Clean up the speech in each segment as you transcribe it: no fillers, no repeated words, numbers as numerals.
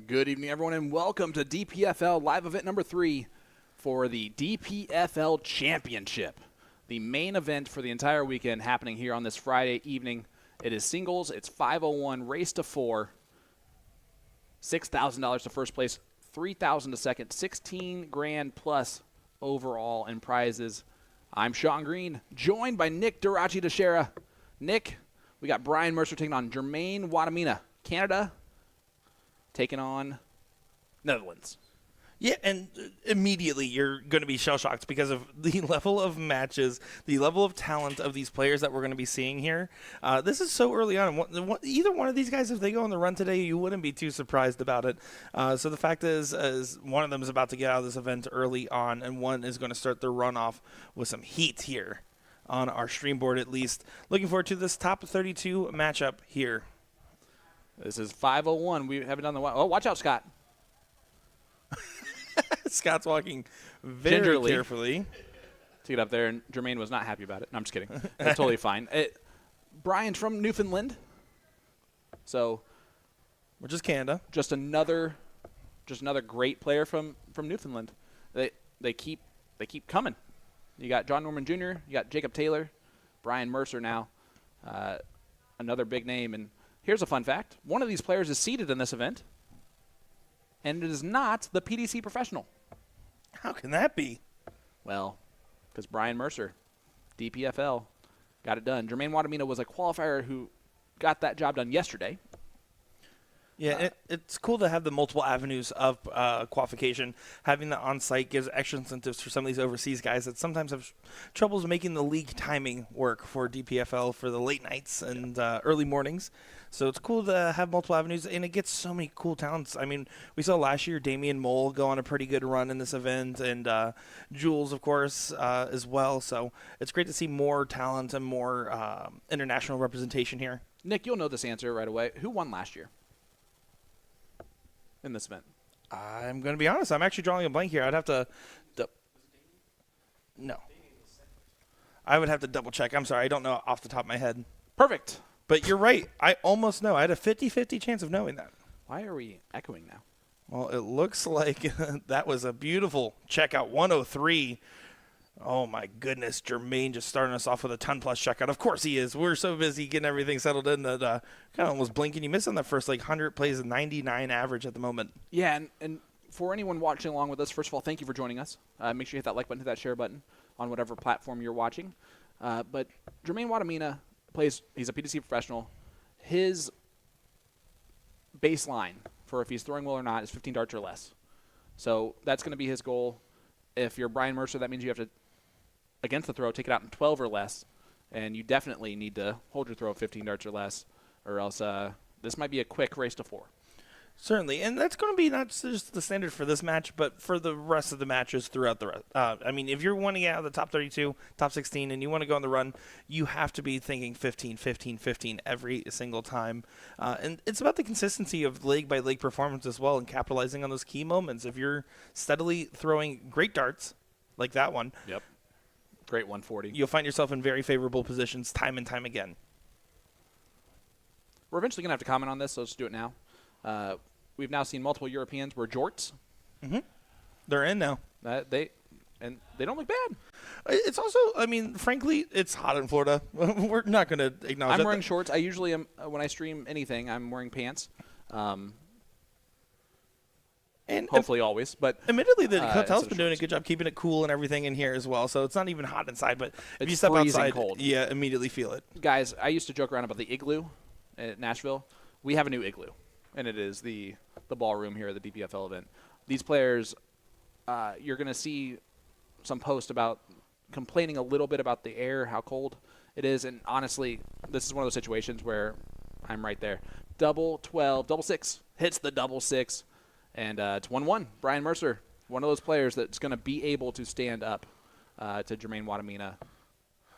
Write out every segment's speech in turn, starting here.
Good evening, everyone, and welcome to DPFL Live Event number 3 for the DPFL Championship, the main event for the entire weekend happening here on this Friday evening. It is singles. It's 501 race to 4, $6,000 to first place, $3,000 to second, 16 grand plus overall in prizes. I'm Sean Green, joined by Nick Dichiria. Nick, we got Brian Mercer taking on Jermaine Wadamina, Canada, taking on Netherlands. Yeah, and immediately you're going to be shell-shocked because of the level of matches, the level of talent of these players that we're going to be seeing here. This is so early on. Either one of these guys, if they go on the run today, you wouldn't be too surprised about it. So the fact is one of them is about to get out of this event early on, and one is going to start their run off with some heat here on our stream board at least. Looking forward to this top 32 matchup here. This is 501. We haven't done the one. Oh, watch out, Scott. Scott's walking very carefully to get up there, and Jermaine was not happy about it. No, I'm just kidding. That's totally fine. Brian's from Newfoundland, so which is Canada. Just another great player from Newfoundland. They keep coming. You got John Norman Jr. You got Jacob Taylor, Brian Mercer now, another big name. And here's a fun fact: one of these players is seeded in this event, and it is not the PDC professional. How can that be? Well, because Brian Mercer, DPFL, got it done. Jermaine Wadamina was a qualifier who got that job done yesterday. Yeah, it's cool to have the multiple avenues of qualification. Having the on-site gives extra incentives for some of these overseas guys that sometimes have troubles making the league timing work for DPFL for the late nights and early mornings. So it's cool to have multiple avenues, and it gets so many cool talents. I mean, we saw last year Damian Mole go on a pretty good run in this event, and Jules, of course, as well. So it's great to see more talent and more international representation here. Nick, you'll know this answer right away. Who won last year in this event? I'm going to be honest. I'm actually drawing a blank here. I'd have to no. I would have to double check. I'm sorry. I don't know off the top of my head. Perfect. But you're right. I almost know. I had a 50-50 chance of knowing that. Why are we echoing now? Well, it looks like that was a beautiful checkout. 103. Oh, my goodness. Jermaine just starting us off with a ton-plus checkout. Of course he is. We're so busy getting everything settled in that kind of almost blinking. You missed on that first 100 plays, 99 average at the moment. Yeah, and for anyone watching along with us, first of all, thank you for joining us. Make sure you hit that like button, hit that share button on whatever platform you're watching. But Jermaine Wadamina he's a PDC professional. His baseline for if he's throwing well or not is 15 darts or less. So that's going to be his goal. If you're Brian Mercer, that means you have to, against the throw, take it out in 12 or less. And you definitely need to hold your throw at 15 darts or less, or else this might be a quick race to 4. Certainly, and that's going to be not just the standard for this match, but for the rest of the matches throughout the rest. I mean, if you're wanting to get out of the top 32, top 16, and you want to go on the run, you have to be thinking 15, 15, 15 every single time. And it's about the consistency of leg-by-leg performance as well and capitalizing on those key moments. If you're steadily throwing great darts, like that one, yep, great 140, you'll find yourself in very favorable positions time and time again. We're eventually going to have to comment on this, so let's do it now. We've now seen multiple Europeans wear jorts. Mm-hmm. They're in now. They don't look bad. It's also, I mean, frankly, it's hot in Florida. We're not going to acknowledge that. I'm wearing shorts. I usually am, when I stream anything, I'm wearing pants. And hopefully always. But admittedly, the hotel's been doing a good job keeping it cool and everything in here as well. So it's not even hot inside, but if you step outside, cold. Yeah, immediately feel it. Guys, I used to joke around about the igloo at Nashville. We have a new igloo, and it is the ballroom here at the DPFL event. These players, you're going to see some posts about complaining a little bit about the air, how cold it is. And honestly, this is one of those situations where I'm right there. Double 12, double 6, hits the double 6. And it's 1-1. Brian Mercer, one of those players that's going to be able to stand up to Jermaine Wadamina.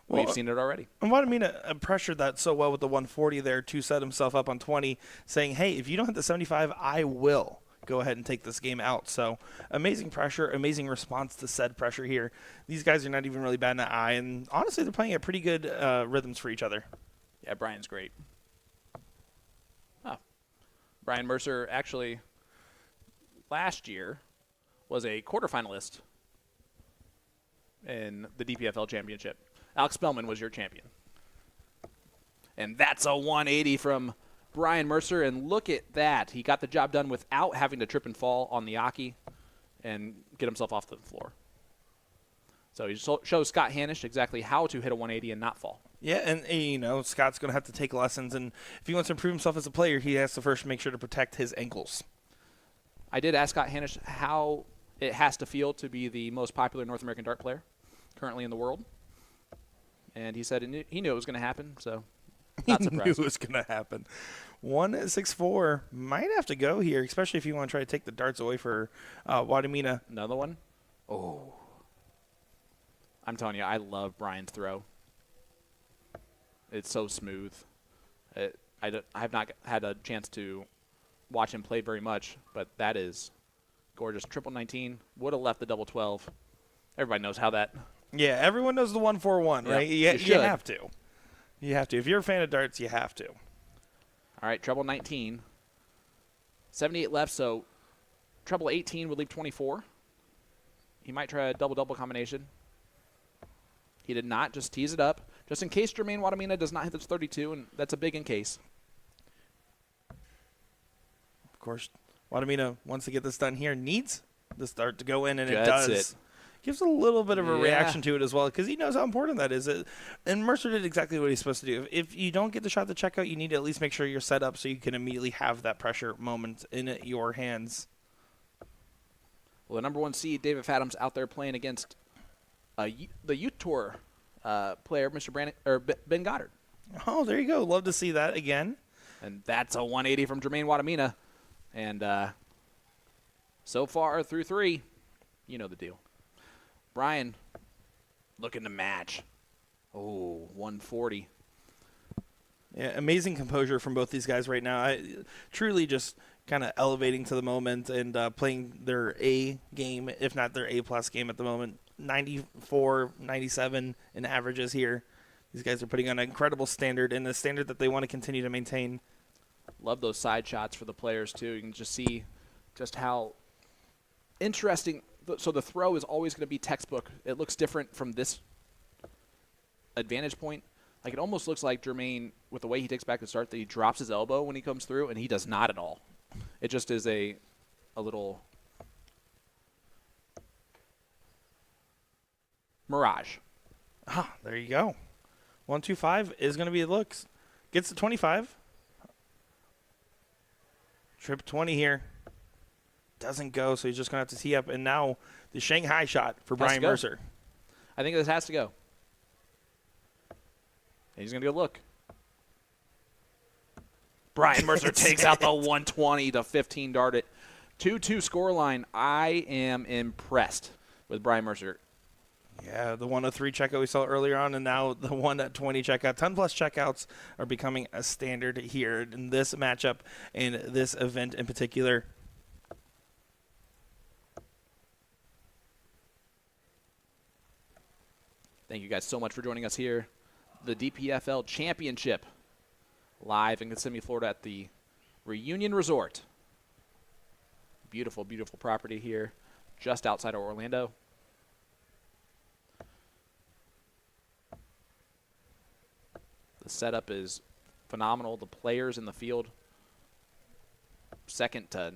We've seen it already. And Wadamina pressured that so well with the 140 there to set himself up on 20, saying, hey, if you don't hit the 75, I will go ahead and take this game out. So amazing pressure, amazing response to said pressure here. These guys are not even really bad in the eye, and honestly, they're playing at pretty good rhythms for each other. Yeah, Brian's great. Oh. Brian Mercer actually last year was a quarterfinalist in the DPFL championship. Alex Spellman was your champion. And that's a 180 from Brian Mercer, and look at that. He got the job done without having to trip and fall on the Aki and get himself off the floor. So he shows Scott Hanisch exactly how to hit a 180 and not fall. Yeah, and Scott's going to have to take lessons, and if he wants to improve himself as a player, he has to first make sure to protect his ankles. I did ask Scott Hanisch how it has to feel to be the most popular North American dart player currently in the world, and he said he knew it was going to happen, so not surprised. He knew it was going to happen. 164 might have to go here, especially if you want to try to take the darts away for Wadimina. Another one? Oh. I'm telling you, I love Brian's throw. It's so smooth. I have not had a chance to watch him play very much, but that is gorgeous. Triple 19 would have left the double 12. Everybody knows how that. Yeah, everyone knows the 141, right? You You have to. You have to. If you're a fan of darts, you have to. All right, treble 19. 78 left, so treble 18 would leave 24. He might try a double-double combination. He did not. Just tease it up. Just in case Jermaine Wadimina does not hit this 32, and that's a big in case. Of course, Wadimina wants to get this done here, needs the start to go in, and That's it does. it. Gives a little bit of a Yeah. reaction to it as well, because he knows how important that is. And Mercer did exactly what he's supposed to do. If you don't get the shot to check out, you need to at least make sure you're set up so you can immediately have that pressure moment in your hands. Well, the number 1 seed, David Fadams, out there playing against the Youth Tour player, Mr. Ben Goddard. Oh, there you go. Love to see that again. And that's a 180 from Jermaine Wadimina. And so far through 3, you know the deal. Brian looking to match. Oh, 140. Yeah, amazing composure from both these guys right now. Truly just kind of elevating to the moment and playing their A game, if not their A-plus game at the moment. 94, 97 in averages here. These guys are putting on an incredible standard, and a standard that they want to continue to maintain. Love those side shots for the players, too. You can just see just how interesting. So the throw is always going to be textbook. It looks different from this advantage point. Like it almost looks like Jermaine, with the way he takes back the start, that he drops his elbow when he comes through, and he does not at all. It just is a little mirage. Ah, there you go. 125 is going to be the looks. Gets to 25. Trip 20 here. Doesn't go, so he's just going to have to tee up. And now the Shanghai shot for Brian Mercer. I think this has to go. And he's going to go look. Brian Mercer takes out the 120 to 15 dart it. 2-2 scoreline. I am impressed with Brian Mercer. Yeah, the 103 checkout we saw earlier on, and now the 120 checkout. 10-plus checkouts are becoming a standard here in this matchup and this event in particular. Thank you guys so much for joining us here. The DPFL Championship live in Kissimmee, Florida at the Reunion Resort. Beautiful, beautiful property here just outside of Orlando. The setup is phenomenal. The players in the field, second to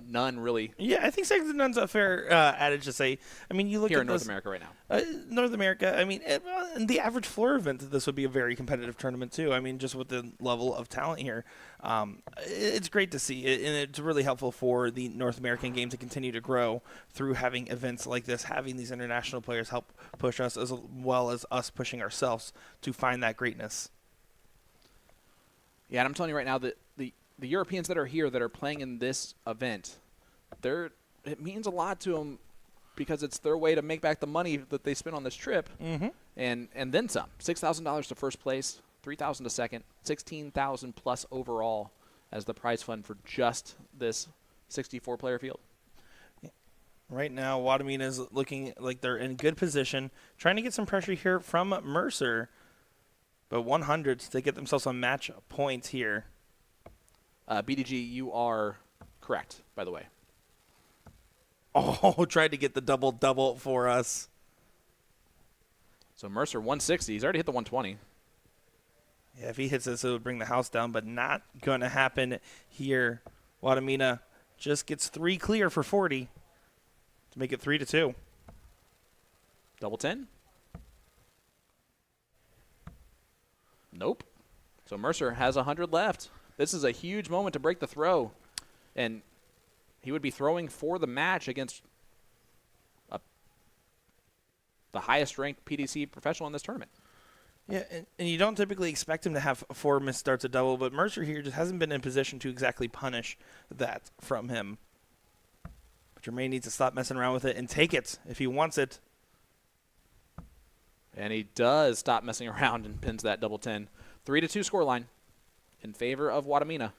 none, really. Yeah, I think second to none's a fair adage to say. I mean, you look Here at in North America right now. North America, I mean, in the average floor event, this would be a very competitive tournament, too. I mean, just with the level of talent here. It's great to see, and it's really helpful for the North American game to continue to grow through having events like this, having these international players help push us as well as us pushing ourselves to find that greatness. Yeah, and I'm telling you right now that the Europeans that are here that are playing in this event, it means a lot to them because it's their way to make back the money that they spent on this trip, and then some. $6,000 to first place, $3,000 to second, $16,000 plus overall as the prize fund for just this 64-player field. Right now, Wadimina is looking like they're in good position, trying to get some pressure here from Mercer, but 100s to get themselves some match points here. BDG, you are correct, by the way. Oh, tried to get the double-double for us. So Mercer 160. He's already hit the 120. Yeah, if he hits this, it would bring the house down, but not going to happen here. Wadamina just gets 3 clear for 40 to make it 3-2. Double 10. Nope. So Mercer has 100 left. This is a huge moment to break the throw. And he would be throwing for the match against the highest-ranked PDC professional in this tournament. Yeah, and you don't typically expect him to have 4 missed starts a double, but Mercer here just hasn't been in position to exactly punish that from him. But Jermaine needs to stop messing around with it and take it if he wants it. And he does stop messing around and pins that double 10. 3-2 scoreline in favor of Wadamina.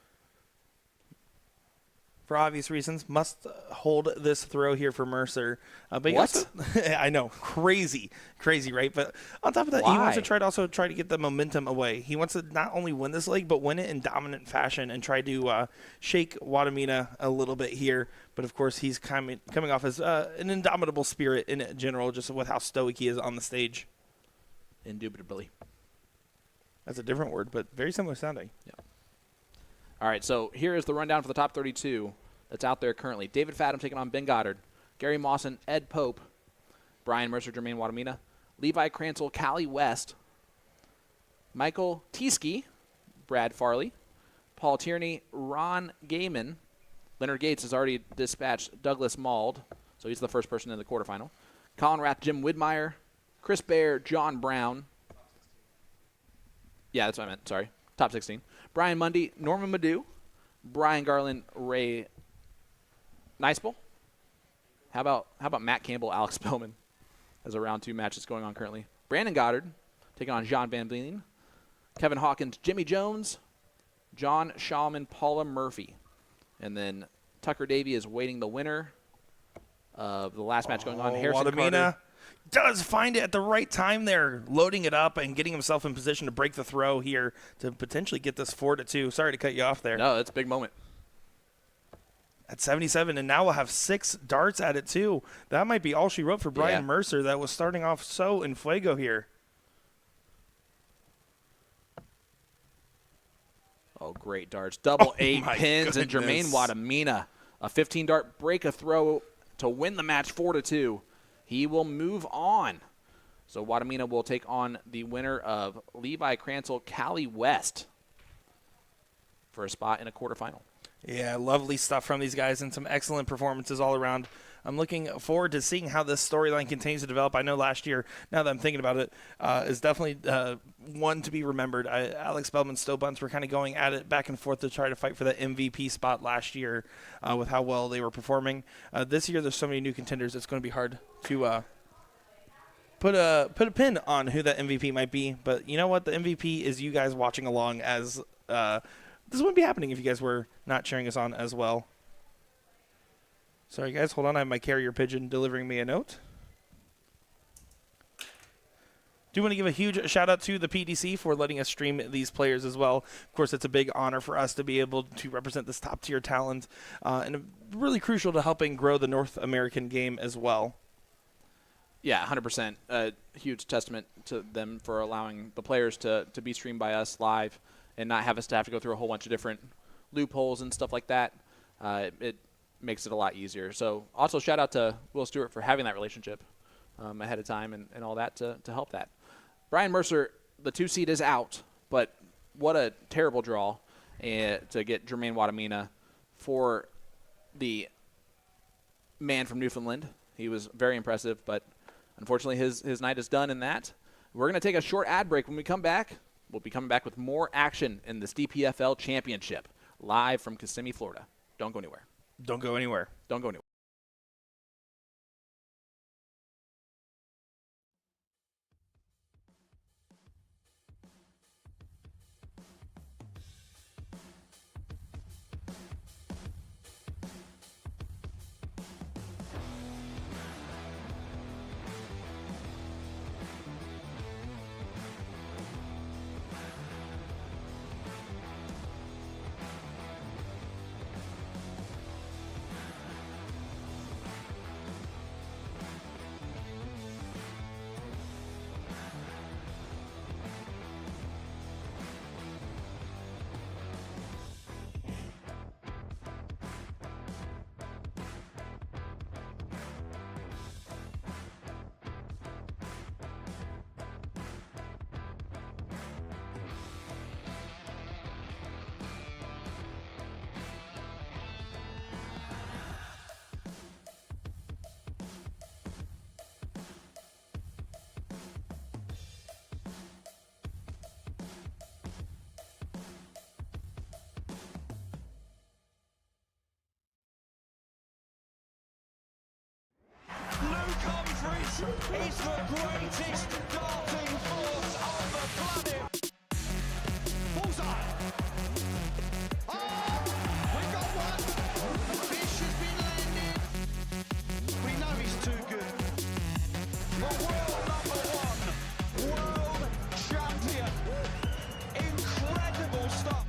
For obvious reasons, must hold this throw here for Mercer. But What? I know, crazy, right? But on top of that, Why? he wants to try to get the momentum away. He wants to not only win this leg, but win it in dominant fashion and try to shake Wadamina a little bit here. But of course, he's coming off as an indomitable spirit in general, just with how stoic he is on the stage. Indubitably. That's a different word, but very similar sounding. Yeah. All right, so here is the rundown for the top 32 that's out there currently. David Fadum taking on Ben Goddard. Gary Mawson, Ed Pope. Brian Mercer, Jermaine Wadamina. Levi Cransel, Callie West. Michael Tieske, Brad Farley. Paul Tierney, Ron Gaiman. Leonard Gates has already dispatched Douglas Mauld, so he's the first person in the quarterfinal. Colin Rath, Jim Widmeyer. Chris Baer, John Brown. Yeah, that's what I meant. Sorry. Top 16. Brian Mundy, Norman Madu. Brian Garland, Ray Niceball. How about Matt Campbell, Alex Spellman as a round 2 match that's going on currently. Brandon Goddard taking on John Van Vlienen. Kevin Hawkins, Jimmy Jones. John Shawman, Paula Murphy. And then Tucker Davey is waiting the winner of the last match going on. Harrison Wadamina Carter does find it at the right time there, loading it up and getting himself in position to break the throw here to potentially get this 4-2. Sorry to cut you off there. No, that's a big moment. At 77, and now we'll have 6 darts at it too. That might be all she wrote for Brian Mercer. That was starting off so in fuego here. Oh, great darts. Double 8 my pins and Jermaine goodness. Wadamina. A 15-dart break a throw to win the match 4-2. He will move on. So Wadamina will take on the winner of Levi Cransel, Callie West for a spot in a quarterfinal. Yeah, lovely stuff from these guys and some excellent performances all around. I'm looking forward to seeing how this storyline continues to develop. I know last year, now that I'm thinking about it, is definitely one to be remembered. Alex Spellman, Stowe Bunts were kind of going at it back and forth to try to fight for the MVP spot last year with how well they were performing. This year, there's so many new contenders, it's going to be hard to put a pin on who that MVP might be. But you know what? The MVP is you guys watching along as this wouldn't be happening if you guys were not cheering us on as well. Sorry, guys. Hold on. I have my carrier pigeon delivering me a note. Do want to give a huge shout-out to the PDC for letting us stream these players as well. Of course, it's a big honor for us to be able to represent this top-tier talent and really crucial to helping grow the North American game as well. Yeah, 100%. A huge testament to them for allowing the players to be streamed by us live and not have us to have to go through a whole bunch of different loopholes and stuff like that. It makes it a lot easier. So also shout out to Will Stuart for having that relationship ahead of time and all that to help that. Brian Mercer, the 2 seed is out, but what a terrible draw to get Jermaine Wadamina for the man from Newfoundland. He was very impressive, but unfortunately his night is done in that. We're going to take a short ad break. When we come back, we'll be coming back with more action in this DPFL Championship live from Kissimmee, Florida. Don't go anywhere. Don't go anywhere. Don't go anywhere. He's the greatest darting force on the planet. Bullseye. Oh, we got one. A fish has been landed. We know he's too good. The world #1, world champion. Incredible stuff.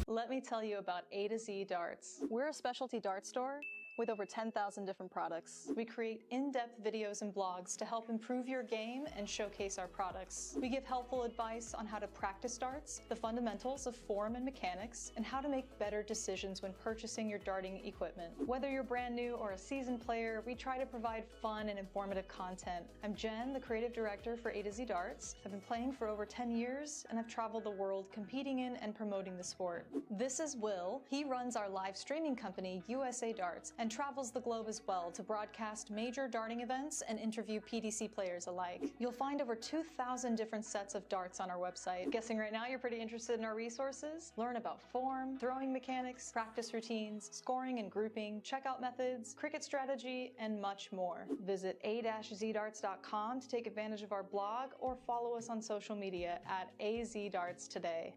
Let me tell you about A to Z Darts. We're a specialty dart store with over 10,000 different products. We create in-depth videos and blogs to help improve your game and showcase our products. We give helpful advice on how to practice darts, the fundamentals of form and mechanics, and how to make better decisions when purchasing your darting equipment. Whether you're brand new or a seasoned player, we try to provide fun and informative content. I'm Jen, the creative director for A to Z Darts. I've been playing for over 10 years, and I've traveled the world competing in and promoting the sport. This is Will. He runs our live streaming company, USA Darts, and travels the globe as well to broadcast major darting events and interview PDC players alike. You'll find over 2,000 different sets of darts on our website. Guessing right now you're pretty interested in our resources? Learn about form, throwing mechanics, practice routines, scoring and grouping, checkout methods, cricket strategy, and much more. Visit a-zdarts.com to take advantage of our blog or follow us on social media at AZDarts today.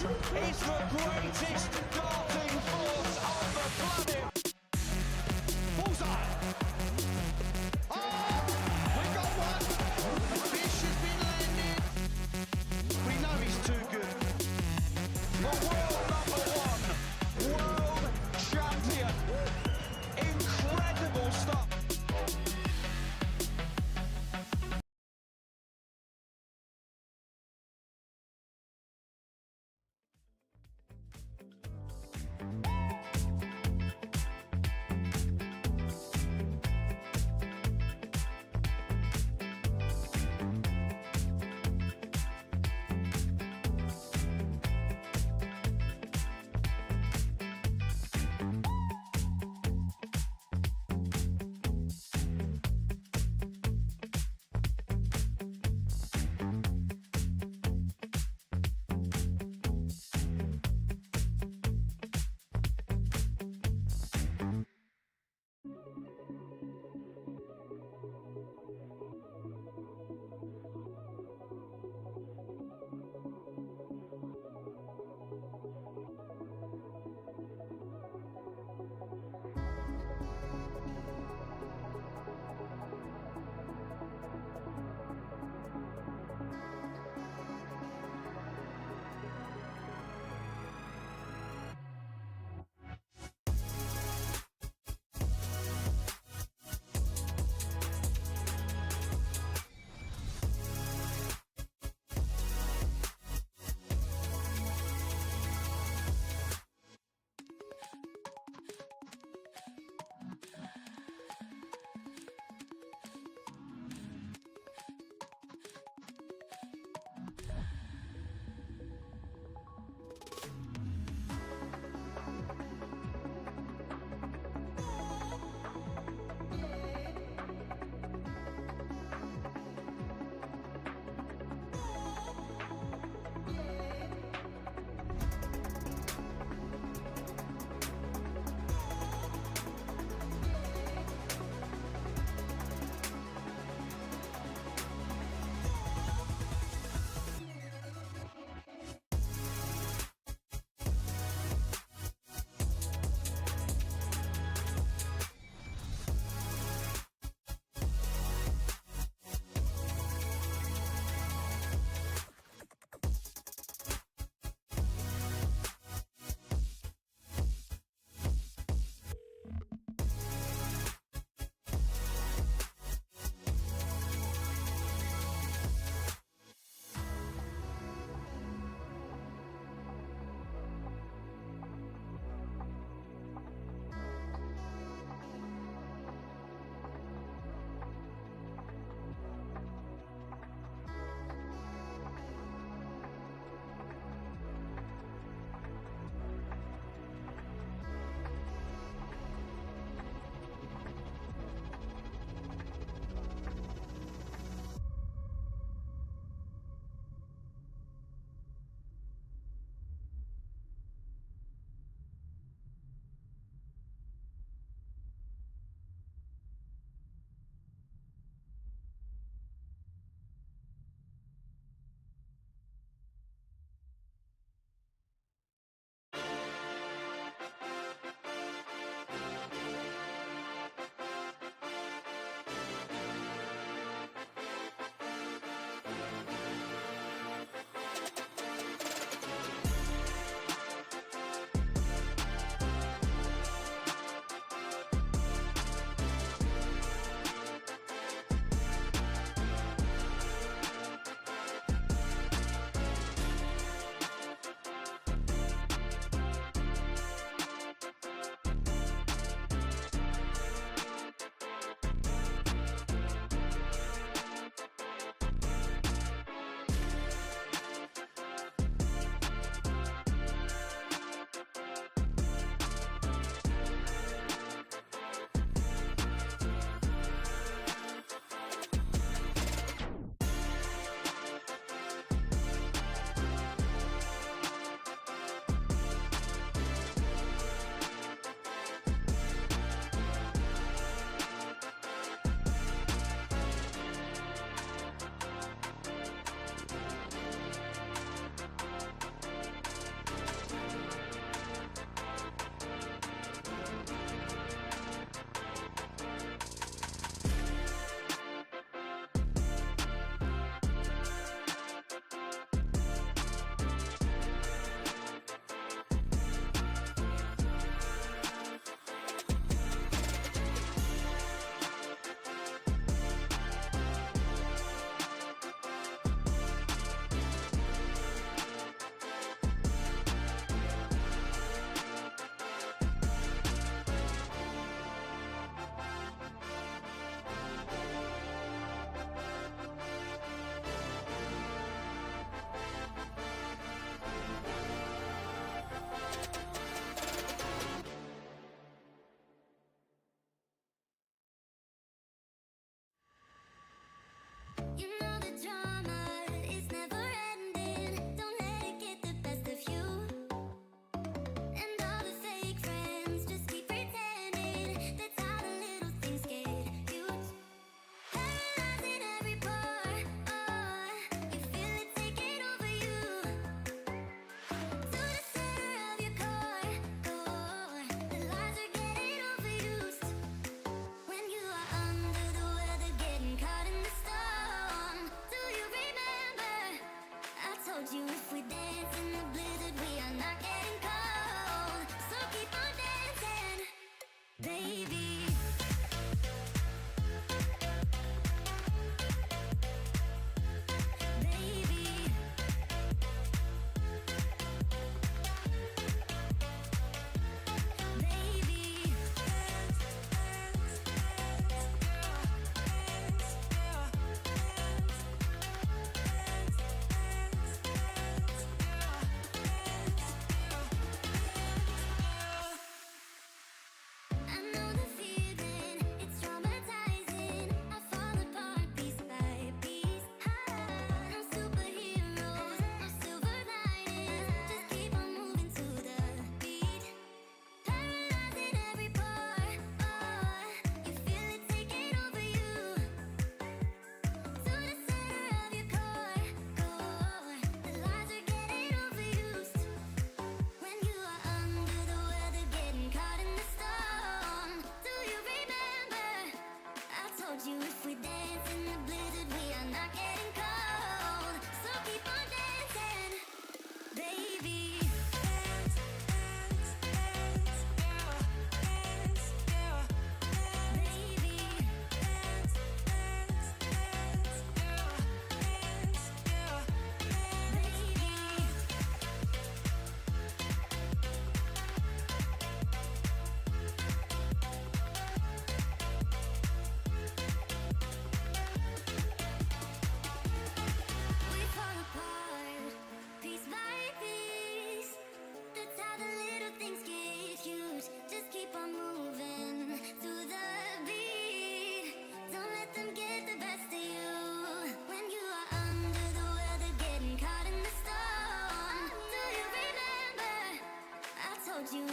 He's the greatest darting force on the planet. Bullseye. Oh, we got one. A fish has been landed. We know he's too good. The world #1, world champion. Incredible stuff.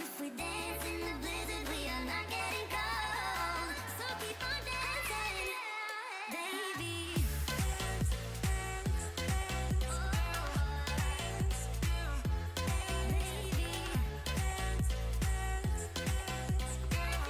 If we dance in the blizzard, we are not getting cold. So keep on dancing, baby. Dance, dance, dance. Oh, dance, baby. Dance, dance, dance. Dance, baby.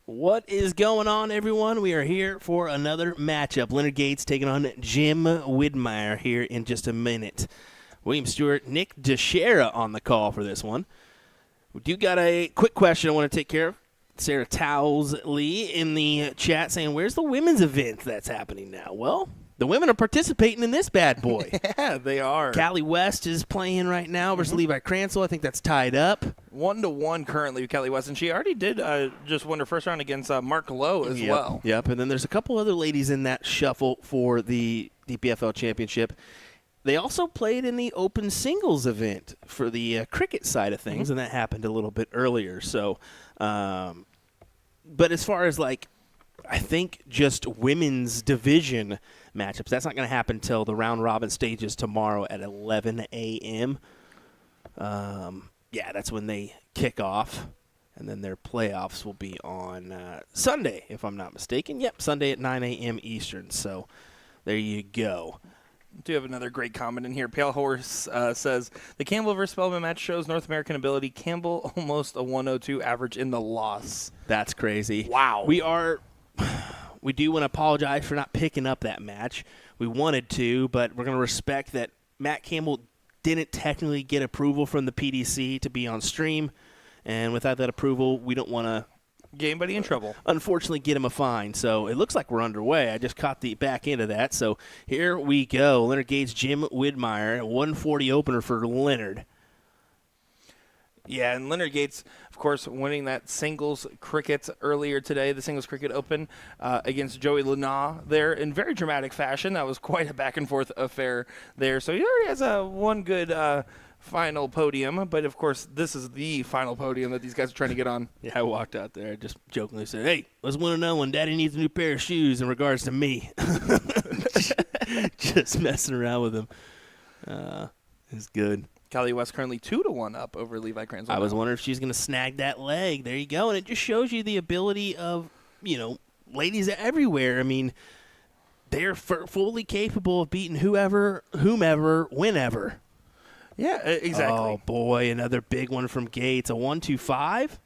What is going on, everyone? We are here for another matchup. Leonard Gates taking on Jim Widmeyer here in just a minute. William Stuart, Nick Dichiria on the call for this one. Do you got a quick question I want to take care of Sarah Towsley in the chat saying, where's the women's event that's happening now? Well, the women are participating in this bad boy. Yeah, they are. Callie West is playing right now versus Levi Cransell. I think that's tied up. 1-1 currently with Kelly West, and she already did just win her first round against Mark Lowe as well. Yep, and then there's a couple other ladies in that shuffle for the DPFL championship. They also played in the open singles event for the cricket side of things, and that happened a little bit earlier. So, but as far as I think just women's division matchups, that's not going to happen until the round robin stages tomorrow at 11 a.m. That's when they kick off, and then their playoffs will be on Sunday, if I'm not mistaken. Yep, Sunday at 9 a.m. Eastern. So there you go. Do have another great comment in here. Pale Horse says, the Campbell versus Spellman match shows North American ability. Campbell almost a 102 average in the loss. That's crazy. Wow. We do want to apologize for not picking up that match. We wanted to, but we're going to respect that Matt Campbell didn't technically get approval from the PDC to be on stream, and without that approval, we don't want to get anybody in trouble. Unfortunately, get him a fine. So it looks like we're underway. I just caught the back end of that. So here we go. Leonard Gates, Jim Widmeyer, 140 opener for Leonard. Yeah, and Leonard Gates, of course, winning that singles cricket earlier today, the singles cricket open against Joey Luna there in very dramatic fashion. That was quite a back-and-forth affair there. So he already has one good final podium, but, of course, this is the final podium that these guys are trying to get on. Yeah, I walked out there. I just jokingly said, hey, let's win another one. Daddy needs a new pair of shoes in regards to me. Just messing around with him. It's good. Callie West currently 2-1 up over Levi Cransell. I was wondering if she's going to snag that leg. There you go. And it just shows you the ability of, ladies everywhere. I mean, they're fully capable of beating whomever, whenever. Yeah, exactly. Oh, boy, another big one from Gates. A 1-2-5?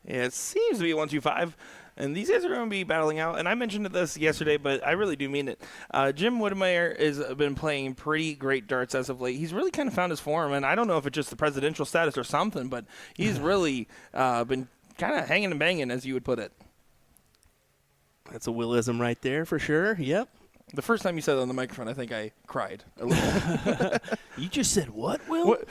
Yeah, it seems to be a 1-2-5. And these guys are going to be battling out. And I mentioned this yesterday, but I really do mean it. Jim Widmeyer has been playing pretty great darts as of late. He's really kind of found his form. And I don't know if it's just the presidential status or something, but he's really been kind of hanging and banging, as you would put it. That's a Willism right there for sure. Yep. The first time you said it on the microphone, I think I cried a little. You just said what, Will? What?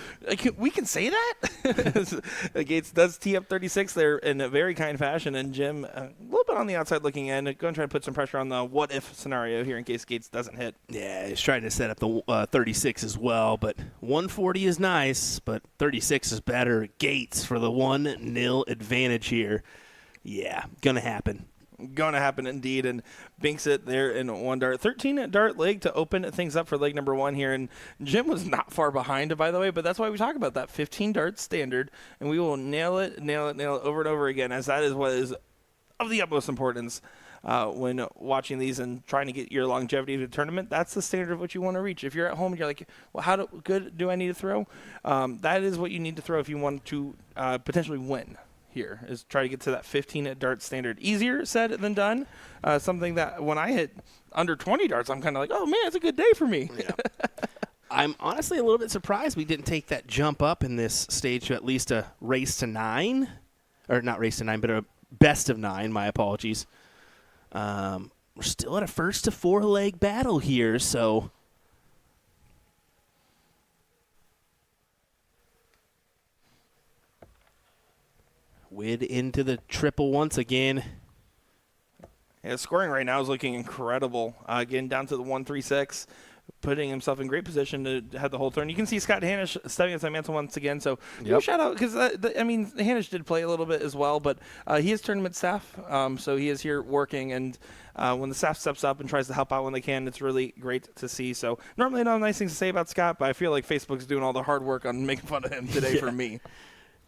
We can say that? Gates does tee up 36 there in a very kind fashion, and Jim a little bit on the outside looking in. Going to try to put some pressure on the what-if scenario here in case Gates doesn't hit. Yeah, he's trying to set up the 36 as well, but 140 is nice, but 36 is better. Gates for the 1-0 advantage here. Yeah, going to happen. Going to happen indeed, and binks it there in one dart. 13 dart leg to open things up for leg number one here, and Jim was not far behind, by the way, but that's why we talk about that 15 dart standard, and we will nail it over and over again, as that is what is of the utmost importance when watching these and trying to get your longevity to the tournament. That's the standard of what you want to reach. If you're at home and you're like, well, how good do I need to throw? That is what you need to throw if you want to potentially win. Here is try to get to that 15 dart standard. Easier said than done. Something that when I hit under 20 darts, I'm kind of like, oh man, it's a good day for me. Yeah. I'm honestly a little bit surprised we didn't take that jump up in this stage to at least a race to 9, or not race to 9, but a best of 9. My apologies. We're still at a first to 4 leg battle here, so. Wid into the triple once again. Yeah, scoring right now is looking incredible. Getting down to the 136, putting himself in great position to have the whole turn. You can see Scott Hanisch stepping up that mantle once again. So shout out because Hanisch did play a little bit as well, but he is tournament staff, so he is here working. And when the staff steps up and tries to help out when they can, it's really great to see. So normally I don't have nice things to say about Scott, but I feel like Facebook's doing all the hard work on making fun of him today for me.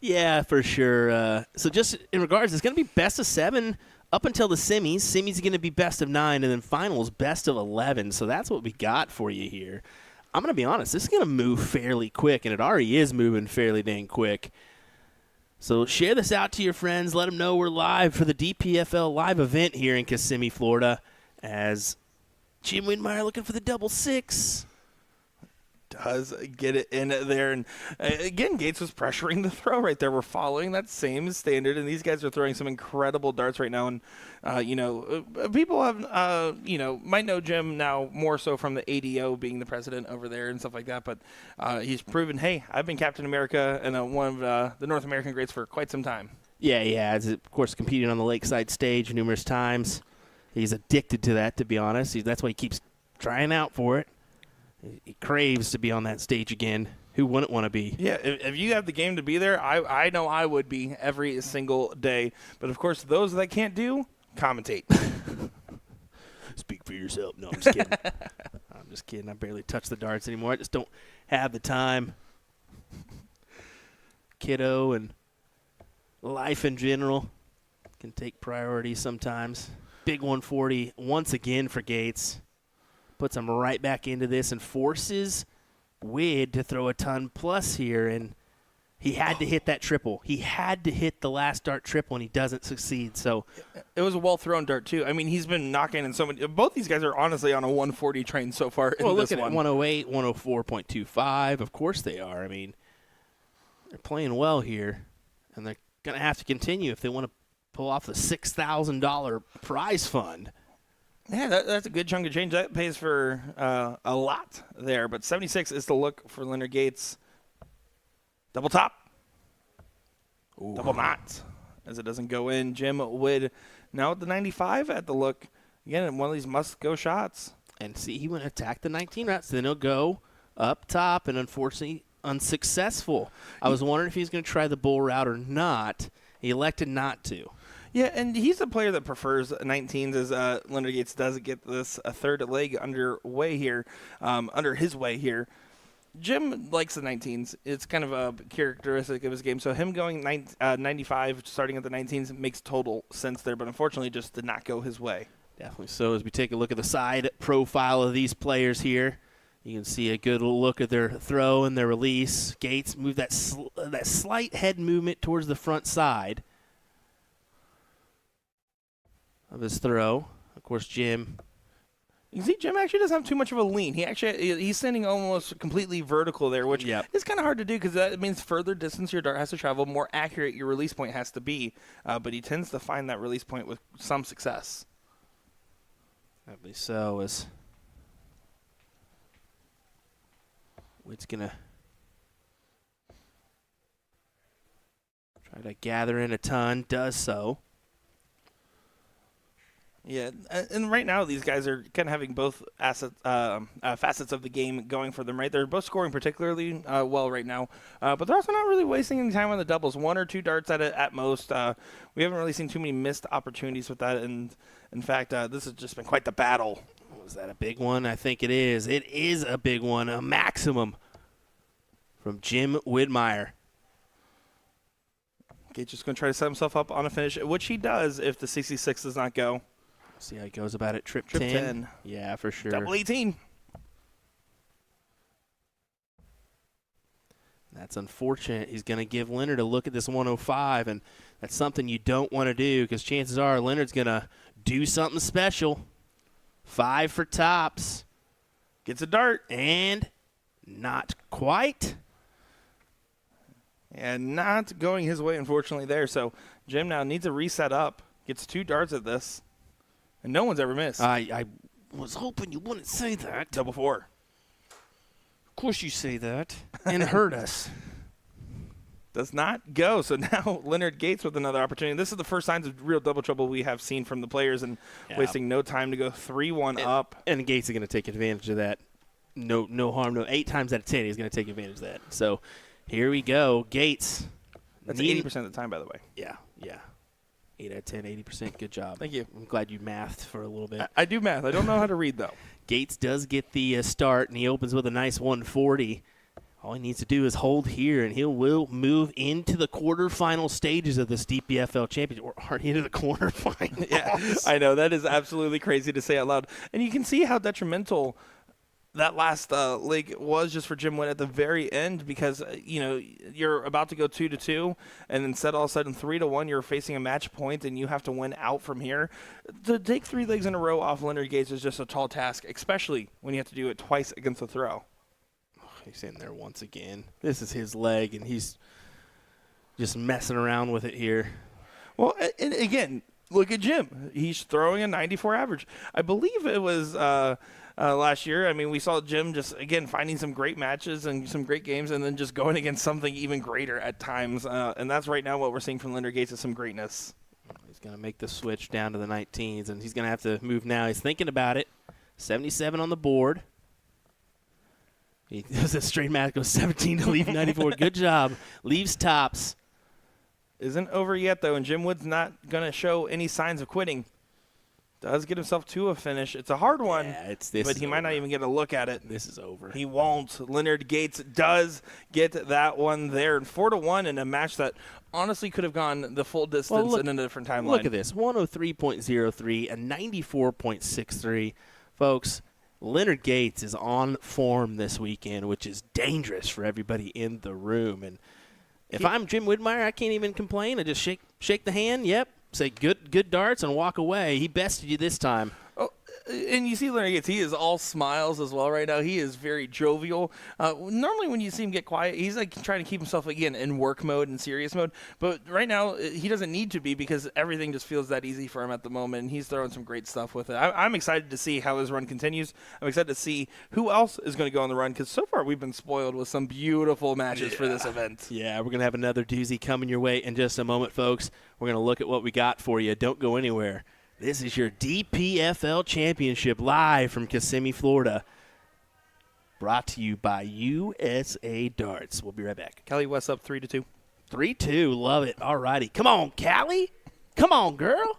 Yeah, for sure. So just in regards, it's going to be best of 7 up until the semis. Semis are going to be best of 9, and then finals best of 11. So that's what we got for you here. I'm going to be honest, this is going to move fairly quick, and it already is moving fairly dang quick. So share this out to your friends. Let them know we're live for the DPFL Live Event here in Kissimmee, Florida, as Jim Widmeyer looking for the double 6. does get it in there. And again, Gates was pressuring the throw right there. We're following that same standard, and these guys are throwing some incredible darts right now. And, people have, might know Jim now more so from the ADO being the president over there and stuff like that. But he's proven, hey, I've been Captain America and one of the North American greats for quite some time. Yeah, he has, of course, competed on the Lakeside stage numerous times. He's addicted to that, to be honest. That's why he keeps trying out for it. He craves to be on that stage again. Who wouldn't want to be? Yeah, if you have the game to be there, I know I would be every single day. But, of course, those that can't do, commentate. Speak for yourself. No, I'm just kidding. I'm just kidding. I barely touch the darts anymore. I just don't have the time. Kiddo and life in general can take priority sometimes. Big 140 once again for Gates. Puts him right back into this and forces Wid to throw a ton plus here. And he had to hit that triple. He had to hit the last dart triple, and he doesn't succeed. So it was a well-thrown dart, too. I mean, he's been knocking in so many. Both these guys are honestly on a 140 train so far in look this at one. It, 108, 104.25. Of course they are. I mean, they're playing well here, and they're going to have to continue if they want to pull off the $6,000 prize fund. Yeah, that's a good chunk of change. That pays for a lot there. But 76 is the look for Leonard Gates. Double top. Ooh. Double knot, as it doesn't go in. Jim Wood now at the 95 at the look. Again, one of these must-go shots. And see, he went to attack the 19 routes. Then he'll go up top, and unfortunately unsuccessful. I was wondering if he's going to try the bull route or not. He elected not to. Yeah, and he's a player that prefers 19s, as Leonard Gates does get this a third leg under his way here. Jim likes the 19s. It's kind of a characteristic of his game. So him going 95, starting at the 19s, makes total sense there, but unfortunately just did not go his way. Definitely so. As we take a look at the side profile of these players here, you can see a good look at their throw and their release. Gates moved that slight head movement towards the front side of his throw. Of course, Jim. You see, Jim actually doesn't have too much of a lean. He's standing almost completely vertical there, which is kind of hard to do because that means further distance your dart has to travel, more accurate your release point has to be. But he tends to find that release point with some success. Probably so. As Witt's going to try to gather in a ton, does so. Yeah, and right now these guys are kind of having both facets of the game going for them, right? They're both scoring particularly well right now, but they're also not really wasting any time on the doubles. One or two darts at most. We haven't really seen too many missed opportunities with that, and in fact, this has just been quite the battle. Was that a big one? I think it is. It is a big one, a maximum from Jim Widmeyer. Gates just going to try to set himself up on a finish, which he does if the 66 does not go. See how he goes about it. Trip 10. Yeah, for sure. Double 18. That's unfortunate. He's going to give Leonard a look at this 105, and that's something you don't want to do because chances are Leonard's going to do something special. 5 for tops. Gets a dart. And not quite. And not going his way, unfortunately, there. So Jim now needs a reset up. Gets 2 darts at this. And no one's ever missed. I was hoping you wouldn't say that. Double 4. Of course you say that. And hurt us. Does not go. So now Leonard Gates with another opportunity. This is the first signs of real double trouble we have seen from the players, and wasting no time to go 3-1 up. And Gates is going to take advantage of that. No harm, no. 8 times out of 10, he's going to take advantage of that. So here we go. Gates. That's 80% of the time, by the way. Yeah. 8 out of 10, 80%. Good job. Thank you. I'm glad you mathed for a little bit. I do math. I don't know how to read, though. Gates does get the start, and he opens with a nice 140. All he needs to do is hold here, and he will move into the quarterfinal stages of this DPFL championship, or into the quarterfinals. Yeah, I know. That is absolutely crazy to say out loud. And you can see how detrimental that last leg was just for Jim Witt at the very end because, you're about to go 2-2, and instead all of a sudden 3-1, you're facing a match point, and you have to win out from here. To take 3 legs in a row off Leonard Gates is just a tall task, especially when you have to do it twice against the throw. he's in there once again. This is his leg, and he's just messing around with it here. Well, and again, look at Jim. He's throwing a 94 average. I believe it was last year. I mean, we saw Jim just, again, finding some great matches and some great games and then just going against something even greater at times. And that's right now what we're seeing from Leonard Gates is some greatness. He's going to make the switch down to the 19s, and he's going to have to move now. He's thinking about it. 77 on the board. He does a straight math, goes 17 to leave 94. Good job. Leaves tops. Isn't over yet, though, and Jim Wood's not going to show any signs of quitting. Does get himself to a finish. It's a hard one, Yeah, but he might not even get a look at it. This is over. He won't. Leonard Gates does get that one there. And 4-1 in a match that honestly could have gone the full distance in a different timeline. Look at this, 103.03 and 94.63. Folks, Leonard Gates is on form this weekend, which is dangerous for everybody in the room. And if I'm Jim Widmeyer, I can't even complain. I just shake the hand, yep, say good darts, and walk away. He bested you this time. Oh, and you see Leonard Gates, he is all smiles as well right now. He is very jovial. Normally when you see him get quiet, he's like trying to keep himself, again, in work mode and serious mode. But right now, he doesn't need to be because everything just feels that easy for him at the moment. And he's throwing some great stuff with it. I'm excited to see how his run continues. I'm excited to see who else is going to go on the run because so far we've been spoiled with some beautiful matches for this event. Yeah, we're going to have another doozy coming your way in just a moment, folks. We're going to look at what we got for you. Don't go anywhere. This is your DPFL Championship live from Kissimmee, Florida. Brought to you by USA Darts. We'll be right back. Kelly West up 3-2. 3-2. Love it. All righty. Come on, Callie. Come on, girl.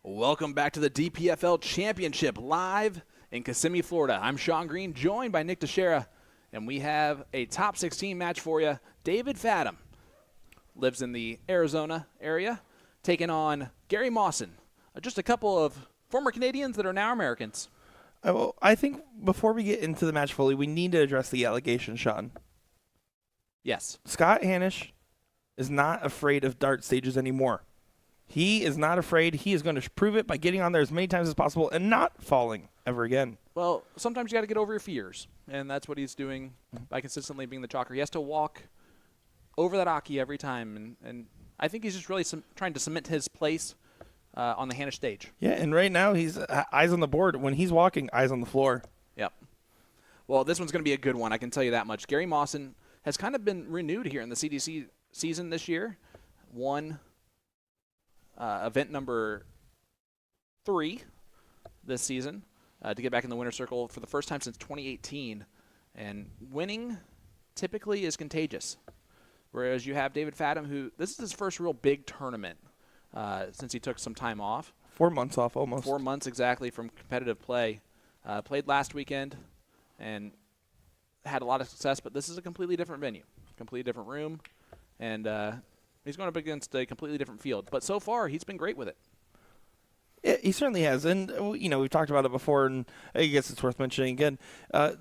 Welcome back to the DPFL Championship live in Kissimmee, Florida. I'm Sean Green, joined by Nick Dichiria, and we have a top 16 match for you. David Fadum lives in the Arizona area, taking on Gary Mawson, just a couple of former Canadians that are now Americans. Well, I think before we get into the match fully, we need to address the allegation, Sean. Yes. Scott Hanisch is not afraid of dart stages anymore. He is not afraid. He is going to prove it by getting on there as many times as possible and not falling ever again. Well, sometimes you got to get over your fears, and that's what he's doing by consistently being the chalker. He has to walk over that Aki every time, and I think he's just really trying to cement his place on the Hanisch stage. Yeah, and right now he's eyes on the board. When he's walking, eyes on the floor. Yep. Well, this one's going to be a good one, I can tell you that much. Gary Mawson has kind of been renewed here in the CDC season this year. Won event number 3 this season to get back in the winner's circle for the first time since 2018. And winning typically is contagious. Whereas you have David Fadum, who this is his first real big tournament since he took some time off. 4 months off almost. 4 months exactly from competitive play. Played last weekend and had a lot of success, but this is a completely different venue, completely different room, and he's going up against a completely different field. But so far, he's been great with it. Yeah, he certainly has. And, we've talked about it before, and I guess it's worth mentioning again.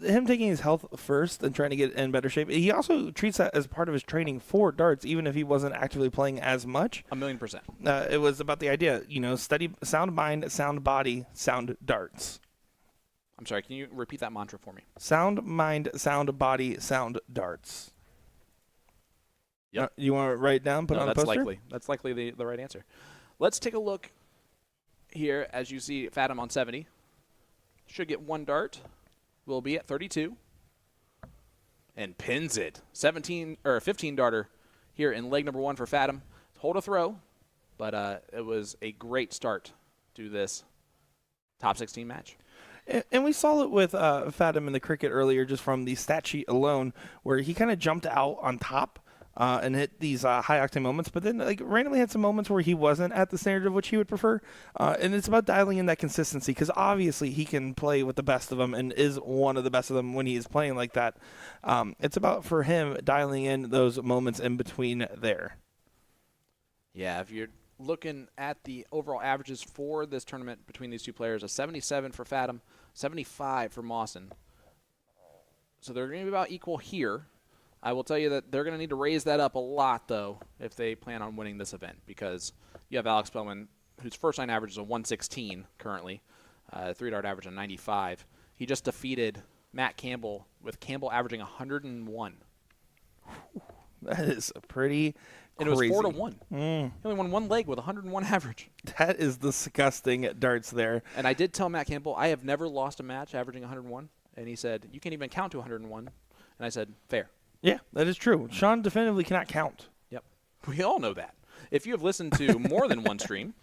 Him taking his health first and trying to get in better shape, he also treats that as part of his training for darts, even if he wasn't actively playing as much. 1,000,000%. It was about the idea, study sound mind, sound body, sound darts. I'm sorry, can you repeat that mantra for me? Sound mind, sound body, sound darts. Yep. You want to write it down, put it on a poster? That's likely the right answer. Let's take a look here as you see Fadum on 70. Should get one dart. Will be at 32. And pins it. 15 darter here in leg number 1 for Fadum. Hold a throw, but it was a great start to this top 16 match. And we saw it with Fadum in the cricket earlier, just from the stat sheet alone, where he kind of jumped out on top and hit these high-octane moments, but then randomly had some moments where he wasn't at the standard of which he would prefer. And it's about dialing in that consistency, because obviously he can play with the best of them and is one of the best of them when he is playing like that. It's about, for him, dialing in those moments in between there. Yeah, if you're looking at the overall averages for this tournament between these two players, a 77 for Fadum, 75 for Mawson. So they're going to be about equal here. I will tell you that they're going to need to raise that up a lot, though, if they plan on winning this event, because you have Alex Spellman, whose first line average is a 116 currently, 3-dart average of 95. He just defeated Matt Campbell, with Campbell averaging 101. That is a pretty And crazy. it was 4-1. He only won one leg with 101 average. That is disgusting darts there. And I did tell Matt Campbell, I have never lost a match averaging 101. And he said, you can't even count to 101. And I said, fair. Yeah, that is true. Sean definitively cannot count. Yep. We all know that. If you have listened to more than one stream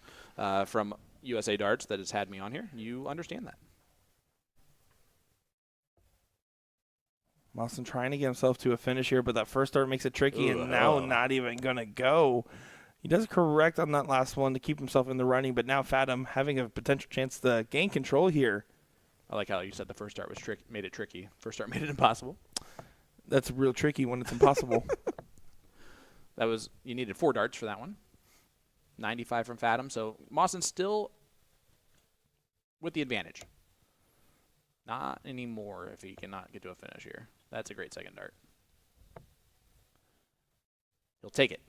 from USA Darts that has had me on here, you understand that. Mawson trying to get himself to a finish here, but that first dart makes it tricky, and now not even going to go. He does correct on that last one to keep himself in the running, but now Fadum having a potential chance to gain control here. I like how you said the first dart was made it tricky. First dart made it impossible. That's real tricky when it's impossible. You needed 4 darts for that one. 95 from Fadum, so Mawson still with the advantage. Not anymore if he cannot get to a finish here. That's a great second dart. He'll take it.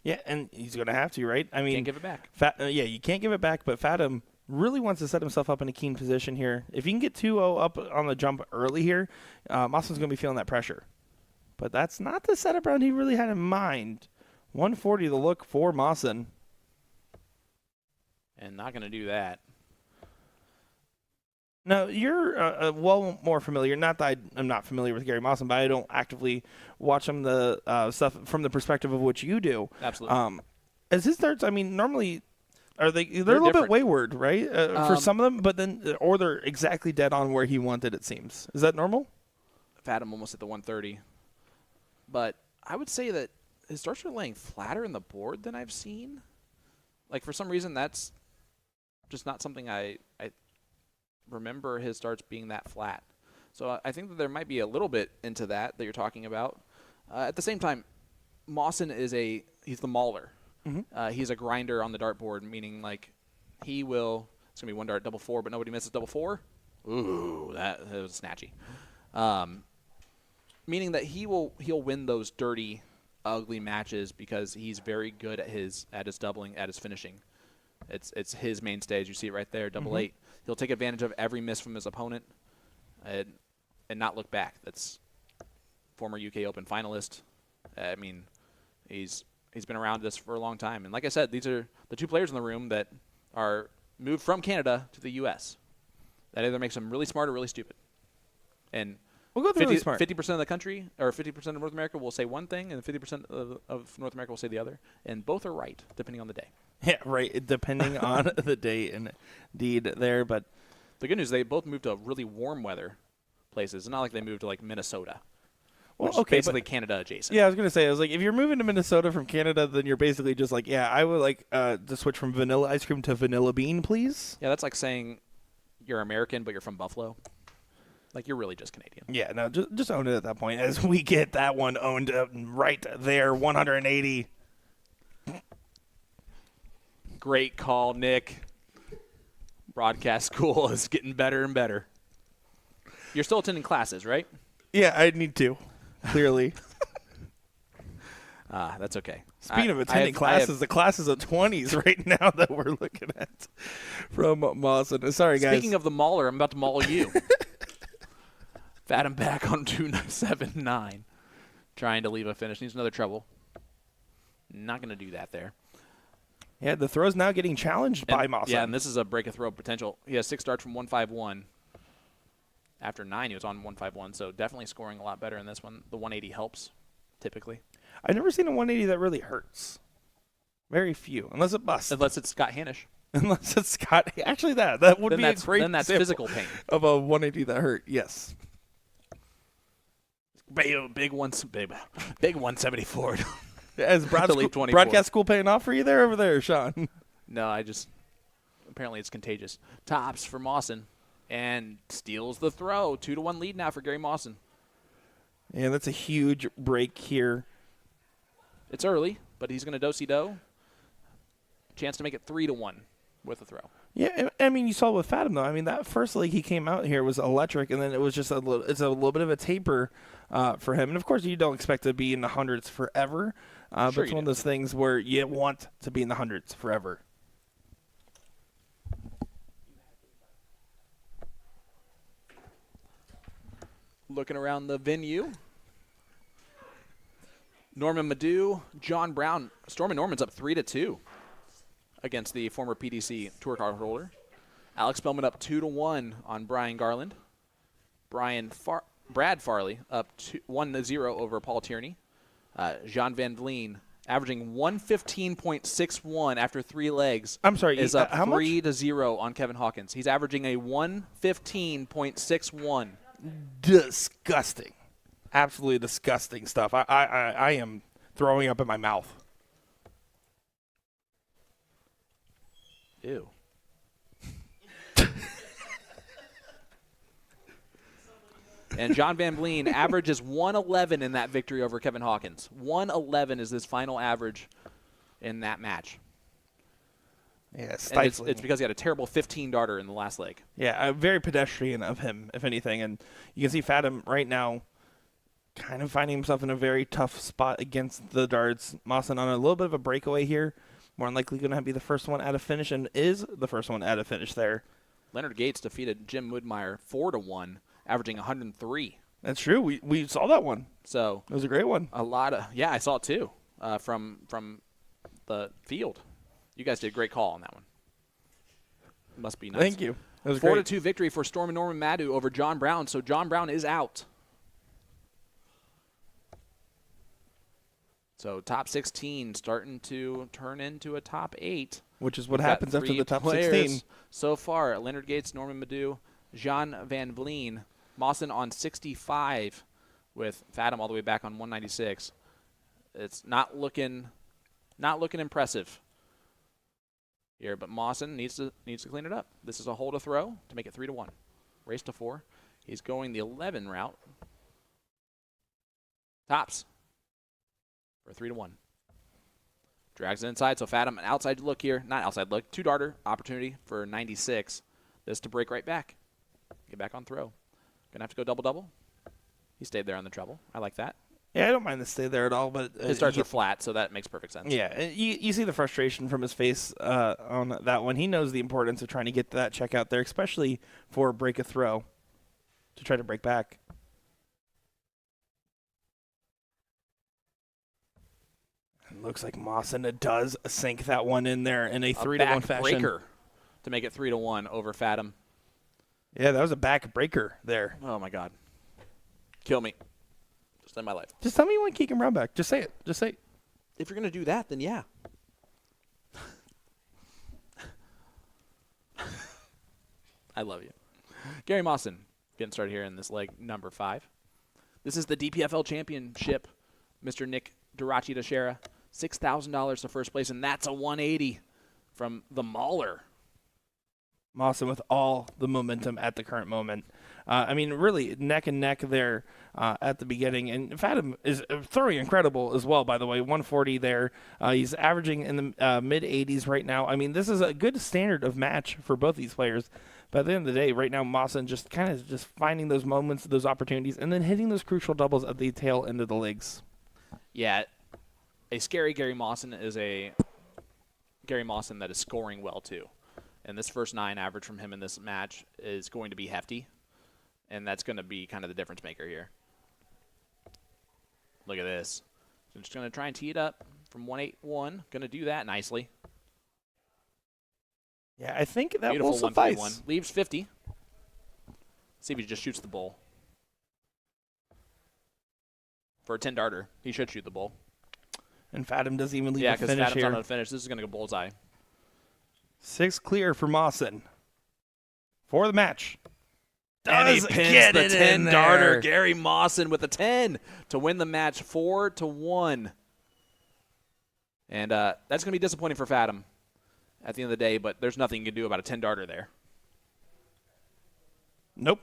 Yeah, and he's going to have to, right? I mean, Can't give it back. You can't give it back, but Fadum really wants to set himself up in a keen position here. If he can get 2-0 up on the jump early here, Mawson's going to be feeling that pressure. But that's not the setup round he really had in mind. 140 the look for Mawson. And not going to do that. Now, you're well more familiar. Not that I'm not familiar with Gary Mawson, but I don't actively watch him the stuff from the perspective of what you do. Absolutely. As his darts, I mean, normally they're a little different. bit wayward, right? For some of them, but then or they're exactly dead on where he wanted. It seems. Is that normal? Fadum almost at the 130, but I would say that his darts are laying flatter in the board than I've seen. Like for some reason, that's just not something I remember his starts being that flat. So I think that there might be a little bit into that you're talking about. At the same time, Mawson he's the mauler. He's a grinder on the dartboard, meaning like it's going to be one dart double four, but nobody misses double four. Ooh, that was snatchy. Meaning that he'll win those dirty, ugly matches because he's very good at his doubling, at his finishing. It's his mainstay, as you see it right there, double eight. He'll take advantage of every miss from his opponent and not look back. That's former UK Open finalist. I mean, he's been around this for a long time. And like I said, these are the two players in the room that are moved from Canada to the U.S. That either makes them really smart or really stupid. And We'll go with really smart. 50% of the country, or 50% of North America will say one thing, and 50% of North America will say the other. And both are right, depending on the day. Yeah, right, depending on the day indeed there. But the good news is they both moved to really warm weather places. It's not like they moved to, like, Minnesota. Well, which is okay, basically Canada adjacent. yeah, I was going to say, if you're moving to Minnesota from Canada, then you're basically just like, yeah, I would like to switch from vanilla ice cream to vanilla bean, please. Yeah, that's like saying you're American, but you're from Buffalo. Like, you're really just Canadian. Yeah, no, just own it at that point. As we get that one owned right there, 180. Great call, Nick. Broadcast school is getting better and better. You're still attending classes, right? Yeah, I need to, clearly. That's okay. Speaking of attending classes, the classes of 20s right now that we're looking at from Mawson. Sorry, guys. Speaking of the mauler, I'm about to maul you. Fathom back on 279. Trying to leave a finish. Needs another treble. Not going to do that there. Yeah, the throw's now getting challenged by Mawson. Yeah, and this is a break a throw potential. He has 6 starts from 151. After 9, he was on 151, so definitely scoring a lot better in this one. The 180 helps, typically. I've never seen a 180 that really hurts. Very few, unless it busts. Unless it's Scott Hanish. Unless it's Scott. Actually, that would Then be a that's- great then that's example physical pain. of a 180 that hurt. Yes. Big 174. As Delete 24. broadcast school paying off for you there over there, Sean? No, apparently it's contagious. Tops for Mawson and steals the throw. 2-1 lead now for Gary Mawson. Yeah, that's a huge break here. It's early, but he's going to do-si-do. Chance to make it 3-1 with the throw. Yeah, I mean, you saw with Fathom, though. I mean, that first leg he came out here was electric, and then it was just a little bit of a taper for him. And, of course, you don't expect to be in the hundreds forever, but it's one of those things where you want to be in the hundreds forever. Looking around the venue. Norman Madu, John Brown. Storm and Norman's up 3-2 against the former PDC tour card holder. Alex Spellman up 2-1 on Brian Garland. Brad Farley up 1-0 over Paul Tierney. Jean Van Vleen averaging 115.61 after 3 legs. I'm sorry, is up how much? 3-0 on Kevin Hawkins. He's averaging a 115.61. Disgusting. Absolutely disgusting stuff. I am throwing up in my mouth. Ew. And John Van Vleen averages 111 in that victory over Kevin Hawkins. 111 is his final average in that match. Yeah, And it's because he had a terrible 15-darter in the last leg. Yeah, very pedestrian of him, if anything. And you can see Fathom right now kind of finding himself in a very tough spot against the darts. Mawson on a little bit of a breakaway here. More than likely going to be the first one at a finish, and is the first one at a finish there. Leonard Gates defeated Jim Woodmeyer 4-1, averaging 103. That's true. We saw that one. So It was a great one. a lot of I saw it too from the field. You guys did a great call on that one. Must be nice. Thank you. That was great. 4-2 victory for Storm and Norman Madu over John Brown. So John Brown is out. So top 16 starting to turn into a top 8. Which is what We've got happens after 3 the top players 16. so far. Leonard Gates, Norman Madu, Jean Van Vleen, Mawson on 65 with Fathom all the way back on 196. It's not looking impressive. here, but Mawson needs to clean it up. This is a hole to throw to make it 3-1. Race to 4. He's going the 11 route. Tops for 3-1. Drags it inside, so Fathom, an outside look here. Not outside look, 2-darter opportunity for 96. This to break right back. Get back on throw. Gonna have to go double-double. He stayed there on the treble. I like that. Yeah, I don't mind the stay there at all, but His starts are flat, so that makes perfect sense. Yeah, you see the frustration from his face on that one. He knows the importance of trying to get that check out there, especially for break a throw to try to break back. It looks like Mawson does sink that one in there in a 3-1 fashion. Breaker to make it 3-1 over Fathom. Yeah, that was a back breaker there. Oh my God. Kill me. Just end my life. Just tell me you want Keegan Brown back. Just say it. Just say it. If you're going to do that, then yeah. I love you. Gary Mawson getting started here in this leg number 5. This is the DPFL Championship. Mr. Nick Dichiria, $6,000 to first place, and that's a 180 from the Mauler. Mawson with all the momentum at the current moment. I mean, really neck and neck there at the beginning. And Fathom is throwing incredible as well, by the way. 140 there. He's averaging in the mid-80s right now. I mean, this is a good standard of match for both these players. But at the end of the day, right now, Mawson just kind of just finding those moments, those opportunities, and then hitting those crucial doubles at the tail end of the legs. Yeah, a scary Gary Mawson is a Gary Mawson that is scoring well, too. And this first 9 average from him in this match is going to be hefty. And that's going to be kind of the difference maker here. Look at this. So just going to try and tee it up from 181. Going to do that nicely. Yeah, I think that Beautiful will suffice. 131. Leaves 50. See if he just shoots the bull. For a 10-darter, he should shoot the bull. And Fathom doesn't even leave Yeah, a because finish Fathom's here. not on a finish. This is going to go bullseye. 6 clear for Mawson for the match. And he Does pins get the it in 10-darter. there. Gary Mawson with a 10 to win the match 4-1. And that's going to be disappointing for Fathom at the end of the day, but there's nothing you can do about a 10-darter there. Nope.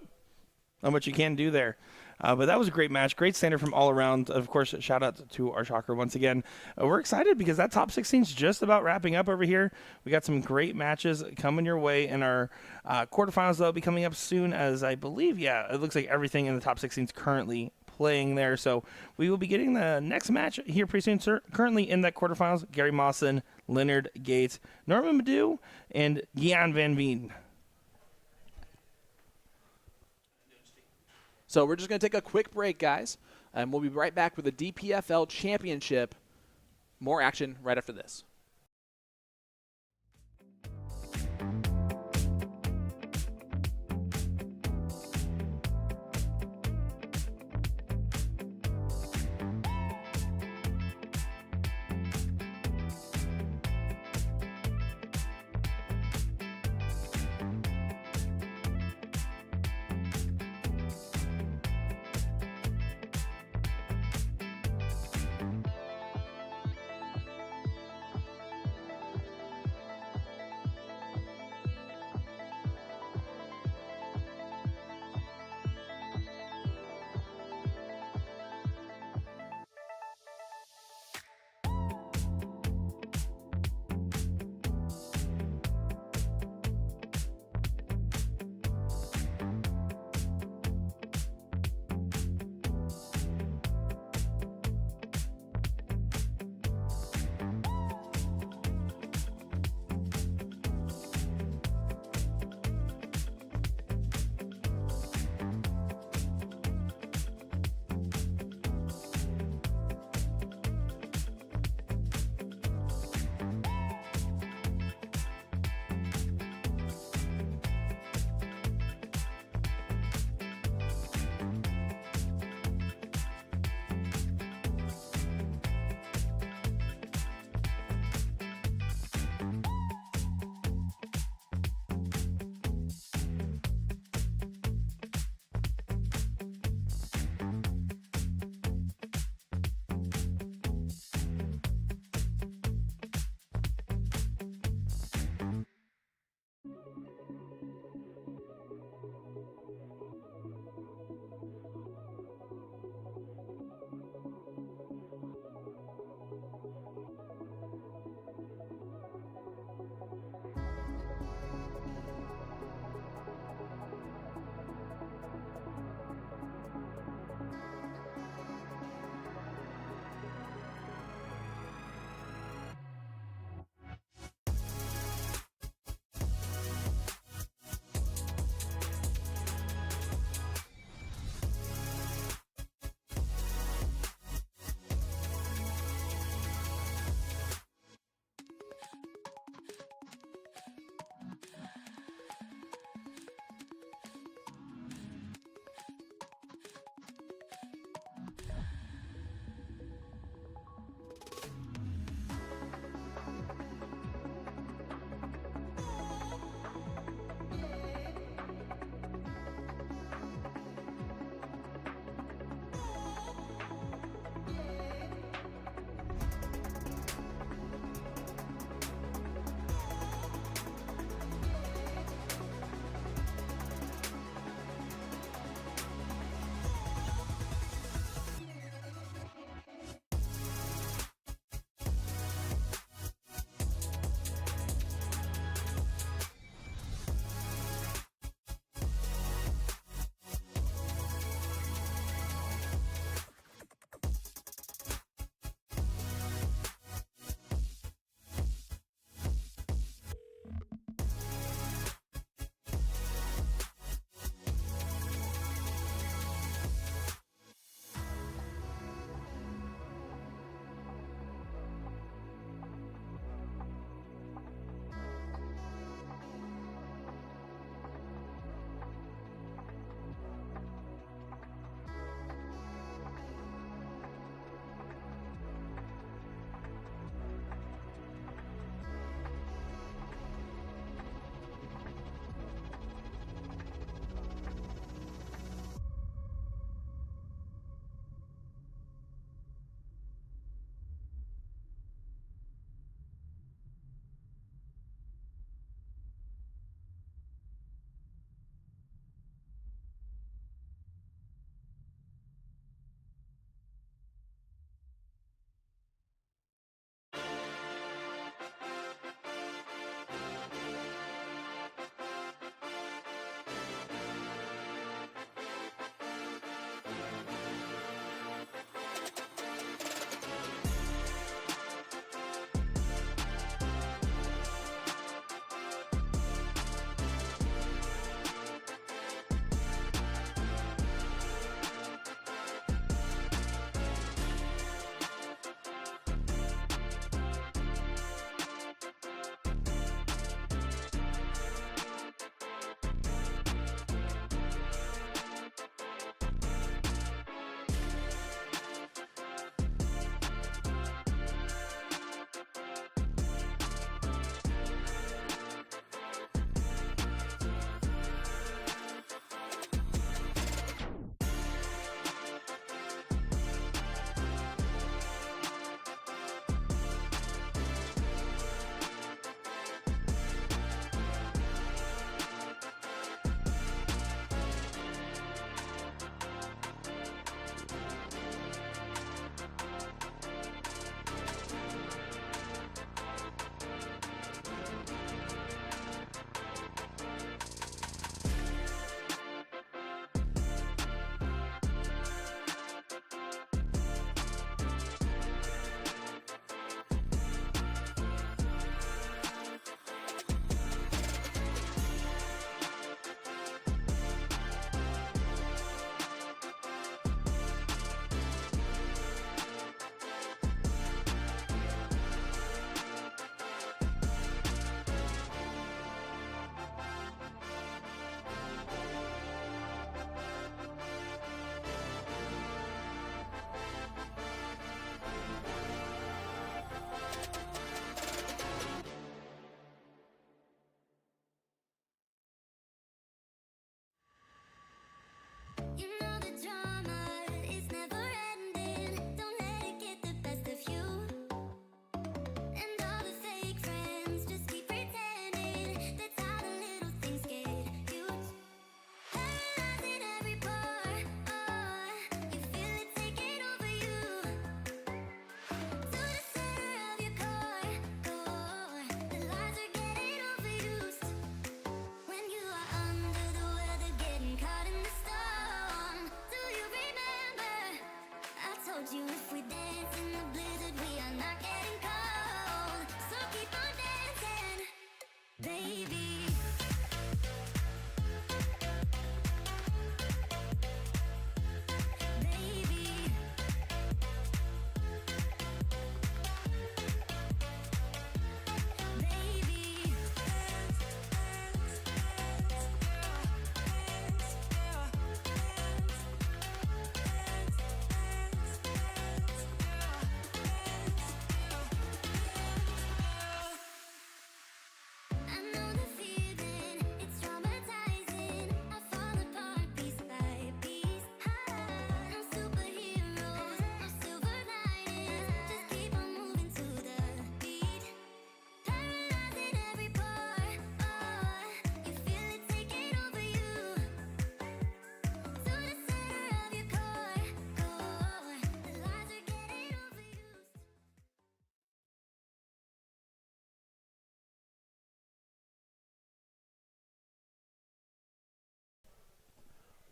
Not much you can do there. But that was a great match. Great standard from all around. Of course, shout out to our shocker once again. We're excited because that top 16 is just about wrapping up over here. We got some great matches coming your way in our quarterfinals, though, will be coming up soon as I believe, yeah, it looks like everything in the top 16 is currently playing there. So we will be getting the next match here pretty soon. Sir. Currently in that quarterfinals, Gary Mawson, Leonard Gates, Norman Madu, and Gian Van Veen. So we're just going to take a quick break, guys, and we'll be right back with the DPFL Championship. More action right after this.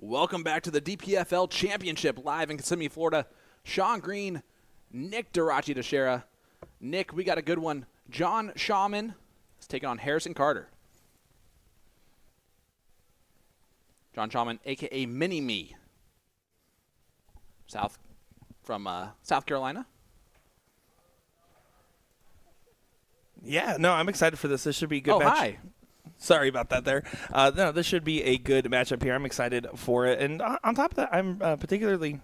Welcome back to the DPFL Championship live in Kissimmee, Florida. Sean Green, Nick Dichiria. Nick, we got a good one. John Shawman is taking on Harrison Carter. John Shawman, a.k.a. Mini-Me. From South Carolina. Yeah, no, I'm excited for this. This should be a good match. Oh, hi. Sorry about that there. No, this should be a good matchup here. I'm excited for it. And on top of that, I'm particularly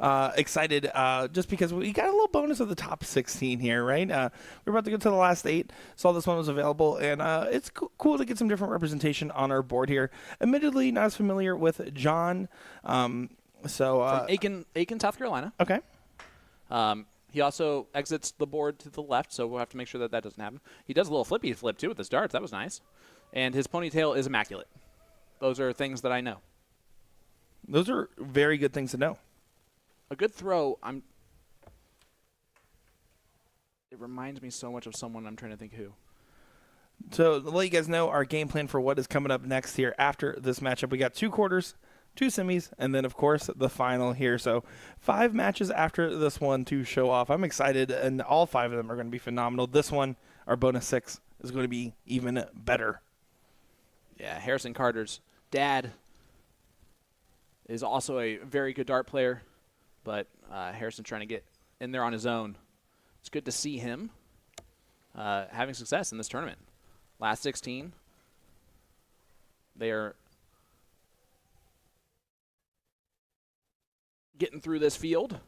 excited just because we got a little bonus of the top 16 here, right? We're about to go to the last 8. Saw this one was available, and it's cool to get some different representation on our board here. Admittedly, not as familiar with John. From Aiken, South Carolina. Okay. He also exits the board to the left, so we'll have to make sure that doesn't happen. He does a little flippy flip, too, with his darts. That was nice. And his ponytail is immaculate. Those are things that I know. Those are very good things to know. A good throw, it reminds me so much of someone. I'm trying to think who. So to let you guys know our game plan for what is coming up next here after this matchup. We got 2 quarters, 2 semis, and then, of course, the final here. So 5 matches after this one to show off. I'm excited, and all 5 of them are going to be phenomenal. This one, our bonus 6, is going to be even better. Yeah, Harrison Carter's dad is also a very good dart player, but Harrison's trying to get in there on his own. It's good to see him having success in this tournament. Last 16, they are getting through this field.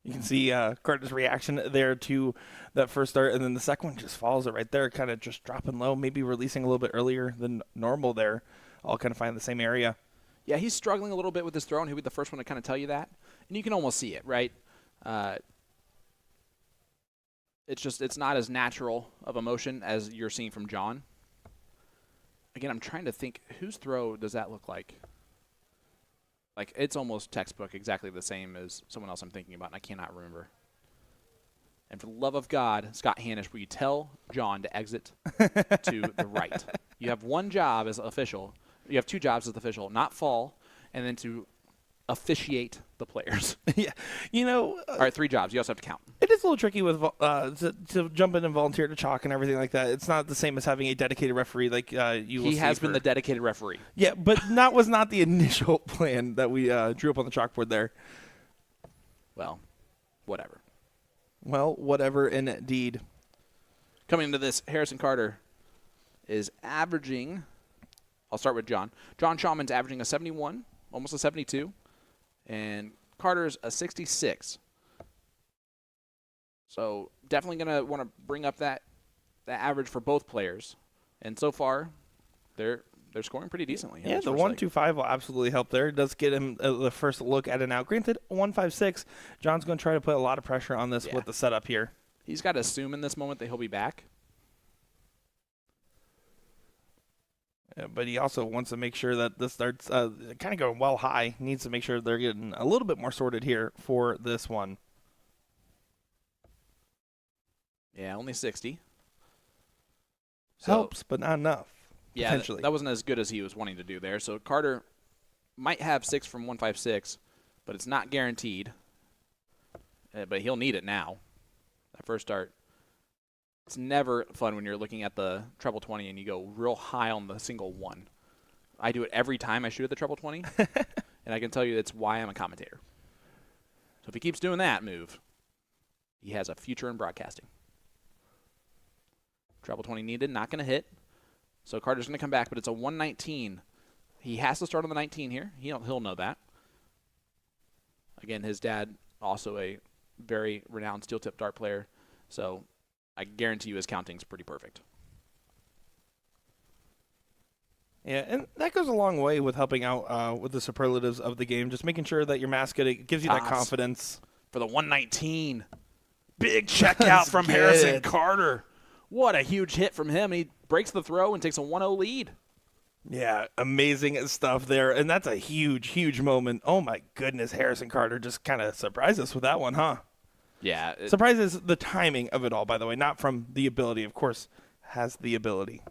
You can see Carter's reaction there to that first start, and then the second one just follows it right there, kind of just dropping low, maybe releasing a little bit earlier than normal there, all kind of find the same area. Yeah, he's struggling a little bit with his throw, and he'll be the first one to kind of tell you that. And you can almost see it, right? It's not as natural of a motion as you're seeing from John. Again, I'm trying to think, whose throw does that look like? Like, it's almost textbook, exactly the same as someone else I'm thinking about, and I cannot remember. And for the love of God, Scott Hanish, will you tell John to exit to the right? You have one job as official. You have 2 jobs as official, not fall, and then to officiate the players. Yeah, you know. All right, 3 jobs. You also have to count. It is a little tricky with to jump in and volunteer to chalk and everything like that. It's not the same as having a dedicated referee like you will He see has for, been the dedicated referee. Yeah, but that was not the initial plan that we drew up on the chalkboard there. Well, whatever. Well, whatever indeed. Coming into this, Harrison Carter is averaging, I'll start with John. John Shawman's averaging a 71, almost a 72, and Carter's a 66. So definitely going to want to bring up that average for both players. And so far, they're scoring pretty decently. Yeah, the 1-2-5 will absolutely help there. It does get him the first look at an out. Granted, 1-5-6, John's going to try to put a lot of pressure on this with the setup here. He's got to assume in this moment that he'll be back. Yeah, but he also wants to make sure that this starts kind of going well high. He needs to make sure they're getting a little bit more sorted here for this one. Yeah, only 60. Helps, but not enough. Yeah, potentially. That wasn't as good as he was wanting to do there. So Carter might have 6 from 156, but it's not guaranteed. But he'll need it now. That first start. It's never fun when you're looking at the treble 20 and you go real high on the single 1. I do it every time I shoot at the treble 20, and I can tell you that's why I'm a commentator. So if he keeps doing that move, he has a future in broadcasting. Treble 20 needed, not going to hit. So Carter's going to come back, but it's a 119. He has to start on the 19 here. He'll know that. Again, his dad, also a very renowned steel tip dart player. So I guarantee you his counting's pretty perfect. Yeah, and that goes a long way with helping out with the superlatives of the game. Just making sure that your mascot gives you that confidence. For the 119. Big check out from Harrison Carter. What a huge hit from him. He breaks the throw and takes a 1-0 lead. Yeah, amazing stuff there. And that's a huge, huge moment. Oh, my goodness. Harrison Carter just kind of surprised us with that one, huh? Yeah. Surprises the timing of it all, by the way, not from the ability. Of course, has the ability.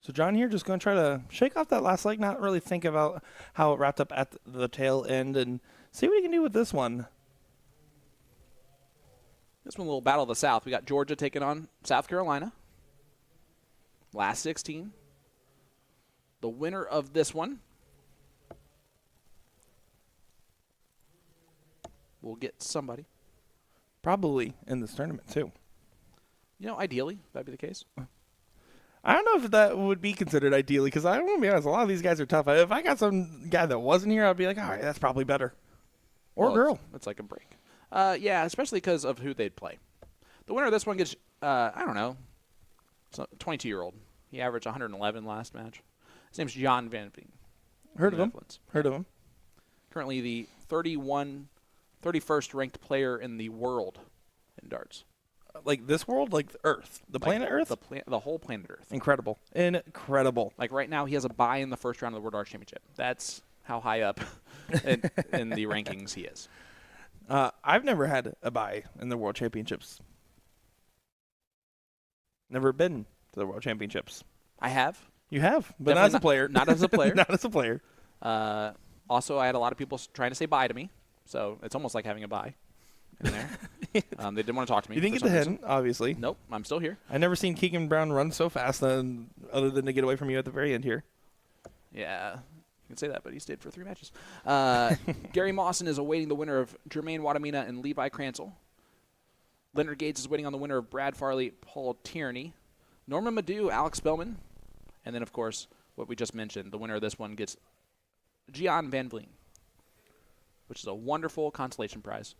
So John here just going to try to shake off that last leg, not really think about how it wrapped up at the tail end, and see what he can do with this one. This one, a little battle of the South. We got Georgia taking on South Carolina. Last 16. The winner of this one will get somebody. Probably in this tournament, too. You know, ideally, that'd be the case. I don't know if that would be considered ideally, because I want to be honest, a lot of these guys are tough. If I got some guy that wasn't here, I'd be like, all right, that's probably better. Or Well, girl. It's like a break. Yeah, especially because of who they'd play. The winner of this one gets, I don't know, 22-year-old. He averaged 111 last match. His name's John Van Veen. Heard of him. Netherlands. Heard of him. Currently the 31st ranked player in the world in darts. Like this world, like Earth, the planet Earth. The whole planet Earth. Incredible. Incredible. Like right now, he has a bye in the first round of the World Darts Championship. That's how high up in the rankings he is. I've never had a bye in the World Championships. Never been to the World Championships. I have. You have, but Definitely not as a player. Not as a player. Not as a player. Also, I had a lot of people trying to say bye to me, so it's almost like having a bye in there. They didn't want to talk to me. You didn't for get the some hint, reason. obviously. Nope, I'm still here. I never seen Keegan Brown run so fast, other than to get away from you at the very end here. Yeah, you can say that, but he stayed for 3 matches. Gary Mawson is awaiting the winner of Jermaine Wadamina and Levi Cransel. Leonard Gates is waiting on the winner of Brad Farley, Paul Tierney. Norman Madu, Alex Spellman. And then, of course, what we just mentioned, the winner of this one gets Gian Van Vleen, which is a wonderful consolation prize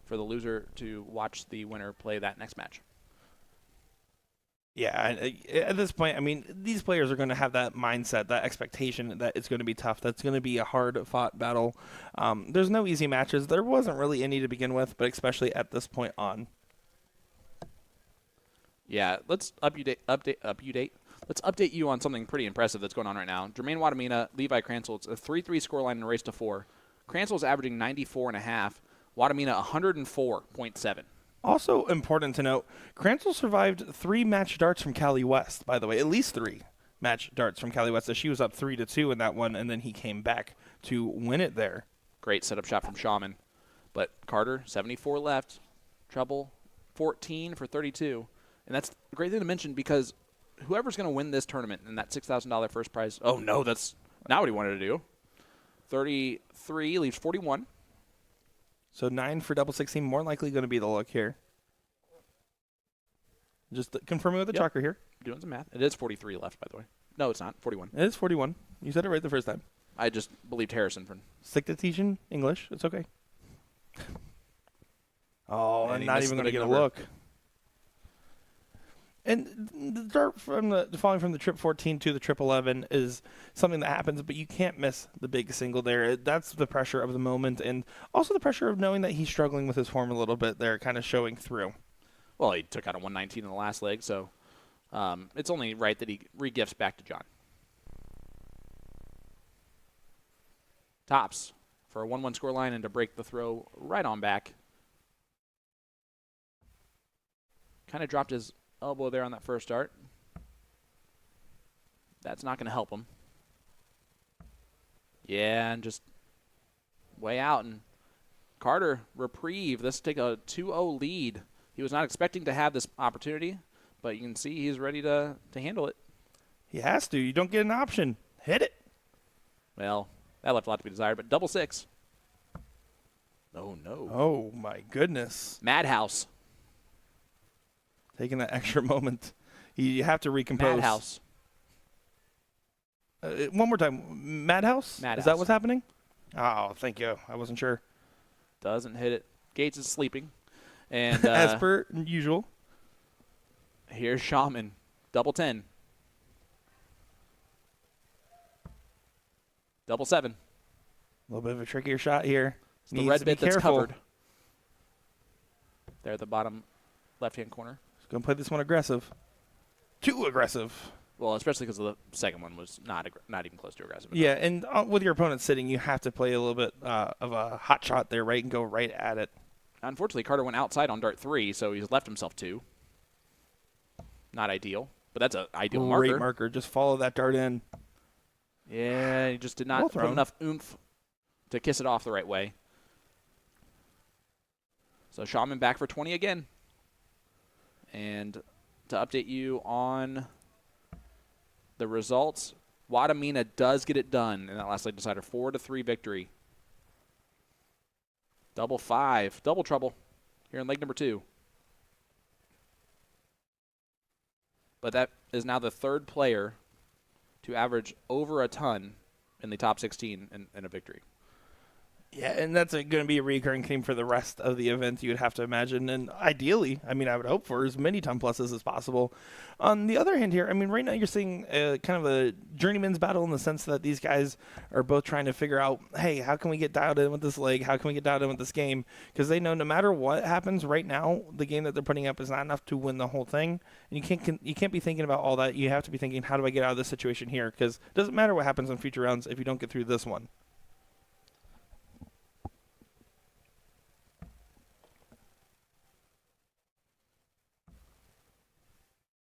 for the loser to watch the winner play that next match. Yeah, at this point, I mean, these players are going to have that mindset, that expectation that it's going to be tough. That's going to be a hard-fought battle. There's no easy matches. There wasn't really any to begin with, but especially at this point on. Yeah, let's update. Let's update you on something pretty impressive that's going on right now. Jermaine Wadamina, Levi Cransel, it's a 3-3 scoreline in a race to 4. Cransel's averaging 94.5. Wadamina 104.7. Also important to note, Cransel survived 3 match darts from Cali West, by the way. At least 3 match darts from Cali West. So she was up 3-2 in that one, and then he came back to win it there. Great setup shot from Shaman. But Carter, 74 left. Treble, 14 for 32. And that's a great thing to mention because whoever's going to win this tournament and that $6,000 first prize, oh, no, that's not what he wanted to do. 33 leaves 41. So 9 for double 16, more likely going to be the look here. Just confirming with the chalker here. Doing some math. It is 43 left, by the way. No, it's not. 41. It is 41. You said it right the first time. I just believed Harrison. Stick to teaching English. It's okay. Oh, And and he not missed even the going to big get number. a look. And the dart from falling from the trip 14 to the trip 11 is something that happens, but you can't miss the big single there. That's the pressure of the moment, and also the pressure of knowing that he's struggling with his form a little bit there, kind of showing through. Well, he took out a 119 in the last leg, so it's only right that he re-gifts back to John. Tops for a 1-1 scoreline and to break the throw right on back. Kind of dropped his elbow there on that first start. That's not going to help him. Yeah, and just way out. And Carter, reprieve. Let's take a 2-0 lead. He was not expecting to have this opportunity, but you can see he's ready to handle it. He has to. You don't get an option. Hit it. Well, that left a lot to be desired, but double 6. Oh, no. Oh, my goodness. Madhouse. Taking that extra moment. You have to recompose. Madhouse. One more time. Madhouse? Madhouse. Is that what's happening? Oh, thank you. I wasn't sure. Doesn't hit it. Gates is sleeping. And as per usual. Here's Shaman. Double 10. Double 7. A little bit of a trickier shot here. It's the red bit that's covered. There at the bottom left-hand corner. He's going to play this one aggressive. Too aggressive. Well, especially because the second one was not even close to aggressive. Yeah, and with your opponent sitting, you have to play a little bit of a hot shot there, right, and go right at it. Unfortunately, Carter went outside on dart 3, so he's left himself 2. Not ideal. but that's an ideal Great marker. marker. Just follow that dart in. Yeah, he just did not Well put thrown. enough oomph to kiss it off the right way. So Shaman back for 20 again. And to update you on the results, Wadamina does get it done in that last leg decider. 4-3 victory. Double 5. Double trouble here in leg number 2. But that is now the third player to average over a ton in the top 16 in a victory. Yeah, and that's going to be a recurring theme for the rest of the event, you would have to imagine. And ideally, I mean, I would hope for as many ton pluses as possible. On the other hand here, I mean, right now you're seeing kind of a journeyman's battle in the sense that these guys are both trying to figure out, hey, how can we get dialed in with this leg? How can we get dialed in with this game? Because they know no matter what happens right now, the game that they're putting up is not enough to win the whole thing. And you can't be thinking about all that. You have to be thinking, how do I get out of this situation here? Because it doesn't matter what happens in future rounds if you don't get through this one.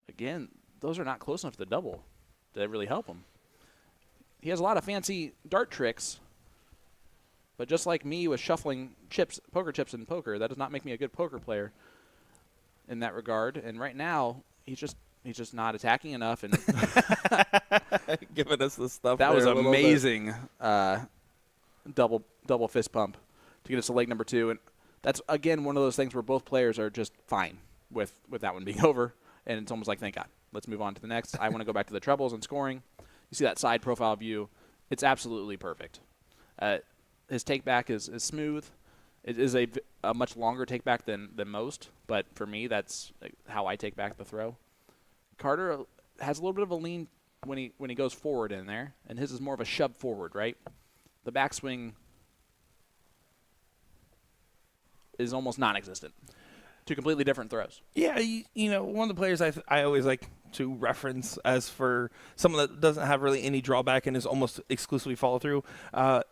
Again, those are not close enough to double. Did that really help him? He has a lot of fancy dart tricks, but just like me with shuffling chips, poker chips in poker, that does not make me a good poker player in that regard. And right now, he's just not attacking enough. And Giving us the stuff. that was there a little bit. amazing double fist pump to get us to leg number 2. And that's, again, one of those things where both players are just fine with that one being over. And it's almost like, thank God. Let's move on to the next. I want to go back to the trebles and scoring. You see that side profile view. It's absolutely perfect. His take back is smooth. It is a much longer take back than most, but for me, that's how I take back the throw. Carter has a little bit of a lean when he goes forward in there, and his is more of a shove forward, right? The backswing is almost non-existent. Two completely different throws. Yeah, you know, one of the players I always like to reference as for someone that doesn't have really any drawback and is almost exclusively follow through.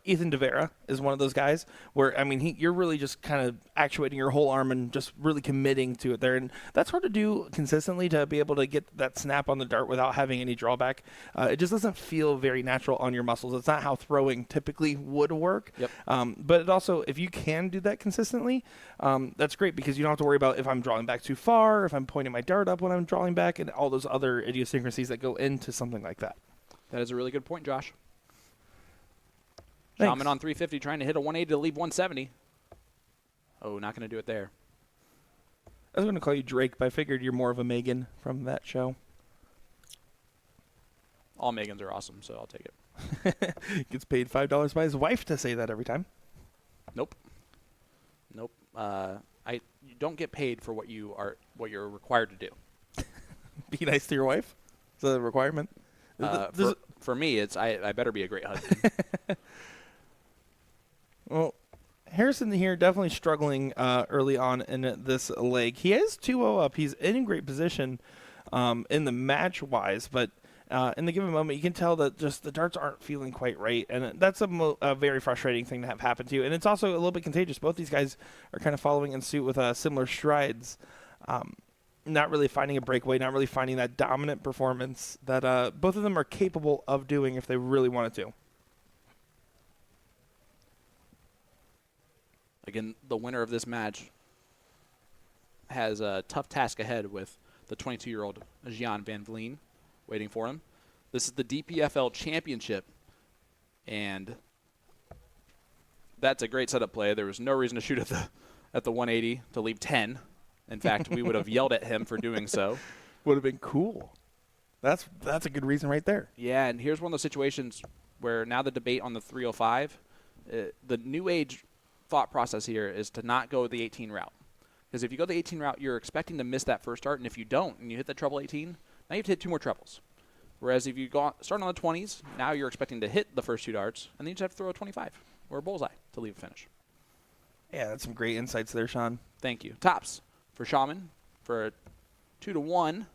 Ethan DeVera is one of those guys where, I mean, you're really just kind of actuating your whole arm and just really committing to it there. And that's hard to do consistently, to be able to get that snap on the dart without having any drawback. It just doesn't feel very natural on your muscles. It's not how throwing typically would work. Yep. But it also, if you can do that consistently, that's great, because you don't have to worry about if I'm drawing back too far, if I'm pointing my dart up when I'm drawing back, and all those other idiosyncrasies that go into something like that. That is a really good point, Josh. Thanks. Shaman on 350 trying to hit a 180 to leave 170. Oh, not going to do it there. I was going to call you Drake, but I figured you're more of a Megan from that show. All Megans are awesome, so I'll take it. Gets paid $5 by his wife to say that every time. Nope. You don't get paid for what you're required to do. Be nice to your wife? Is that a requirement? For me, it's I better be a great husband. Well, Harrison here definitely struggling early on in this leg. He is 2-0 up. He's in great position in the match-wise, but in the given moment, you can tell that just the darts aren't feeling quite right, and that's a very frustrating thing to have happen to you. And it's also a little bit contagious. Both these guys are kind of following in suit with similar strides, not really finding a breakaway, not really finding that dominant performance that both of them are capable of doing if they really wanted to. Again, the winner of this match has a tough task ahead with the 22-year-old Gian Van Vleen waiting for him. This is the DPFL Championship, and that's a great setup play. There was no reason to shoot at the 180 to leave 10. In fact, we would have yelled at him for doing so. Would have been cool. That's a good reason right there. Yeah, and here's one of those situations where now the debate on the 305, the new age thought process here is to not go the 18 route. Because if you go the 18 route, you're expecting to miss that first dart, and if you don't and you hit the treble 18, now you have to hit 2 more trebles. Whereas if you start on the 20s, now you're expecting to hit the first 2 darts, and then you just have to throw a 25 or a bullseye to leave a finish. Yeah, that's some great insights there, Sean. Thank you. Tops for Shaman for a 2-1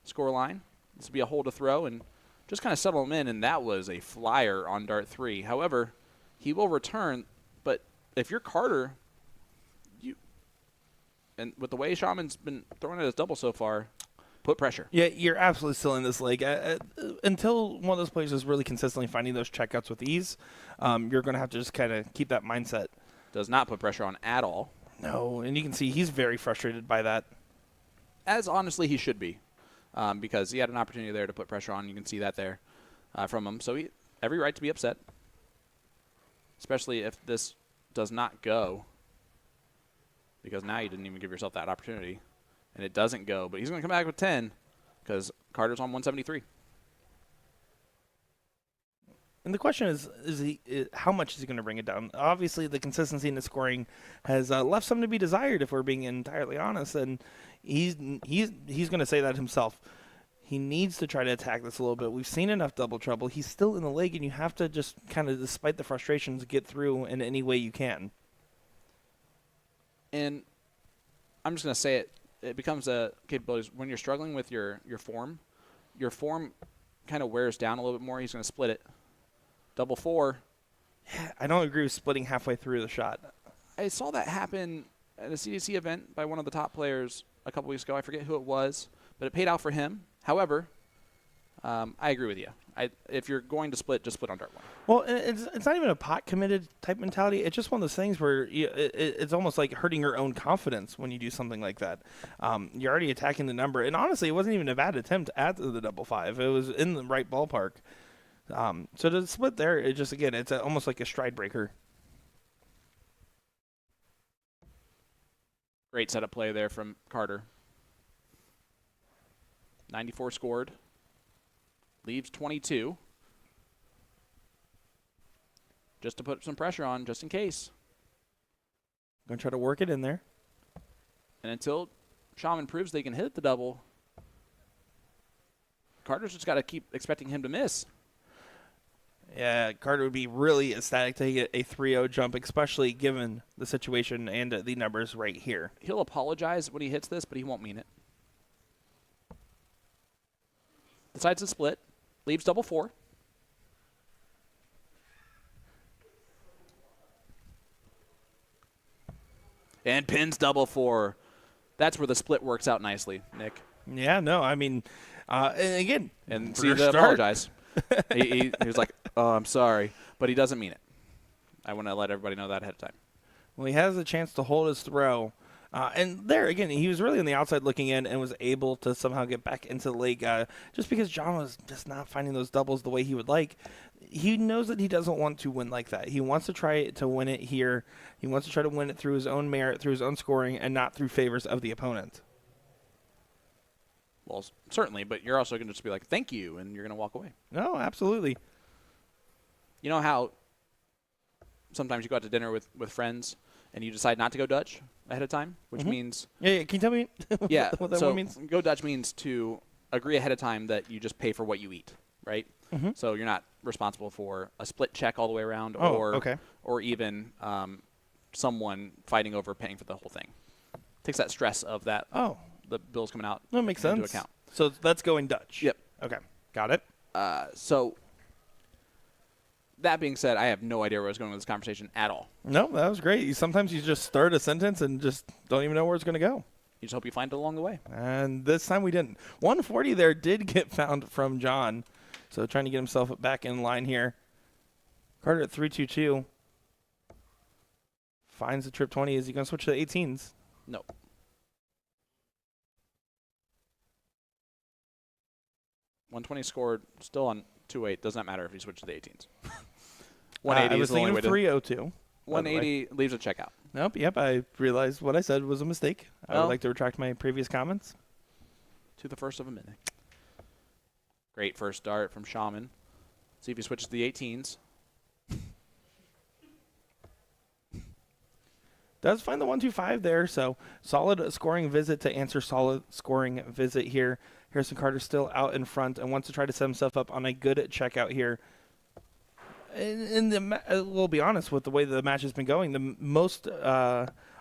scoreline. This will be a hole to throw and just kind of settle him in, and that was a flyer on dart 3. However, he will return, but if you're Carter, and with the way Shaman's been throwing at his double so far, Put pressure. Yeah, you're absolutely still in this league. Until one of those players is really consistently finding those checkouts with ease, you're going to have to just kind of keep that mindset. Does not put pressure on at all. No, and you can see he's very frustrated by that. As honestly he should be, because he had an opportunity there to put pressure on. You can see that there from him. So he every right to be upset, especially if this does not go, because now you didn't even give yourself that opportunity, and it doesn't go. But he's going to come back with 10 because Carter's on 173. And the question is how much is he going to bring it down? Obviously, the consistency in the scoring has left some to be desired, if we're being entirely honest. And he's going to say that himself. He needs to try to attack this a little bit. We've seen enough double trouble. He's still in the league, and you have to just kind of, despite the frustrations, get through in any way you can. And I'm just going to say it. It becomes a capability when you're struggling with your form kind of wears down a little bit more. He's going to split it. Double 4. Yeah, I don't agree with splitting halfway through the shot. I saw that happen at a CDC event by one of the top players a couple weeks ago. I forget who it was, but it paid out for him. However, I agree with you. If you're going to split, just split on dart 1. Well, it's not even a pot committed type mentality. It's just one of those things where it's almost like hurting your own confidence when you do something like that. You're already attacking the number. And honestly, it wasn't even a bad attempt at the double 5. It was in the right ballpark. So to split there, it just, again, it's almost like a stride breaker. Great setup play there from Carter. 94 scored. Leaves 22. Just to put some pressure on, just in case. Going to try to work it in there. And until Shaman proves they can hit the double, Carter's just got to keep expecting him to miss. Yeah, Carter would be really ecstatic to get a 3-0 jump, especially given the situation and the numbers right here. He'll apologize when he hits this, but he won't mean it. Decides to split. Leaves double 4. And pins double 4. That's where the split works out nicely, Nick. Yeah, no, I mean, and again, And see the apologize. he was like, oh, I'm sorry. But he doesn't mean it. I want to let everybody know that ahead of time. Well, he has a chance to hold his throw. And there, again, he was really on the outside looking in and was able to somehow get back into the league. Just because John was just not finding those doubles the way he would like, he knows that he doesn't want to win like that. He wants to try to win it here. He wants to try to win it through his own merit, through his own scoring, and not through favors of the opponent. Well, certainly, but you're also going to just be like, thank you, and you're going to walk away. No, absolutely. You know how sometimes you go out to dinner with friends and you decide not to go Dutch ahead of time, which means Yeah, can you tell me yeah, what that so one means? go Dutch means to agree ahead of time that you just pay for what you eat, right? So you're not responsible for a split check all the way around or even someone fighting over paying for the whole thing. Takes that stress of that the bills coming out That makes into sense. account. So that's going Dutch. Yep. Okay, got it. So that being said, I have no idea where I was going with this conversation at all. No, that was great. Sometimes you just start a sentence and just don't even know where it's going to go. You just hope you find it along the way. And this time we didn't. 140 there did get found from John. So trying to get himself back in line here. Carter at 322. Finds the trip 20. Is he going to switch to the 18s? No. $120 scored, still on 2-8. Does not matter if he switches to the 18s. 180 I was is the only thinking way of to. 302. 180 leaves a checkout. Nope. Yep. I realized what I said was a mistake. I would Well. like to retract my previous comments. To the first of a minute. Great first dart from Shaman. See if he switches to the 18s. Does find the 125 there, so solid scoring visit to answer solid scoring visit here. Harrison Carter still out in front and wants to try to set himself up on a good checkout here. We'll be honest with the way the match has been going. The most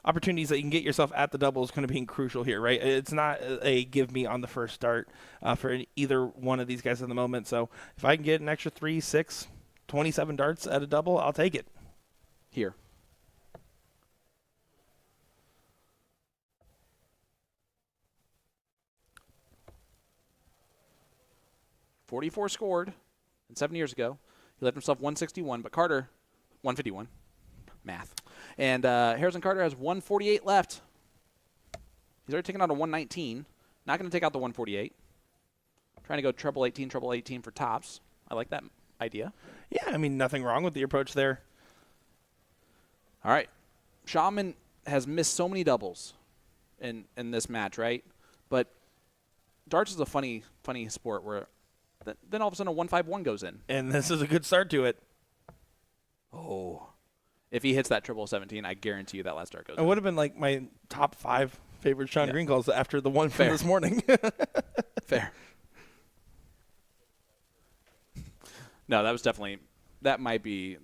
opportunities that you can get yourself at the double is going to be crucial here, right? It's not a give me on the first start for either one of these guys at the moment. So if I can get an extra 3, 6, 27 darts at a double, I'll take it. Here. 44 scored, and 7 years ago. He left himself 161, but Carter, 151. Math. And Harrison Carter has 148 left. He's already taken out a 119. Not going to take out the 148. Trying to go treble 18 for tops. I like that idea. Yeah, I mean, nothing wrong with the approach there. All right. Shaman has missed so many doubles in this match, right? But darts is a funny sport where then all of a sudden a 151 goes in. And this is a good start to it. Oh. If he hits that triple 17, I guarantee you that last dart goes It in. would have been like my top 5 favorite Sean Green calls after the one from Fair. this morning. Fair. No, that might be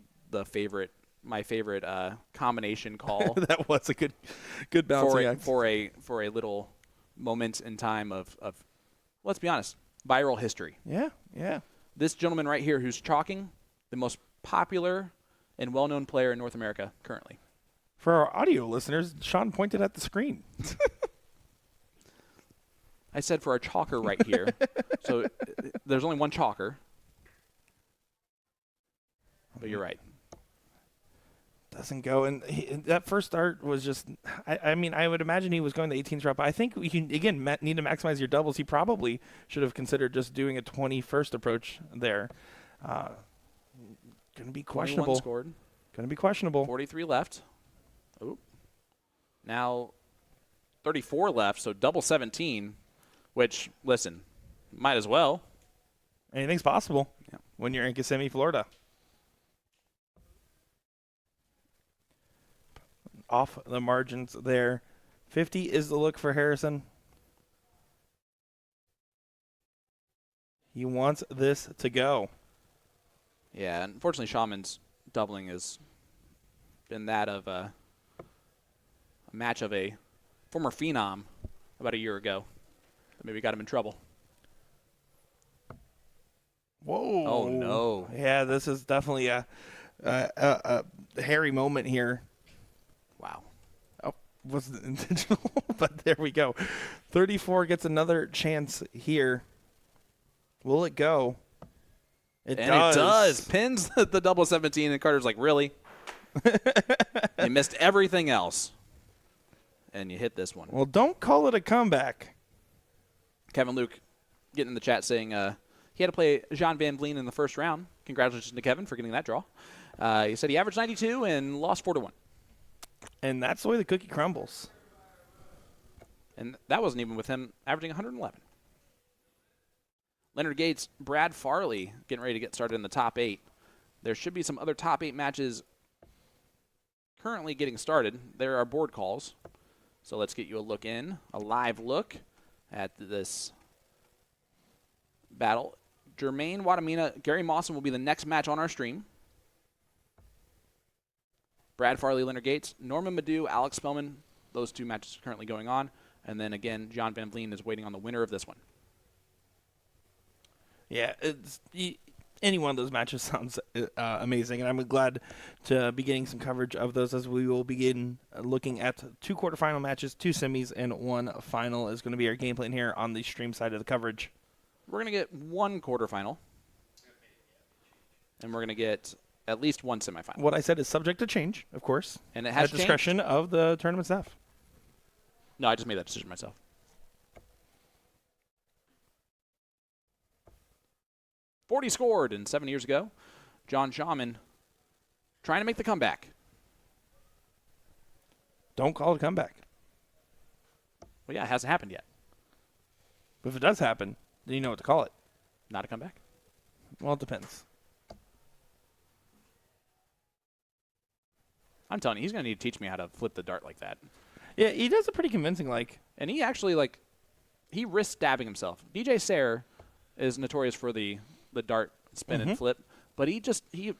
my favorite combination call That was a good balancing act. for a little moment in time of let's be honest, viral history. Yeah. This gentleman right here who's chalking the most popular and well-known player in North America currently. For our audio listeners, Sean pointed at the screen. I said for a chalker right here. So there's only one chalker. But you're right. Doesn't go. And that first start was just, I mean, I would imagine he was going the 18th drop. But I think we can, again, need to maximize your doubles. He probably should have considered just doing a 21st approach there. Going to be 21 questionable. scored. Going to be questionable. 43 left. Oh. Now 34 left, so double 17, which, listen, might as well. Anything's possible Yeah. when you're in Kissimmee, Florida. Off the margins there. 50 is the look for Harrison. He wants this to go. Yeah, unfortunately, Shaman's doubling has been that of a match of a former phenom about a year ago that maybe got him in trouble. Whoa. Oh, no. Yeah, this is definitely a hairy moment here. Wow. Oh, wasn't intentional, but there we go. 34 gets another chance here. Will it go? It does. Pins the double 17, and Carter's like, really? You missed everything else. And you hit this one. Well, don't call it a comeback. Kevin Luke getting in the chat saying he had to play Jean Van Vliet in the first round. Congratulations to Kevin for getting that draw. He said he averaged 92 and lost 4-1. And that's the way the cookie crumbles. And that wasn't even with him averaging 111. Leonard Gates, Brad Farley getting ready to get started in the top 8. There should be some other top 8 matches currently getting started. There are board calls. So let's get you a live look at this battle. Jermaine Wadamina, Gary Mawson will be the next match on our stream. Brad Farley, Leonard Gates, Norman Madu, Alex Spellman. Those 2 matches are currently going on. And then again, John Van Vliet is waiting on the winner of this one. Yeah, any one of those matches sounds amazing, and I'm glad to be getting some coverage of those as we will begin looking at 2 quarterfinal matches, 2 semis, and 1 final is going to be our game plan here on the stream side of the coverage. We're going to get 1 quarterfinal, and we're going to get at least 1 semifinal. What I said is subject to change, of course, And it has at discretion of the tournament staff. No, I just made that decision myself. .40 scored, and 7 years ago, John Shaman trying to make the comeback. Don't call it a comeback. Well, yeah, it hasn't happened yet. But if it does happen, then you know what to call it. Not a comeback. Well, it depends. I'm telling you, he's going to need to teach me how to flip the dart like that. Yeah, he does it pretty convincing, like. And he actually, he risks stabbing himself. DJ Sayre is notorious for the dart spin and flip, but he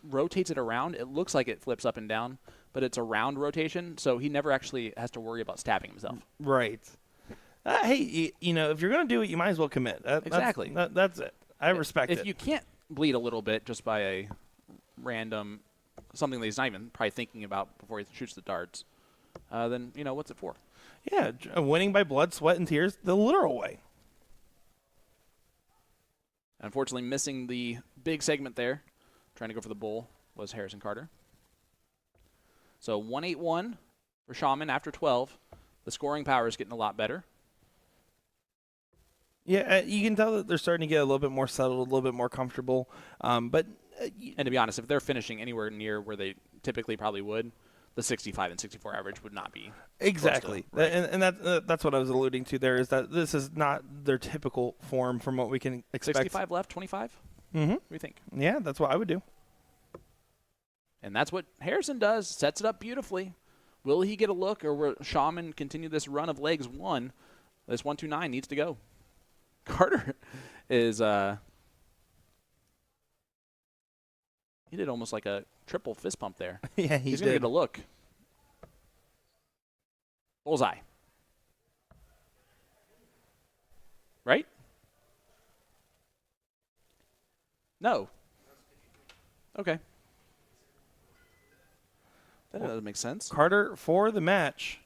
rotates it around. It looks like it flips up and down, but it's a round rotation, so he never actually has to worry about stabbing himself. Right. Hey, if you're going to do it, you might as well commit. Exactly. That's it. I respect it. If you can't bleed a little bit just by a random something that he's not even probably thinking about before he shoots the darts, then, what's it for? Yeah, winning by blood, sweat, and tears the literal way. Unfortunately, missing the big segment there, trying to go for the bull, was Harrison Carter. So 1-8-1 for Shaman after 12. The scoring power is getting a lot better. Yeah, you can tell that they're starting to get a little bit more settled, a little bit more comfortable. But And to be honest, if they're finishing anywhere near where they typically probably would, the 65 and 64 average would not be exactly, close to, right. and that's what I was alluding to there, is that this is not their typical form from what we can expect. 65 left, 25? Mm-hmm. What do you think? Yeah, that's what I would do. And that's what Harrison does. Sets it up beautifully. Will he get a look, or will Shaman continue this run of legs one? This 1-2-9 needs to go. Carter is he did almost like a triple fist pump there. Yeah, He's going to get a look. Bullseye. Right? No. Okay. That doesn't make sense. Carter for the match.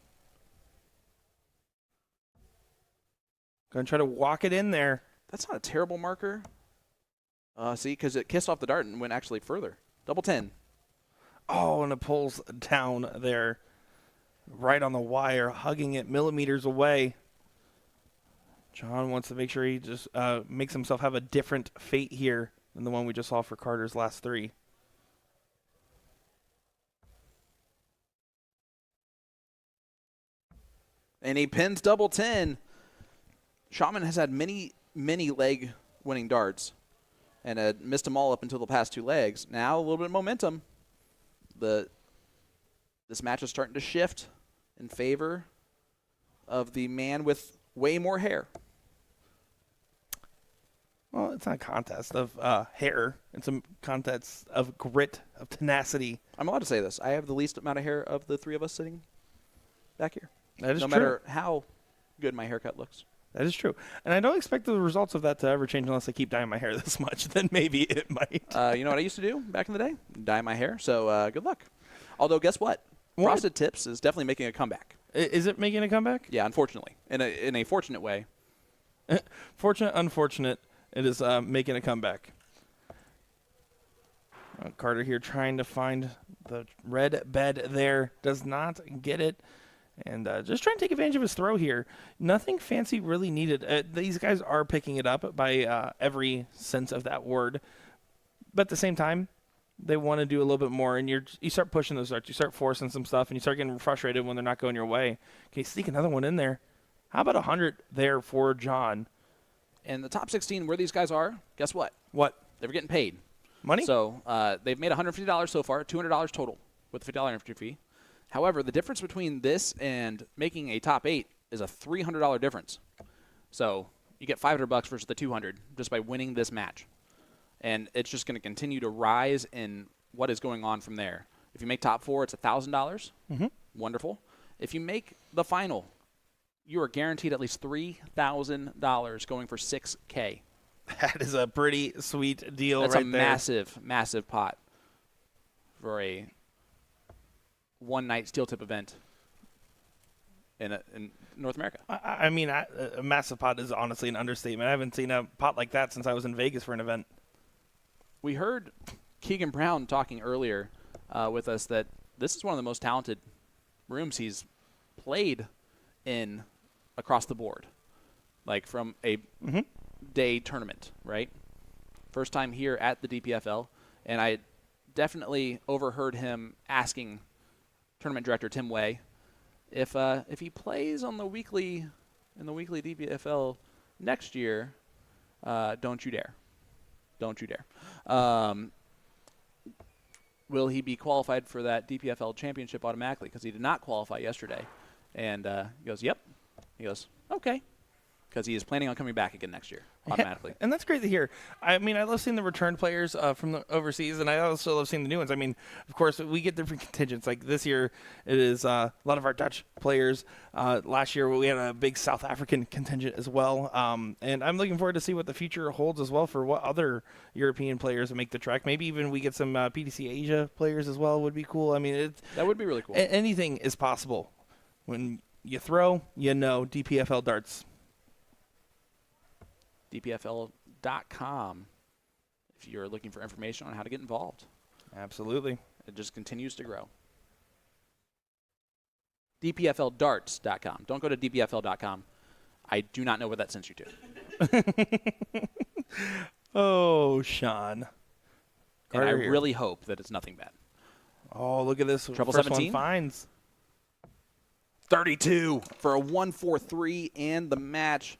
Going to try to walk it in there. That's not a terrible marker. See, because it kissed off the dart and went actually further. Double 10. Oh, and it pulls down there. Right on the wire, hugging it millimeters away. John wants to make sure he just makes himself have a different fate here than the one we just saw for Carter's last three. And he pins double 10. Shaman has had many leg winning darts and had missed them all up until the past two legs. Now a little bit of momentum. This match is starting to shift in favor of the man with way more hair. Well, it's not a contest of hair. It's a contest of grit, of tenacity. I'm allowed to say this. I have the least amount of hair of the three of us sitting back here. That is no true. matter how good my haircut looks. That is true. And I don't expect the results of that to ever change unless I keep dyeing my hair this much. Then maybe it might. You know what I used to do back in the day? Dye my hair. So good luck. Although, guess what? What? Frosted Tips is definitely making a comeback. Is it making a comeback? Yeah, unfortunately. In a fortunate way. Fortunate, unfortunate, it is making a comeback. Carter here trying to find the red bed there. Does not get it. And just trying to take advantage of his throw here. Nothing fancy really needed. These guys are picking it up by every sense of that word. But at the same time, they want to do a little bit more. And you start pushing those darts. You start forcing some stuff. And you start getting frustrated when they're not going your way. Okay, sneak another one in there. How about 100 there for John? And the top 16, where these guys are, guess what? What? They were getting paid. Money? So they've made $150 so far, $200 total with the $50 entry fee. However, the difference between this and making a top 8 is a $300 difference. So you get $500 versus the $200 just by winning this match. And it's just going to continue to rise in what is going on from there. If you make top 4, it's $1,000. Mm-hmm. Wonderful. If you make the final, you are guaranteed at least $3,000 going for $6K. That is a pretty sweet deal. That's right a there. massive, massive pot for a one-night steel tip event in North America. I mean, a massive pot is honestly an understatement. I haven't seen a pot like that since I was in Vegas for an event. We heard Keegan Brown talking earlier with us that this is one of the most talented rooms he's played in across the board, like from a day tournament, right? First time here at the DPFL, and I definitely overheard him asking tournament director Tim Way if he plays on the weekly DPFL next year, don't you dare. Will he be qualified for that DPFL championship automatically? Because he did not qualify yesterday. And he goes, yep. He goes, okay. Because he is planning on coming back again next year automatically. Yeah, and that's great to hear. I mean, I love seeing the return players from the overseas, and I also love seeing the new ones. I mean, of course, we get different contingents. Like this year, it is a lot of our Dutch players. Last year, we had a big South African contingent as well. And I'm looking forward to see what the future holds as well for what other European players make the trek. Maybe even we get some PDC Asia players as well would be cool. I mean, that would be really cool. Anything is possible. When you throw, you know, DPFL darts. DPFL DPFL.com if you're looking for information on how to get involved. Absolutely. It just continues to grow. DPFLdarts.com. Don't go to DPFL.com. I do not know where that sends you to. Oh, Sean. And Carter I here. really hope that it's nothing bad. Oh, look at this. Treble First 17? one finds. 32 for a 1-4-3 and the match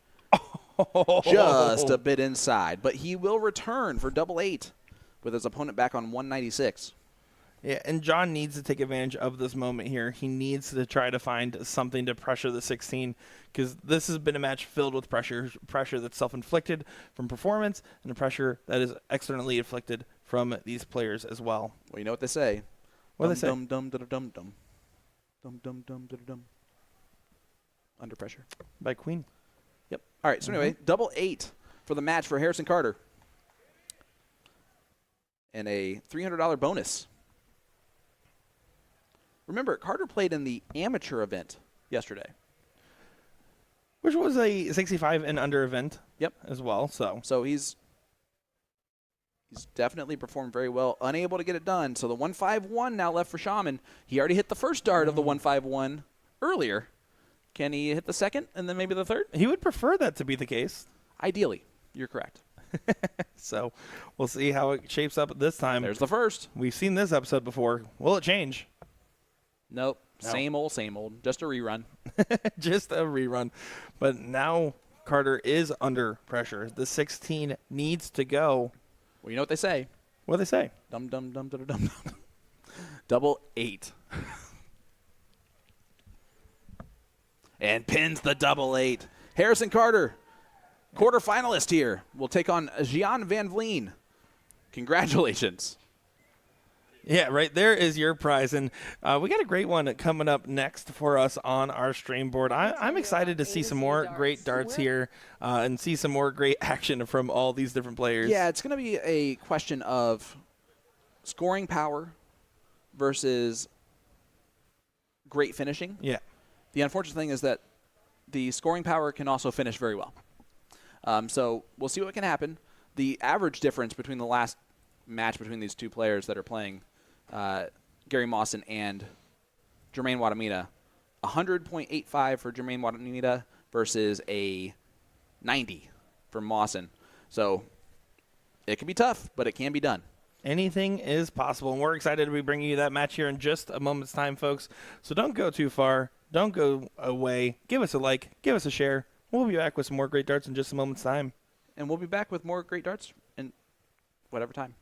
just a bit inside. But he will return for double 8 with his opponent back on 196. Yeah, and John needs to take advantage of this moment here. He needs to try to find something to pressure the 16 because this has been a match filled with pressure that's self-inflicted from performance and the pressure that is externally inflicted from these players as well. Well, you know what they say. What do they say? Dum dum dum dum dum dum dum dum dum dum. Under pressure. By Queen. Yep. All right. So anyway, double 8 for the match for Harrison Carter, and a $300 bonus. Remember, Carter played in the amateur event yesterday. Which was a 65 and under event. Yep. As well. So he's definitely performed very well. Unable to get it done. So the 151 now left for Shaman. He already hit the first dart of the 151 earlier. Can he hit the second and then maybe the third? he would prefer that to be the case. Ideally, you're correct. So we'll see how it shapes up this time. There's the first. We've seen this episode before. Will it change? Nope. No. Same old, same old. Just a rerun. Just a rerun. But now Carter is under pressure. The 16 needs to go. Well, you know what they say. What do they say? Dum dum dum dum dum. Double 8. And pins the double 8. Harrison Carter, quarterfinalist here, will take on Gian Van Vleen. Congratulations. Yeah, right there is your prize. And we got a great one coming up next for us on our stream board. I'm excited to see some more great darts here and see some more great action from all these different players. Yeah, it's going to be a question of scoring power versus great finishing. Yeah. The unfortunate thing is that the scoring power can also finish very well. So we'll see what can happen. The average difference between the last match between these two players that are playing, Gary Mawson and Jermaine Wadamita, 100.85 for Jermaine Wadamita versus a 90 for Mawson. So it can be tough, but it can be done. Anything is possible, and we're excited to be bringing you that match here in just a moment's time, folks. So don't go too far. Don't go away. Give us a like. Give us a share. We'll be back with some more great darts in just a moment's time. And we'll be back with more great darts in whatever time.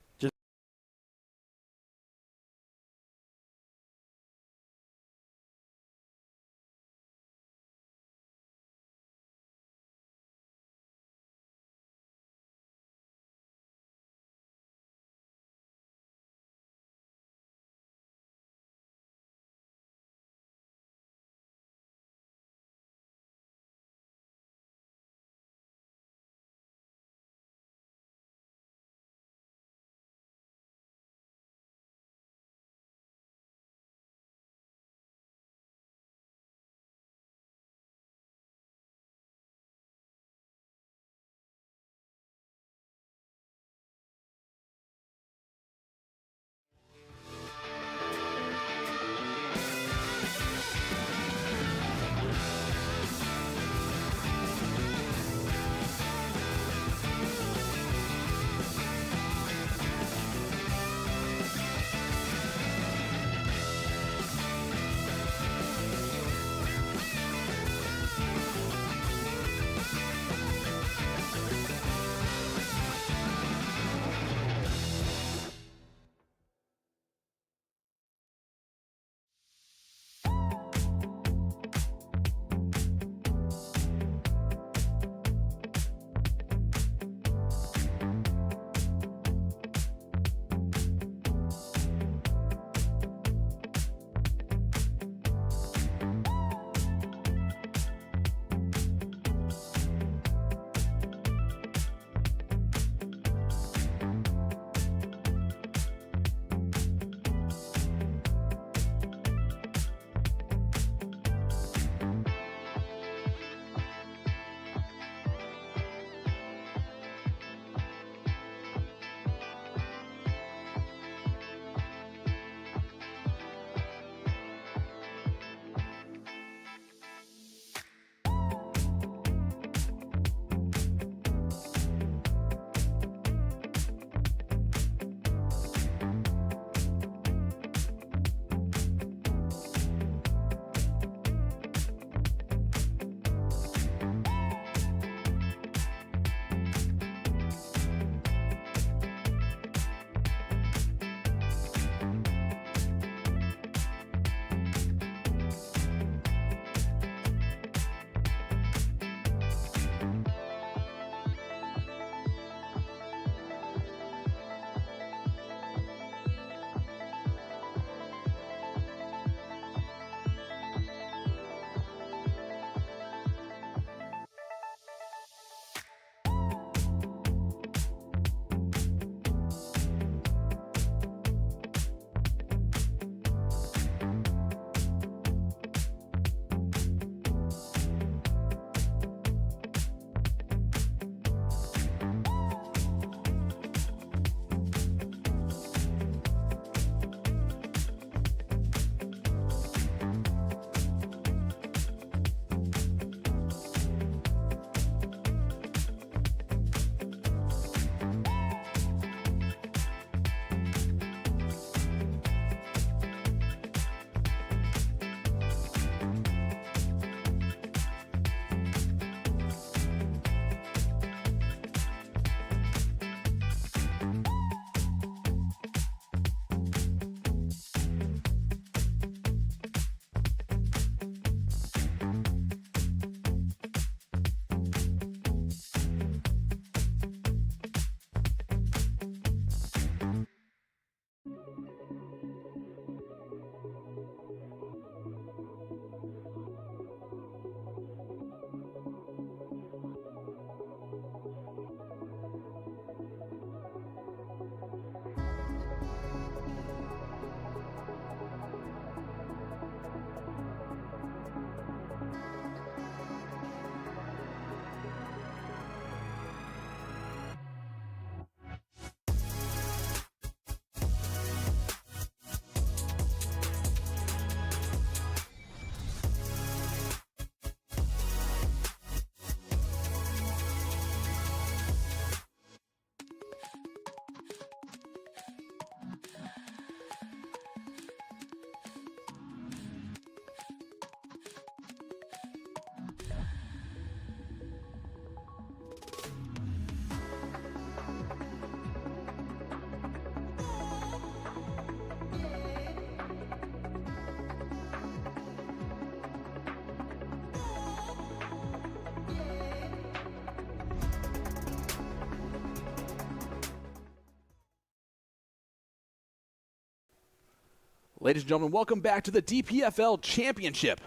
Ladies and gentlemen, welcome back to the DPFL Championship.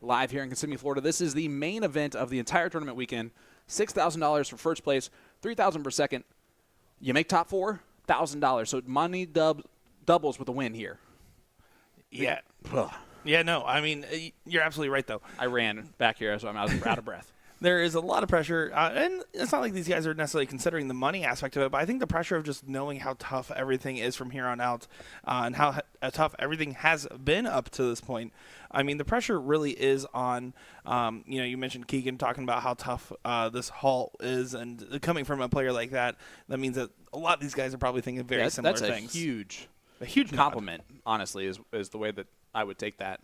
Live here in Kissimmee, Florida. This is the main event of the entire tournament weekend. $6,000 for first place, $3,000 per second. You make top four, $1,000. So money doubles with a win here. Yeah. Ugh. Yeah, no, I mean, you're absolutely right, though. I ran back here, so I was out of breath. There is a lot of pressure, and it's not like these guys are necessarily considering the money aspect of it, but I think the pressure of just knowing how tough everything is from here on out and how tough everything has been up to this point. I mean, the pressure really is on, you mentioned Keegan talking about how tough this haul is, and coming from a player like that, that means that a lot of these guys are probably thinking very similar things. That's a huge compliment, honestly, is the way that I would take that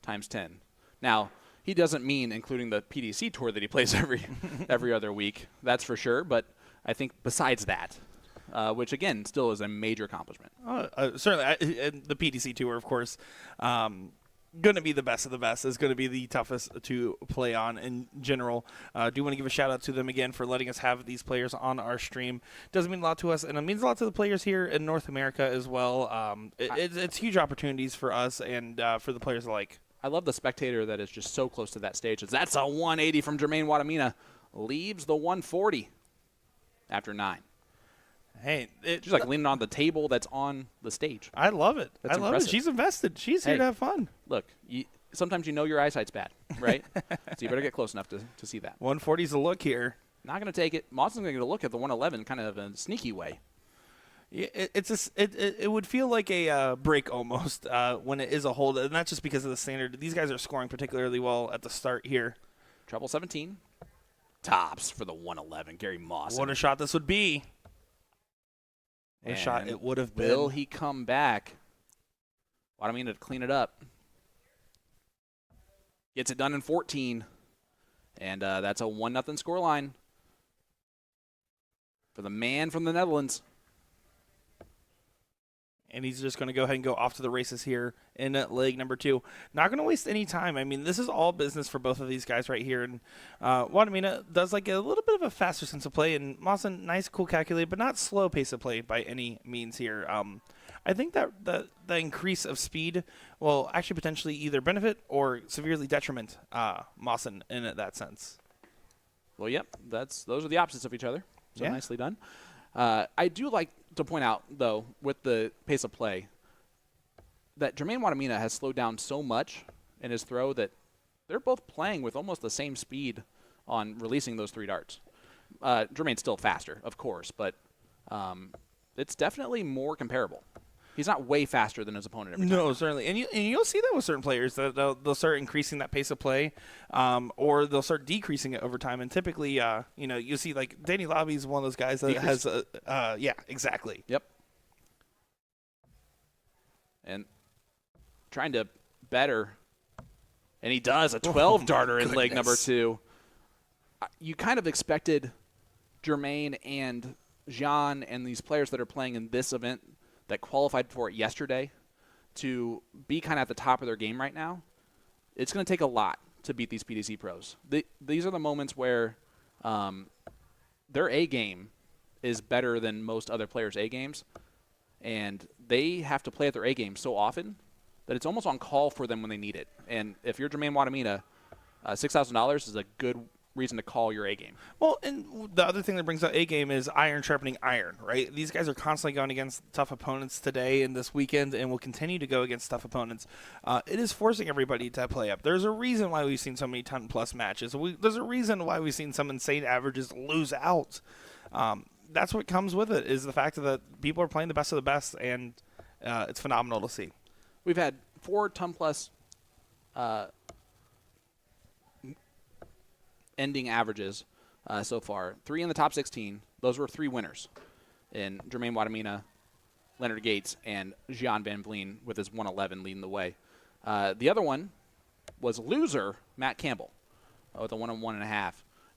times 10. Now, he doesn't mean including the PDC tour that he plays every other week. That's for sure. But I think besides that, which, again, still is a major accomplishment. Certainly. The PDC tour, of course, going to be the best of the best. Is going to be the toughest to play on in general. Do want to give a shout-out to them again for letting us have these players on our stream. Doesn't mean a lot to us, and it means a lot to the players here in North America as well. It's huge opportunities for us and for the players alike. I love the spectator that is just so close to that stage. That's a 180 from Jermaine Wadamina. Leaves the 140 after 9. Hey, she's like leaning on the table that's on the stage. I love it. That's I love impressive. it. She's invested. She's here to have fun. Look, sometimes your eyesight's bad, right? So you better get close enough to see that. 140's a look here. Not going to take it. Mawson's going to look at the 111 kind of in a sneaky way. Yeah, it would feel like a break almost when it is a hold, and not just because of the standard. These guys are scoring particularly well at the start here. Treble 17. Tops for the 111. Gary Mawson. What a shot this would be. What a shot it would have been. Will he come back? Wadamina to clean it up. Gets it done in 14. And that's a 1-0 scoreline for the man from the Netherlands. And he's just going to go ahead and go off to the races here in leg number 2. Not going to waste any time. I mean, this is all business for both of these guys right here. And Wadamina does like a little bit of a faster sense of play. And Mawson, nice, cool, calculated, but not slow pace of play by any means here. I think that the increase of speed will actually potentially either benefit or severely detriment Mawson in that sense. Well, yep, those are the opposites of each other. So yeah. Nicely done. I do like to point out, though, with the pace of play, that Jermaine Wadamina has slowed down so much in his throw that they're both playing with almost the same speed on releasing those 3 darts. Jermaine's still faster, of course, but it's definitely more comparable. He's not way faster than his opponent every time. No, certainly. And you'll see that with certain players. That they'll start increasing that pace of play or they'll start decreasing it over time. And typically, you'll see like Danny Lobby's one of those guys that has yeah, exactly. Yep. And trying to better, and he does a 12 darter in leg number 2. You kind of expected Jermaine and Jean and these players that are playing in this event that qualified for it yesterday to be kind of at the top of their game right now. It's going to take a lot to beat these PDC pros. These are the moments where their A game is better than most other players' A games, and they have to play at their A game so often that it's almost on call for them when they need it. And if you're Jermaine Wadamina, $6,000 is a good reason to call your A game. Well, and the other thing that brings out A game is iron sharpening iron, right? These guys are constantly going against tough opponents today and this weekend and will continue to go against tough opponents. It is forcing everybody to play up. There's a reason why we've seen so many 10-plus matches. There's a reason why we've seen some insane averages lose out. That's what comes with it, is the fact that people are playing the best of the best, and it's phenomenal to see. We've had 4 10-plus ending averages so far. 3 in the top 16. Those were 3 winners in Jermaine Wadamina, Leonard Gates, and Gian Van Vleen with his 111 leading the way. The other one was loser Matt Campbell with a 101.5. And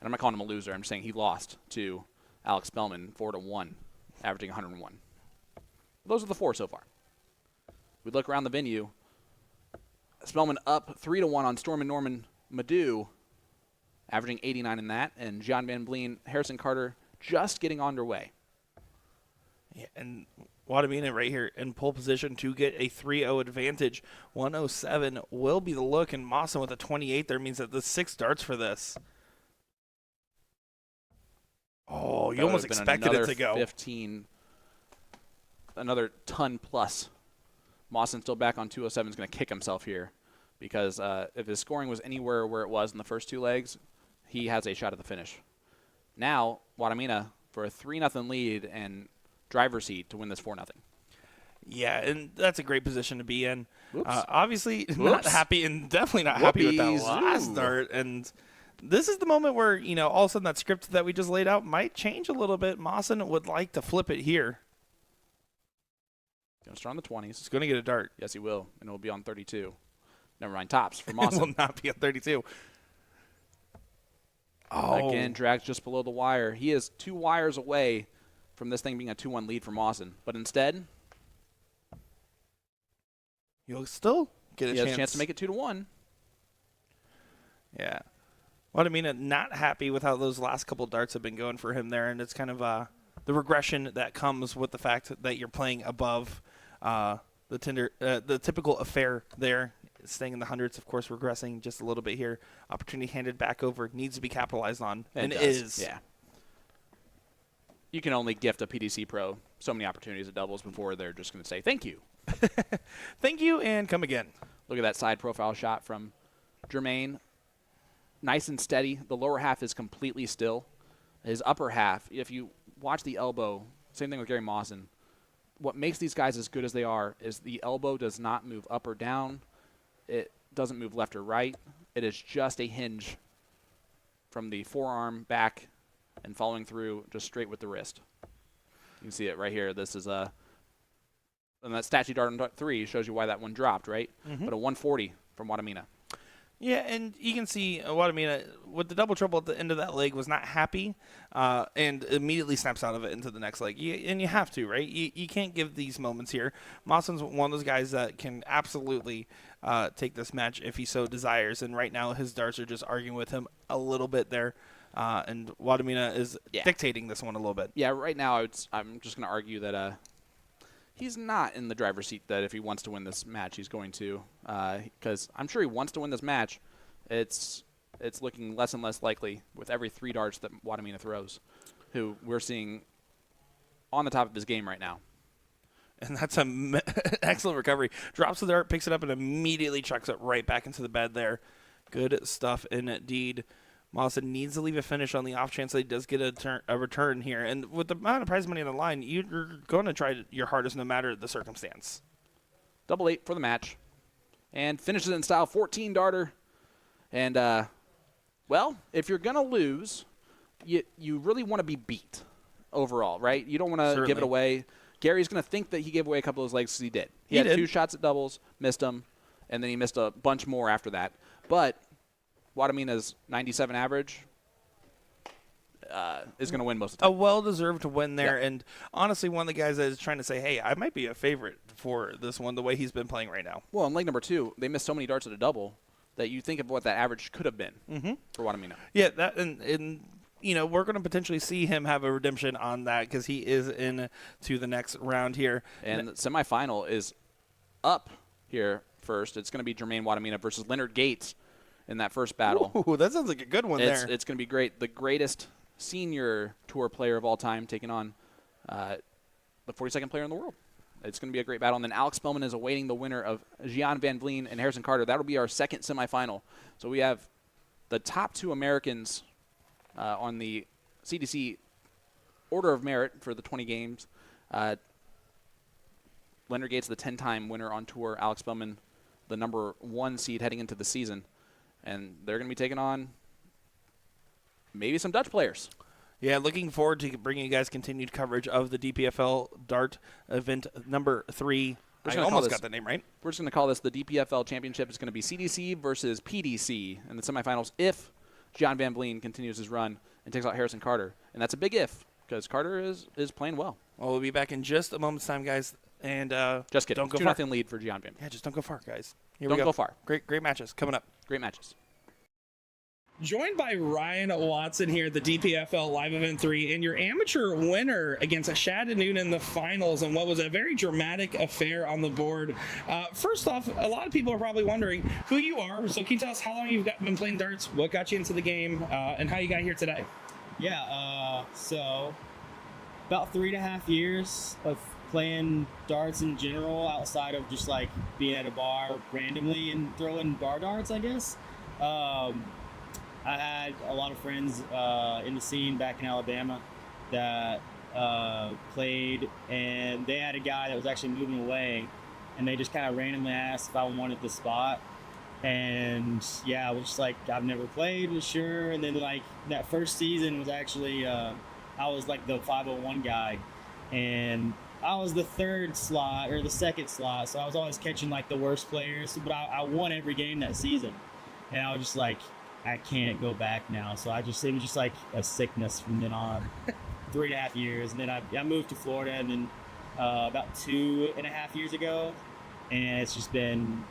I'm not calling him a loser. I'm just saying he lost to Alex Spellman 4-1, averaging 101. Those are the 4 so far. We look around the venue. Spellman up 3-1 on Storm and Norman Madu, averaging 89 in that, and Gian Van Vleen, Harrison Carter just getting underway. Yeah, and Wadamina right here in pole position to get a 3-0 advantage. 107 will be the look, and Mawson with a 28 there means that the 6 darts for this. Oh, you That almost would've been expected it another to go. 15, another ton plus. Mawson still back on 207 is going to kick himself here because if his scoring was anywhere where it was in the first 2 legs, he has a shot at the finish. Now, Wadamina for a 3-0 lead and driver's seat to win this 4-0. Yeah, and that's a great position to be in. Whoops. Obviously, not happy and definitely not happy with that Whoopies. last Ooh. dart. And this is the moment where, all of a sudden that script that we just laid out might change a little bit. Mawson would like to flip it here. Going to start on the 20s. He's going to get a dart. Yes, he will, and it will be on 32. Never mind, tops for It Mawson. will not be on 32. Oh. Again, dragged just below the wire. He is 2 wires away from this thing being a 2-1 lead for Mawson. But instead, You'll still get he has a chance to make it 2-1. Yeah. Wadamina not happy with how those last couple darts have been going for him there, and it's kind of the regression that comes with the fact that you're playing above the typical affair there, staying in the hundreds, of course, regressing just a little bit here. Opportunity handed back over, needs to be capitalized on, and It is. does, yeah. You can only gift a PDC Pro so many opportunities at doubles before they're just going to say, thank you. Thank you, and come again. Look at that side profile shot from Jermaine. Nice and steady. The lower half is completely still. His upper half, if you watch the elbow, same thing with Gary Mawson. What makes these guys as good as they are is the elbow does not move up or down. It doesn't move left or right. It is just a hinge from the forearm back and following through just straight with the wrist. You can see it right here. This is and that statue dart on 3 shows you why that one dropped, right? But a 140 from Wadamina. Yeah, and you can see Wadamina with the double trouble at the end of that leg was not happy and immediately snaps out of it into the next leg. And you have to, right? You can't give these moments here. Mawson's one of those guys that can absolutely take this match if he so desires. And right now his darts are just arguing with him a little bit there. And Wadamina is dictating this one a little bit. Yeah, right now I'm just going to argue that he's not in the driver's seat that if he wants to win this match, he's going to. Because I'm sure he wants to win this match. It's looking less and less likely with every 3 darts that Wadamina throws, who we're seeing on the top of his game right now. And that's an excellent recovery. Drops the dart, picks it up, and immediately chucks it right back into the bed there. Good stuff indeed. Mawson needs to leave a finish on the off chance that he does get a return here. And with the amount of prize money on the line, you're going to try your hardest no matter the circumstance. Double 8 for the match. And finishes it in style, 14 darter. And, well, if you're going to lose, you really want to be beat overall, right? You don't want to give it away. Gary's going to think that he gave away a couple of those legs because he did. He had 2 shots at doubles, missed them, and then he missed a bunch more after that. But Wadamina's 97 average is going to win most of the time. A well-deserved win there. Yeah. And honestly, one of the guys that is trying to say, hey, I might be a favorite for this one the way he's been playing right now. Well, in leg number 2, they missed so many darts at a double that you think of what that average could have been for Wadamina. Yeah, that and we're going to potentially see him have a redemption on that because he is in to the next round here. And the semifinal is up here first. It's going to be Jermaine Wadamina versus Leonard Gates in that first battle. Ooh, that sounds like a good one there. It's going to be great. The greatest senior tour player of all time taking on the 42nd player in the world. It's going to be a great battle. And then Alex Spellman is awaiting the winner of Gian Van Vliet and Harrison Carter. That'll be our second semifinal. So we have the top 2 Americans on the CDC order of merit for the 20 games. Leonard Gates, the 10-time winner on tour. Alex Spellman, the number 1 seed heading into the season. And they're going to be taking on maybe some Dutch players. Yeah, looking forward to bringing you guys continued coverage of the DPFL Dart event number 3. I almost got the name right. We're just going to call this the DPFL Championship. It's going to be CDC versus PDC in the semifinals if Gian Van Vliet continues his run and takes out Harrison Carter. And that's a big if because Carter is playing well. Well, we'll be back in just a moment's time, guys. And just kidding. Don't go far. 2-0 lead for Gian Van Vliet. Yeah, just don't go far, guys. Here don't we go far. Great matches coming up. Great matches. Joined by Ryan Watson here at the DPFL Live Event 3, and your amateur winner against Chattanooga in the finals, and what was a very dramatic affair on the board. First off, a lot of people are probably wondering who you are. So can you tell us how long you've been playing darts, what got you into the game, and how you got here today? Yeah, so about 3.5 years of playing darts in general, outside of just like being at a bar randomly and throwing bar darts, I guess. I had a lot of friends in the scene back in Alabama that played, and they had a guy that was actually moving away, and they just kind of randomly asked if I wanted the spot. And yeah, I was just like, I've never played, was sure. And then like that first season was actually, I was like the 501 guy, and I was the third slot or the second slot, so I was always catching like the worst players. But I won every game that season, and I was just like, I can't go back now. So it was just like a sickness from then on. 3.5 years, and then I moved to Florida, and then about 2.5 years ago, and it's just been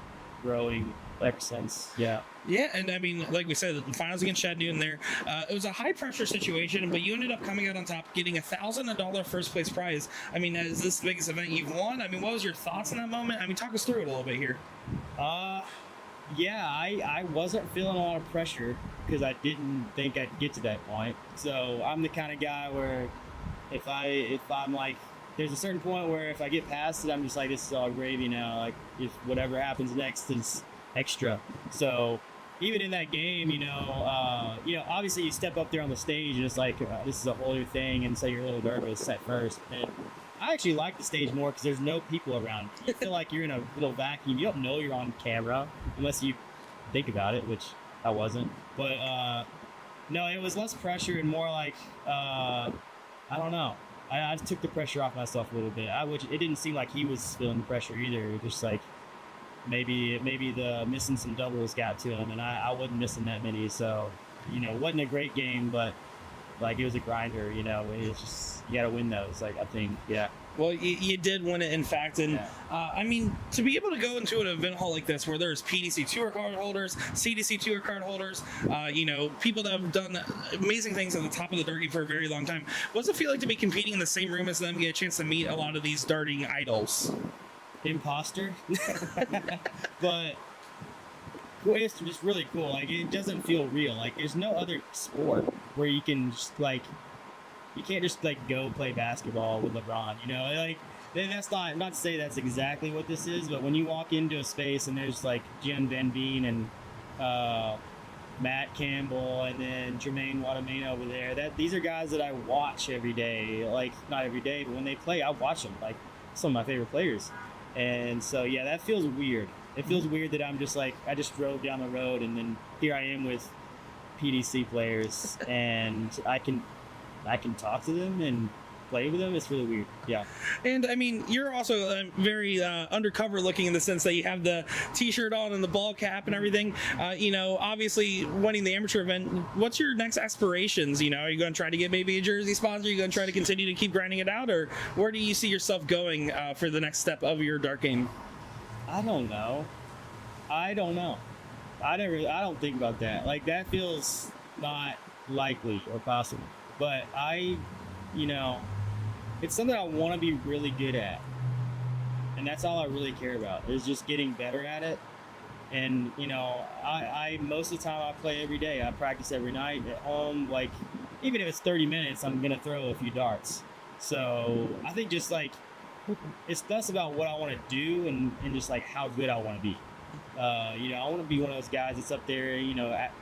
growing ever since. Yeah. Yeah, and I mean, like we said, the finals against Chattanooga there, it was a high-pressure situation, but you ended up coming out on top, getting a $1,000 first-place prize. I mean, is this the biggest event you've won? I mean, what was your thoughts in that moment? I mean, talk us through it a little bit here. Yeah, I wasn't feeling a lot of pressure because I didn't think I'd get to that point. So I'm the kind of guy where if I'm like, there's a certain point where if I get past it, I'm just like, this is all gravy now. Like, if whatever happens next is extra. So even in that game, obviously you step up there on the stage and it's like, this is a whole new thing, and so you're a little nervous at first. And I actually like the stage more because there's no people around. You feel like you're in a little vacuum. You don't know you're on camera unless you think about it, which I wasn't. But no, it was less pressure and more like, I don't know. I just took the pressure off myself a little bit. It didn't seem like he was feeling the pressure either. It was just like maybe the missing some doubles got to him, and I wasn't missing that many. So, it wasn't a great game, but like it was a grinder. It's just, you got to win those. Like, I think, yeah. Well, you did win it, in fact, and Yeah. I mean, to be able to go into an event hall like this where there's PDC Tour card holders, CDC Tour card holders, people that have done amazing things at the top of the dart game for a very long time, what's it feel like to be competing in the same room as them, get a chance to meet a lot of these darting idols? Imposter. But it's just really cool. Like, it doesn't feel real. Like, there's no other sport where you can just like, you can't just like go play basketball with LeBron, like that's not to say that's exactly what this is, but when you walk into a space and there's like Jim Van Veen and Matt Campbell and then Jermaine Watermain over there, these are guys that I watch every day. Like, not every day, but when they play, I watch them. Like, some of my favorite players. And so yeah, that feels weird. It feels weird that I'm just like, I just drove down the road and then here I am with PDC players and I can talk to them and play with them. It's really weird. Yeah. And I mean, you're also very undercover looking in the sense that you have the t-shirt on and the ball cap and everything. Obviously winning the amateur event, what's your next aspirations? Are you going to try to get maybe a jersey sponsor? Are you going to try to continue to keep grinding it out, or where do you see yourself going for the next step of your dart game? I don't know. I don't think about that. Like, that feels not likely or possible. But it's something I want to be really good at. And that's all I really care about, is just getting better at it. And, I most of the time I play every day. I practice every night at home. Like, even if it's 30 minutes, I'm going to throw a few darts. So I think just like, it's less about what I want to do and just like how good I want to be. I want to be one of those guys that's up there,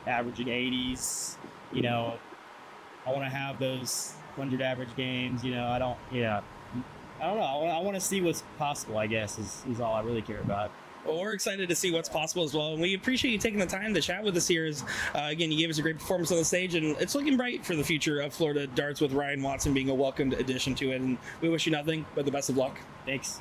averaging 80s, I want to have those 100 average games. I don't know. I want to see what's possible, I guess, is all I really care about. Well, we're excited to see what's possible as well, and we appreciate you taking the time to chat with us here. Again, you gave us a great performance on the stage, and it's looking bright for the future of Florida darts, with Ryan Watson being a welcomed addition to it, and we wish you nothing but the best of luck. Thanks.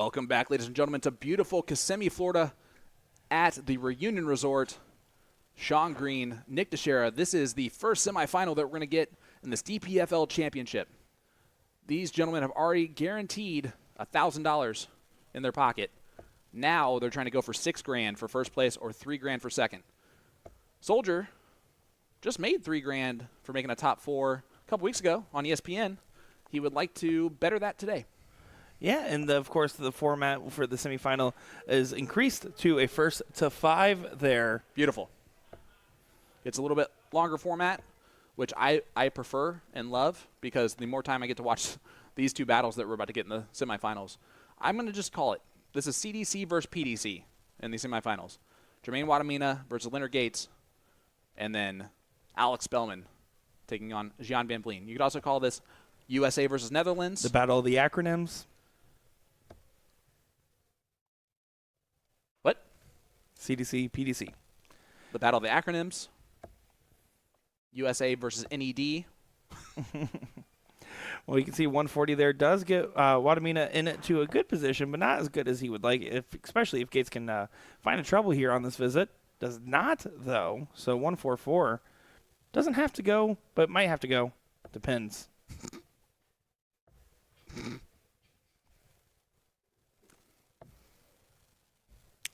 Welcome back, ladies and gentlemen, to beautiful Kissimmee, Florida at the Reunion Resort. Sean Green, Nick Dichiria. This is the first semifinal that we're going to get in this DPFL championship. These gentlemen have already guaranteed $1,000 in their pocket. Now they're trying to go for $6,000 for first place or $3,000 for second. Soldier just made $3,000 for making a top 4 a couple weeks ago on ESPN. He would like to better that today. Yeah, and of course the format for the semifinal is increased to a first to 5 there. Beautiful. It's a little bit longer format, which I prefer and love because the more time I get to watch these two battles that we're about to get in the semifinals, I'm going to just call it. This is CDC versus PDC in the semifinals. Jermaine Wadamina versus Leonard Gates, and then Alex Spellman taking on Gian Van Vliet. You could also call this USA versus Netherlands. The battle of the acronyms. What? CDC, PDC. The battle of the acronyms. USA versus NED. Well, you can see 140 there does get Wadamina in it to a good position, but not as good as he would like, especially if Gates can find a trouble here on this visit. Does not, though. So 144 doesn't have to go, but might have to go. Depends.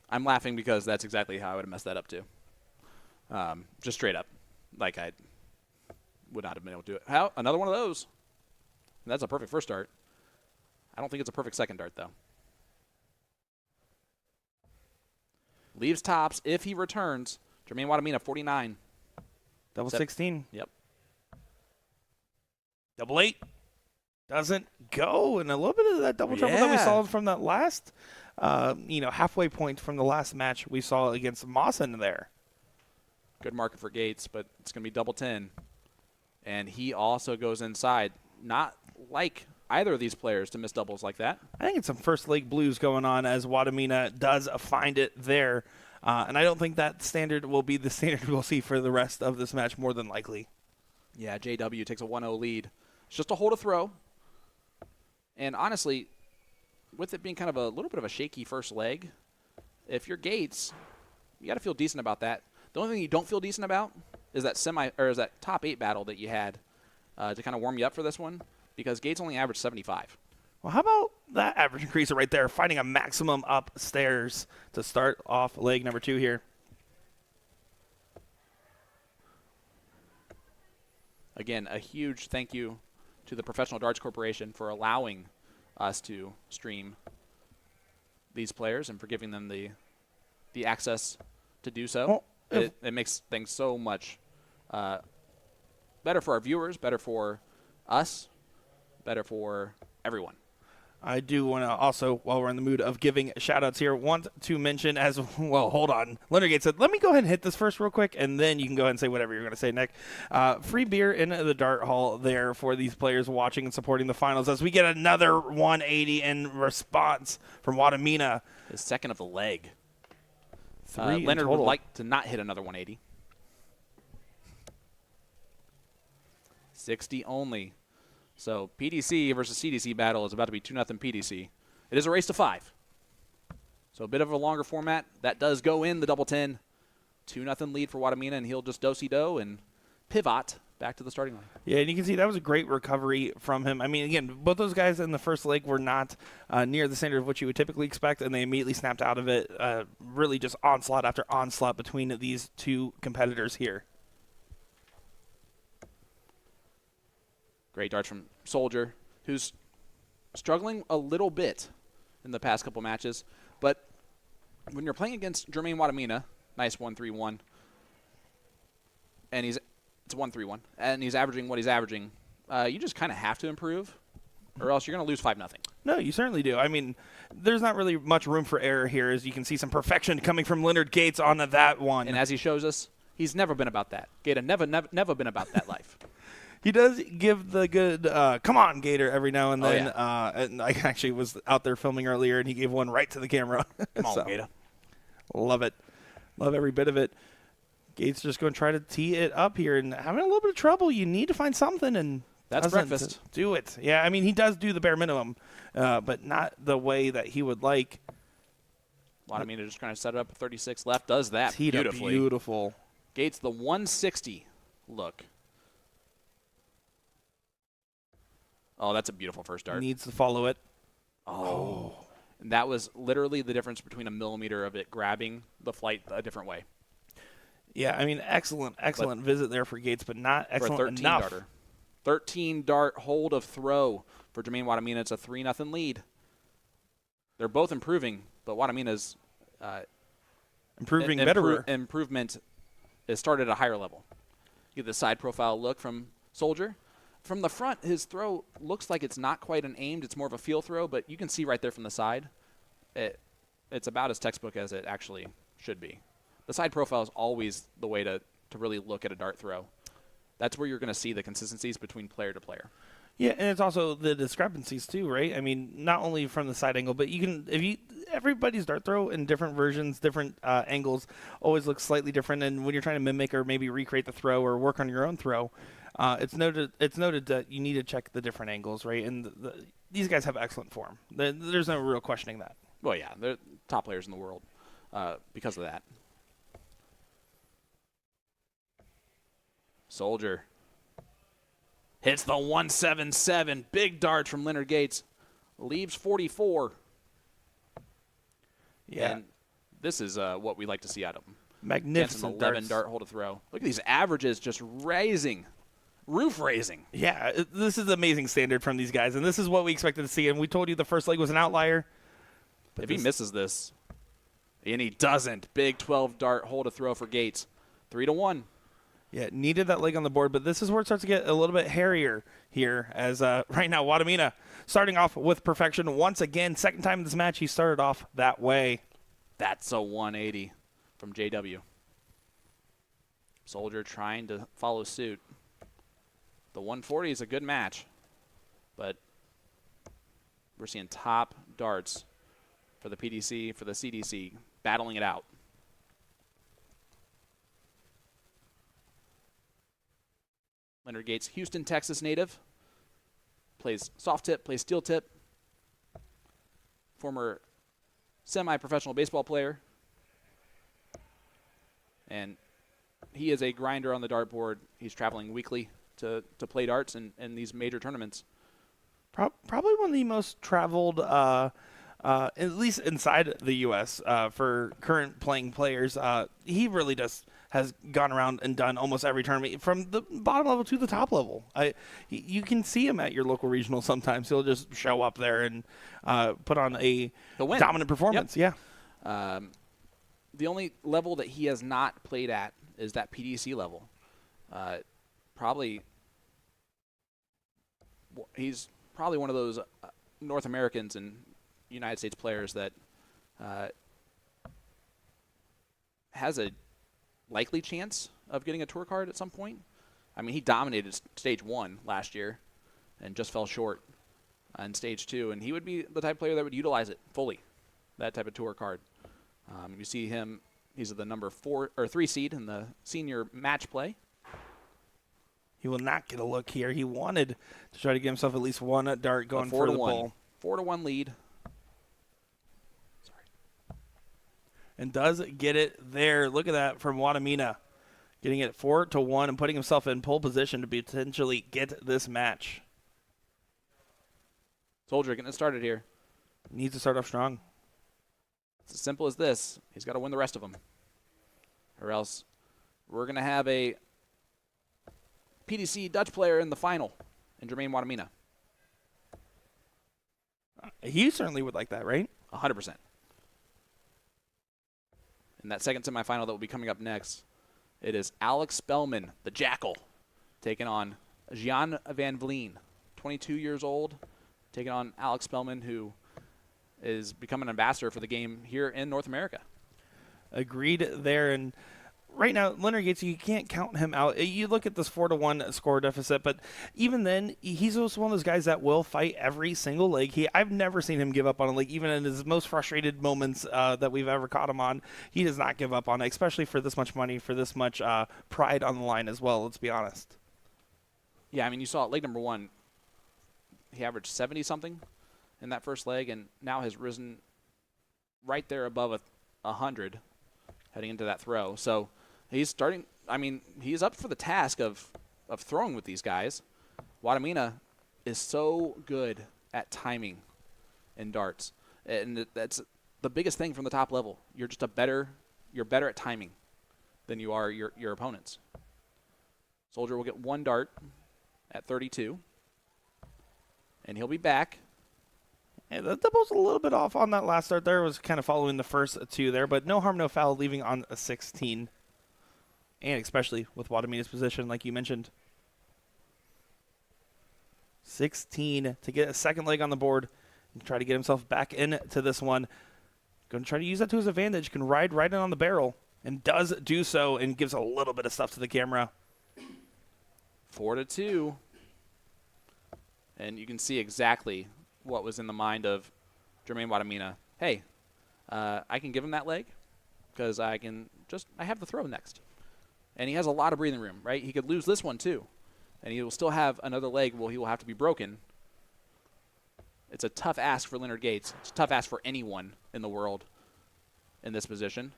I'm laughing because that's exactly how I would have messed that up too. Just straight up. Like I would not have been able to do it. How? Another one of those. And that's a perfect first dart. I don't think it's a perfect second dart, though. Leaves tops if he returns. Jermaine Wadamina, 49. Double 16. Yep. Double 8. Doesn't go. And a little bit of that double trouble that we saw from that last, halfway point from the last match we saw against Mawson there. Good market for Gates, but it's going to be double 10. And he also goes inside. Not like either of these players to miss doubles like that. I think it's some first leg blues going on as Wadamina does find it there. And I don't think that standard will be the standard we'll see for the rest of this match, more than likely. Yeah, JW takes a 1-0 lead. It's just a hold a throw. And honestly, with it being kind of a little bit of a shaky first leg, if you're Gates, you got to feel decent about that. The only thing you don't feel decent about is that top 8 battle that you had to kind of warm you up for this one, because Gates only averaged 75. Well, how about that average increaser right there, finding a maximum upstairs to start off leg number 2 here. Again, a huge thank you to the Professional Darts Corporation for allowing us to stream these players and for giving them the access to do so. Well, it makes things so much better for our viewers, better for us, better for everyone. I do want to also, while we're in the mood of giving shout-outs here, want to mention as well, hold on. Leonard Gates said, let me go ahead and hit this first real quick, and then you can go ahead and say whatever you're going to say, Nick. Free beer in the dart hall there for these players watching and supporting the finals as we get another 180 in response from Wadamina. His second of the leg. 3 Leonard would like to not hit another 180. 60 only. So PDC versus CDC battle is about to be 2-0 PDC. It is a race to 5. So a bit of a longer format. That does go in the double 10. 2-0 lead for Wadamina, and he'll just do-si-do and pivot back to the starting line. Yeah, and you can see that was a great recovery from him. I mean, again, both those guys in the first leg were not near the standard of what you would typically expect, and they immediately snapped out of it. Really just onslaught after onslaught between these two competitors here. Great darts from Soldier, who's struggling a little bit in the past couple matches. But when you're playing against Jermaine Wadamina, nice 1-3-1, and it's 1-3-1, and he's averaging what he's averaging, you just kind of have to improve, or else you're going to lose 5-0. No, you certainly do. I mean, there's not really much room for error here, as you can see some perfection coming from Leonard Gates on that one. And as he shows us, he's never been about that. Gator never been about that life. He does give the good, come on, Gator, every now and then. Oh, yeah. And I actually was out there filming earlier, and he gave one right to the camera. Come on, Gator. Love it. Love every bit of it. Gates just going to try to tee it up here and having a little bit of trouble. You need to find something, and That's Doesn't breakfast. do it. Yeah, I mean, he does do the bare minimum, but not the way that he would like. Wadamina just trying to set it up. 36 left. Does that Teed up beautifully. beautiful. Gates the 160 look. Oh, that's a beautiful first dart. Needs to follow it. Oh. And that was literally the difference between a millimeter of it grabbing the flight a different way. Yeah, I mean, excellent visit there for Gates, but not For a excellent 13 enough. darter. 13 dart hold of throw for Jermaine Wadamina. It's a 3-0 lead. They're both improving, but Wadamina's Improving better. improvement is started at a higher level. You get the side profile look from Soldier. From the front, his throw looks like it's not quite an aimed. It's more of a feel throw, but you can see right there from the side, it's about as textbook as it actually should be. The side profile is always the way to really look at a dart throw. That's where you're going to see the consistencies between player to player. Yeah, and it's also the discrepancies too, right? I mean, not only from the side angle, but everybody's dart throw in different versions, different angles, always looks slightly different. And when you're trying to mimic or maybe recreate the throw or work on your own throw, it's noted that you need to check the different angles, right? And these guys have excellent form. There's no real questioning that. Well, yeah, they're top players in the world because of that. Soldier hits the 177. Big dart from Leonard Gates. Leaves 44. Yeah. And this is what we like to see out of him. Magnificent Against an 11 darts. dart hold to throw. Look at these averages just raising. Roof raising. Yeah, this is amazing standard from these guys, and this is what we expected to see. And we told you the first leg was an outlier. But If he misses this, and he doesn't, big 12 dart hold to throw for Gates. 3-1. Yeah, needed that leg on the board, but this is where it starts to get a little bit hairier here as right now Wadamina starting off with perfection once again. Second time in this match he started off that way. That's a 180 from JW. Soldier trying to follow suit. The 140 is a good match, but we're seeing top darts for the PDC, for the CDC, battling it out. Leonard Gates, Houston, Texas native. Plays soft tip, plays steel tip. Former semi-professional baseball player. And he is a grinder on the dartboard. He's traveling weekly to play darts in these major tournaments. Probably one of the most traveled, at least inside the U.S., for current playing players. He really has gone around and done almost every tournament from the bottom level to the top level. You can see him at your local regional sometimes. He'll just show up there and put on a dominant performance. Yep. Yeah. The only level that he has not played at is that PDC level. He's probably one of those North Americans and United States players that has a likely chance of getting a tour card at some point. I mean, he dominated stage 1 last year and just fell short on stage 2, and he would be the type of player that would utilize it fully, that type of tour card. You see him, he's the number 3 seed in the senior match play. He will not get a look here. He wanted to try to get himself at least one dart going for the ball. 4-1 lead. And does get it there. Look at that from Wadamina. Getting it 4-1 and putting himself in pole position to potentially get this match. Soldier getting it started here. Needs to start off strong. It's as simple as this. He's got to win the rest of them. Or else we're going to have a PDC Dutch player in the final in Jermaine Wadamina. He certainly would like that, right? 100%. In that second semifinal that will be coming up next, it is Alex Spellman, the Jackal, taking on Gian Van Vleen, 22 years old, taking on Alex Spellman, who is becoming an ambassador for the game here in North America. Agreed there. And right now, Leonard Gates, you can't count him out. You look at this 4-1 score deficit, but even then, he's also one of those guys that will fight every single leg. I've never seen him give up on a leg, even in his most frustrated moments that we've ever caught him on. He does not give up on it, especially for this much money, for this much pride on the line as well, let's be honest. Yeah, I mean, you saw leg number 1, he averaged 70-something in that first leg, and now has risen right there above 100 heading into that throw. So he's starting – I mean, he's up for the task of throwing with these guys. Wadamina is so good at timing in darts, and that's the biggest thing from the top level. You're just you're better at timing than you are your opponents. Soldier will get 1 dart at 32, and he'll be back. Yeah, the double's a little bit off on that last dart there. Was kind of following the first 2 there, but no harm, no foul, leaving on a 16. And especially with Wadamina's position, like you mentioned. 16 to get a second leg on the board and try to get himself back into this one. Going to try to use that to his advantage. Can ride right in on the barrel and does do so and gives a little bit of stuff to the camera. 4-2. And you can see exactly what was in the mind of Jermaine Wadamina. Hey, I can give him that leg because I have the throw next. And he has a lot of breathing room, right? He could lose this one too. And he will still have another leg where he will have to be broken. It's a tough ask for Leonard Gates. It's a tough ask for anyone in the world in this position.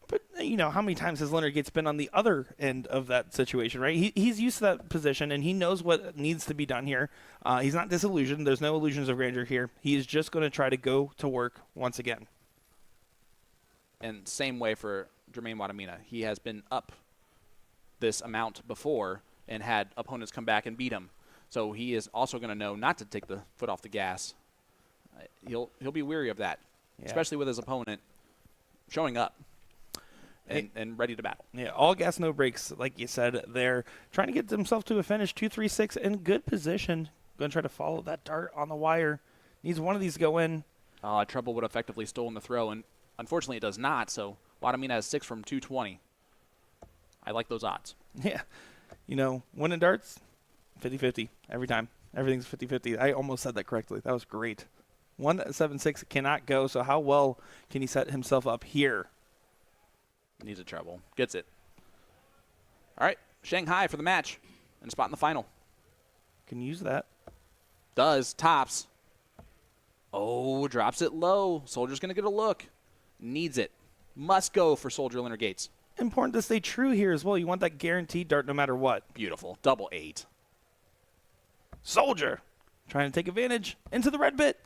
But, how many times has Leonard Gates been on the other end of that situation, right? He's used to that position, and he knows what needs to be done here. He's not disillusioned. There's no illusions of grandeur here. He is just going to try to go to work once again. And same way for Jermaine Wadamina. He has been up this amount before and had opponents come back and beat him. So he is also going to know not to take the foot off the gas. He'll be weary of that, especially with his opponent showing up and ready to battle. Yeah, all gas, no brakes, like you said there. Trying to get himself to a finish, 2-3-6 in good position. Going to try to follow that dart on the wire. Needs one of these to go in. Trouble would effectively stolen the throw, and unfortunately it does not, so Wadamina has 6 from 220. I like those odds. Yeah. Winning darts, 50-50 every time. Everything's 50-50. I almost said that correctly. That was great. 1-7-6 cannot go, so how well can he set himself up here? Needs a treble. Gets it. All right, Shanghai for the match and a spot in the final. Can use that. Does. Tops. Oh, drops it low. Soldier's going to get a look. Needs it. Must go for Soldier Leonard Gates. Important to stay true here as well. You want that guaranteed dart no matter what. Beautiful. Double 8. Soldier trying to take advantage into the red bit.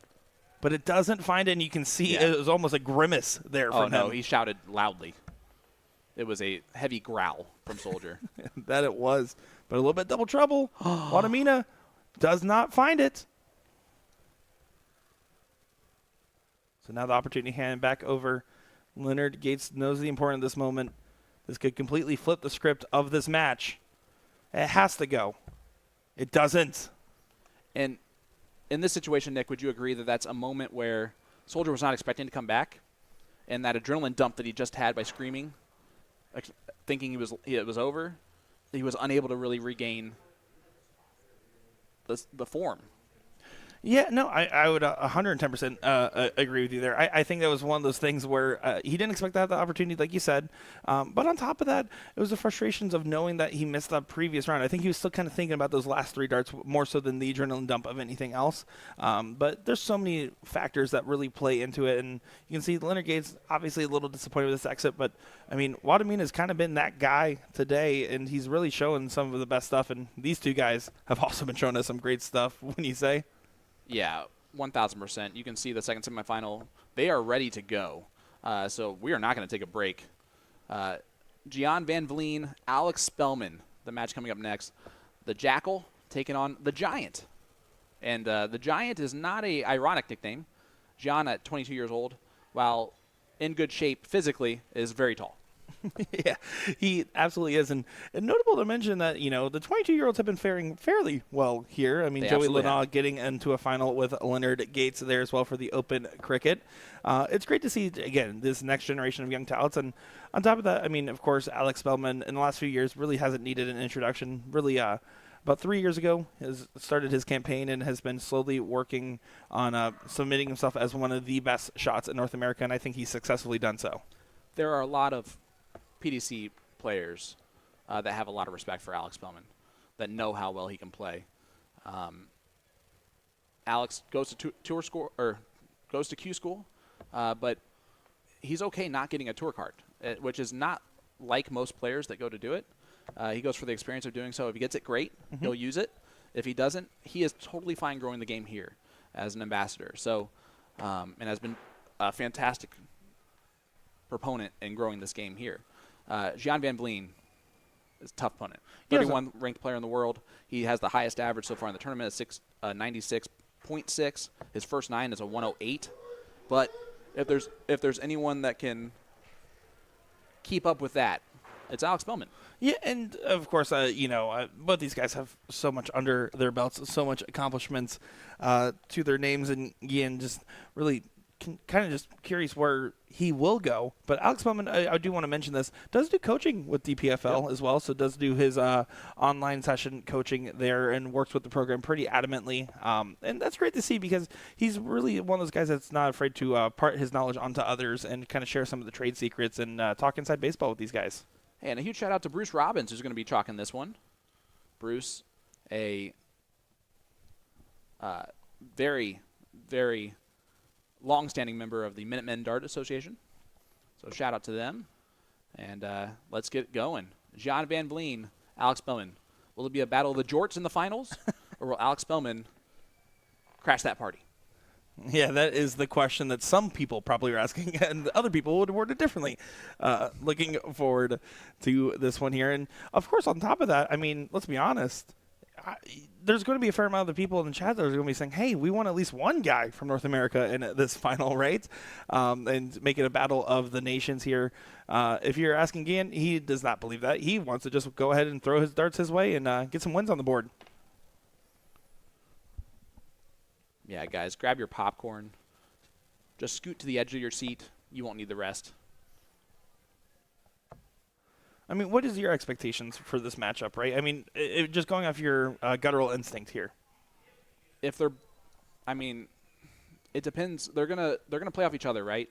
But it doesn't find it, and you can see it was almost a grimace there from him. Oh, no, he shouted loudly. It was a heavy growl from Soldier. That it was. But a little bit double trouble. Wadamina does not find it. So now the opportunity hand back over. Leonard Gates knows the importance of this moment. This could completely flip the script of this match. It has to go. It doesn't. And in this situation, Nick, would you agree that that's a moment where Soldier was not expecting to come back, and that adrenaline dump that he just had by screaming, thinking it was over, he was unable to really regain the form? Yeah, no, I would 110% agree with you there. I think that was one of those things where he didn't expect to have the opportunity, like you said. But on top of that, it was the frustrations of knowing that he missed that previous round. I think he was still kind of thinking about those last 3 darts more so than the adrenaline dump of anything else. But there's so many factors that really play into it. And you can see Leonard Gates obviously a little disappointed with this exit. But, I mean, Wadamina has kind of been that guy today, and he's really showing some of the best stuff. And these 2 guys have also been showing us some great stuff, wouldn't you say? Yeah, 1,000%. You can see the second semifinal. They are ready to go. So we are not going to take a break. Gian Van Vleen, Alex Spellman, the match coming up next. The Jackal taking on the Giant. And the Giant is not a ironic nickname. Gian, at 22 years old, while in good shape physically, is very tall. Yeah, he absolutely is. And notable to mention that, the 22-year-olds have been faring fairly well here. I mean, Joey Linaw getting into a final with Leonard Gates there as well for the Open Cricket. It's great to see, again, this next generation of young talents. And on top of that, I mean, of course, Alex Spellman in the last few years really hasn't needed an introduction. Really, about 3 years ago, has started his campaign and has been slowly working on submitting himself as one of the best shots in North America, and I think he's successfully done so. There are a lot of PDC players that have a lot of respect for Alex Spellman. that know how well he can play. Alex goes to tour school or goes to Q school, but he's okay not getting a tour card, which is not like most players that go to do it. He goes for the experience of doing so. If he gets it, great. He'll use it. If he doesn't, he is totally fine growing the game here as an ambassador. So, and has been a fantastic proponent in growing this game here. Gian Van Vleen is a tough opponent. 31 ranked player in the world. He has the highest average so far in the tournament at 96.6. His first 9 is a 108. But if there's anyone that can keep up with that, it's Alex Spellman. Yeah, and of course, both these guys have so much under their belts, so much accomplishments to their names, and Ian just really kind of just curious where he will go. But Alex Spellman, I do want to mention this, does do coaching with DPFL as well, so does do his online session coaching there and works with the program pretty adamantly. And that's great to see because he's really one of those guys that's not afraid to part his knowledge onto others and kind of share some of the trade secrets and talk inside baseball with these guys. Hey, and a huge shout out to Bruce Robbins, who's going to be chalking this one. Bruce, a very, very long-standing member of the Minutemen Dart Association. So shout out to them. And let's get going. Gian Van Vleen, Alex Spellman. Will it be a battle of the jorts in the finals, or will Alex Spellman crash that party? Yeah, that is the question that some people probably are asking, and other people would word it differently. Looking forward to this one here. And, of course, on top of that, I mean, let's be honest, there's going to be a fair amount of the people in the chat that are going to be saying, hey, we want at least one guy from North America in this final, right? And make it a battle of the nations here. If you're asking Gian, he does not believe that. He wants to just go ahead and throw his darts his way and get some wins on the board. Yeah, guys, grab your popcorn. Just scoot to the edge of your seat. You won't need the rest. I mean, what is your expectations for this matchup, right? I mean, just going off your guttural instinct here. If they're, I mean, it depends. They're gonna play off each other, right?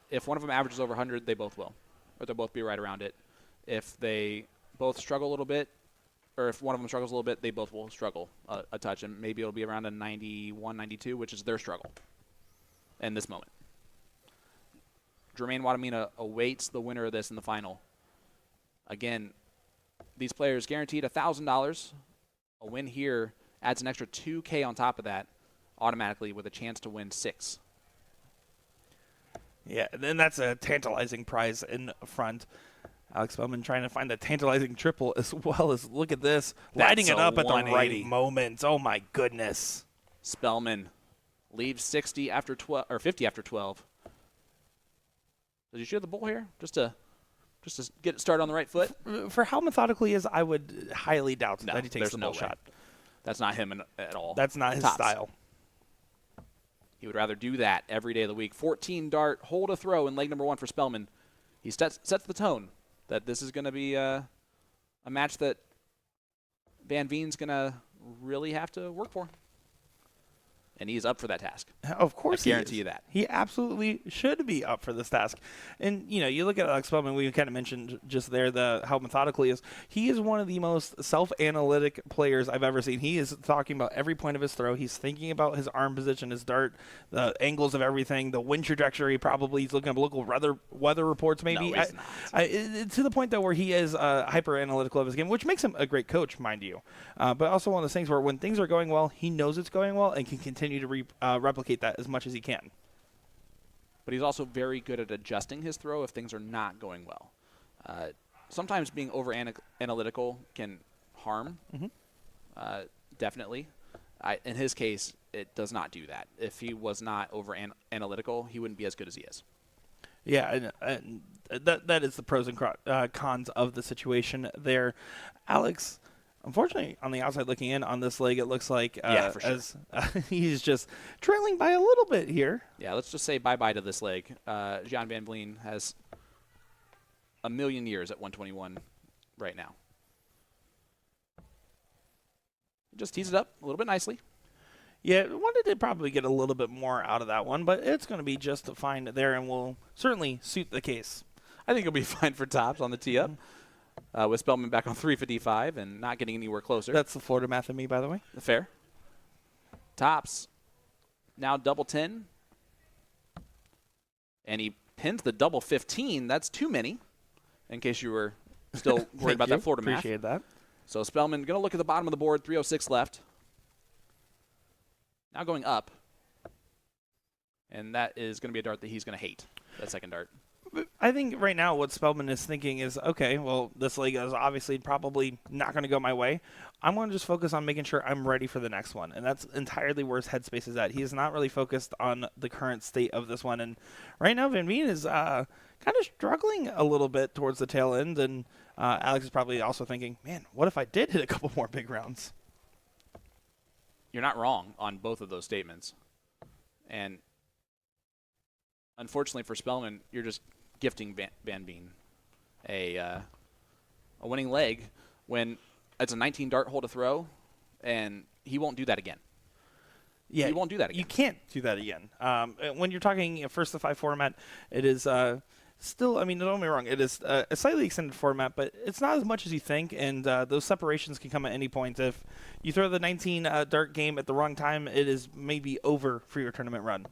If one of them averages over 100, they both will, or they'll both be right around it. If they both struggle a little bit, or if one of them struggles a little bit, they both will struggle a touch, and maybe it'll be around a 91, 92, which is their struggle in this moment. Jermaine Wadamina awaits the winner of this in the final. Again, these players guaranteed $1,000. A win here adds an extra $2K on top of that automatically with a chance to win 6. Yeah, and that's a tantalizing prize in front. Alex Spellman trying to find a tantalizing triple as well as, look at this, lighting it up at the right moment. Oh, my goodness. Spellman leaves 60 after 12, or 50 after 12. Did you shoot the bull here? Just to get it started on the right foot? For how methodical he is, I would highly doubt that he takes the bull shot. That's not him at all. That's not his style. He would rather do that every day of the week. 14 dart, hold a throw in leg number 1 for Spellman. He sets the tone that this is going to be a match that Van Veen's going to really have to work for. And he's up for that task. Of course I guarantee you that. He absolutely should be up for this task. And, you look at Alex Spellman, we kind of mentioned just there how methodical he is. He is one of the most self-analytic players I've ever seen. He is talking about every point of his throw. He's thinking about his arm position, his dart, the angles of everything, the wind trajectory probably. He's looking at local weather reports maybe. No, he's not. To the point, though, where he is hyper-analytical of his game, which makes him a great coach, mind you. But also one of those things where when things are going well, he knows it's going well and can continue to replicate that as much as he can. But he's also very good at adjusting his throw if things are not going well. Sometimes being over-analytical can harm, definitely. In his case, it does not do that. If he was not over-analytical, he wouldn't be as good as he is. Yeah, and that is the pros and cons of the situation there. Alex, unfortunately, on the outside looking in on this leg, it looks like for sure. as he's just trailing by a little bit here. Yeah, let's just say bye-bye to this leg. Gian Van Vleen has a million years at 121 right now. Just tease it up a little bit nicely. Yeah, wanted to probably get a little bit more out of that one, but it's going to be just fine there and will certainly suit the case. I think it'll be fine for tops on the tee-up. with Spellman back on 355 and not getting anywhere closer. That's the Florida math in me, by the way. Fair. Tops. Now double 10. And he pins the double 15. That's too many, in case you were still worried about that Florida math. Appreciate that. So Spellman going to look at the bottom of the board, 306 left. Now going up. And that is going to be a dart that he's going to hate, that second dart. I think right now what Spellman is thinking is, okay, well, this leg is obviously probably not going to go my way. I'm going to just focus on making sure I'm ready for the next one. And that's entirely where his headspace is at. He is not really focused on the current state of this one. And right now, Van Veen is kind of struggling a little bit towards the tail end. And Alex is probably also thinking, man, what if I did hit a couple more big rounds? You're not wrong on both of those statements. And unfortunately for Spellman, you're just gifting Van Veen a winning leg when it's a 19 dart hole to throw, and he won't do that again. Yeah, he won't do that again. You can't do that again. When you're talking a first to five format, it is still, I mean, don't get me wrong, it is a slightly extended format, but it's not as much as you think, and those separations can come at any point. If you throw the 19 dart game at the wrong time, it is maybe over for your tournament run.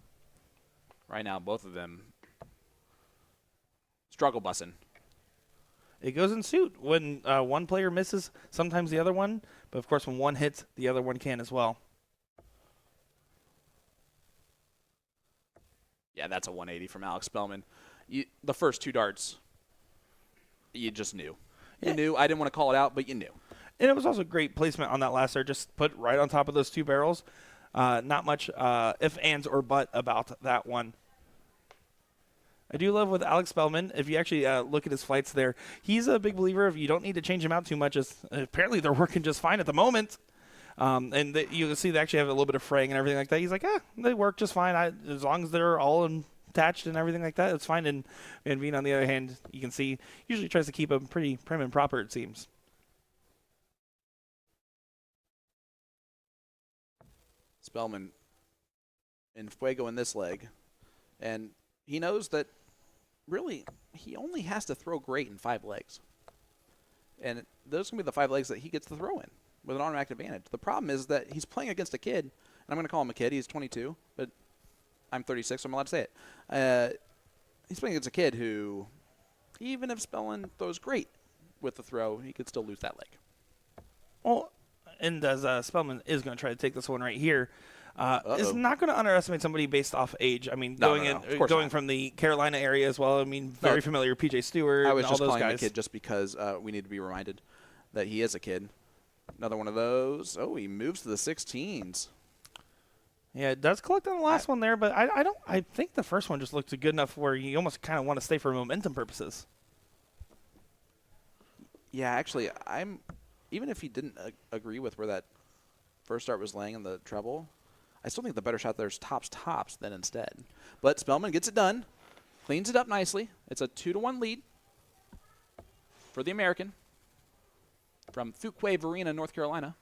Right now, both of them struggle bussing. It goes in suit. When one player misses, sometimes the other one, but of course when one hits, the other one can as well. Yeah, that's a 180 from Alex Spellman. The first two darts, you just knew. You knew. I didn't want to call it out, but you knew. And it was also great placement on that last dart, just put right on top of those two barrels. Not much if, ands, or but about that one. I do love with Alex Spellman, if you actually look at his flights there, he's a big believer of you don't need to change him out too much. As apparently they're working just fine at the moment. And you can see they actually have a little bit of fraying and everything like that. He's like, they work just fine. As long as they're all attached and everything like that, it's fine. And Van Veen, on the other hand, you can see, usually tries to keep them pretty prim and proper, it seems. Spellman in Fuego in this leg. And he knows that really he only has to throw great in 5 legs. And those are going to be the 5 legs that he gets to throw in with an automatic advantage. The problem is that he's playing against a kid, and I'm going to call him a kid. He's 22, but I'm 36, so I'm allowed to say it. He's playing against a kid who, even if Spellman throws great with the throw, he could still lose that leg. Well, and as Spellman is going to try to take this one right here, is not going to underestimate somebody based off age. I mean, going from the Carolina area as well. I mean, very familiar with PJ Stewart. I was and just all those calling him guys. a kid just because we need to be reminded that he is a kid. Another one of those. Oh, he moves to the 16s. Yeah, it does collect on the last one there, but I think the first one just looked good enough where you almost kind of want to stay for momentum purposes. Yeah, actually, even if he didn't agree with where that first start was laying in the treble, I still think the better shot there is tops than instead. But Spellman gets it done, cleans it up nicely. It's a 2-1 lead for the American from Fuquay Varina, North Carolina.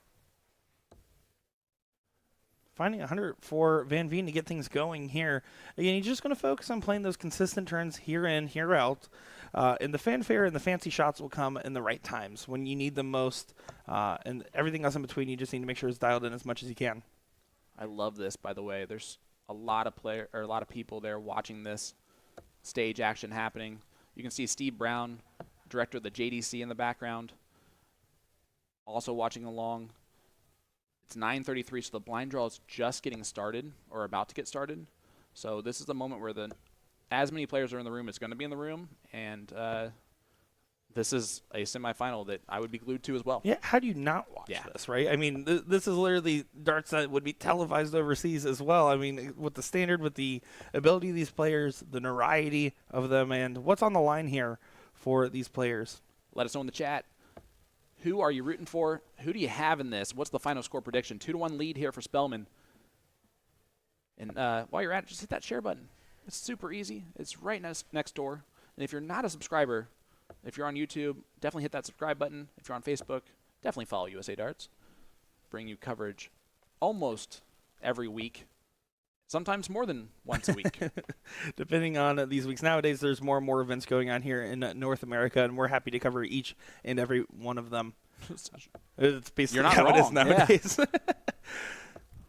Finding 100 for Van Veen to get things going here. Again, he's just going to focus on playing those consistent turns here in, here out. And the fanfare and the fancy shots will come in the right times when you need them most. And everything else in between, you just need to make sure it's dialed in as much as you can. I love this, by the way. There's a lot of people there watching this stage action happening. You can see Steve Brown, director of the JDC, in the background, also watching along. It's 9:33, so the blind draw is just getting started or about to get started. So this is the moment where as many players are in the room, it's going to be in the room, and this is a semifinal that I would be glued to as well. Yeah, how do you not watch this, right? I mean, this is literally darts that would be televised overseas as well. I mean, with the standard, with the ability of these players, the notoriety of them, and what's on the line here for these players. Let us know in the chat. Who are you rooting for? Who do you have in this? What's the final score prediction? 2-1 lead here for Spellman. And while you're at it, just hit that share button. It's super easy. It's right next door. And if you're not a subscriber, if you're on YouTube, definitely hit that subscribe button. If you're on Facebook, definitely follow USA Darts. Bring you coverage almost every week, sometimes more than once a week. Depending on these weeks. Nowadays, there's more and more events going on here in North America, and we're happy to cover each and every one of them. It's basically You're not how it is wrong, nowadays.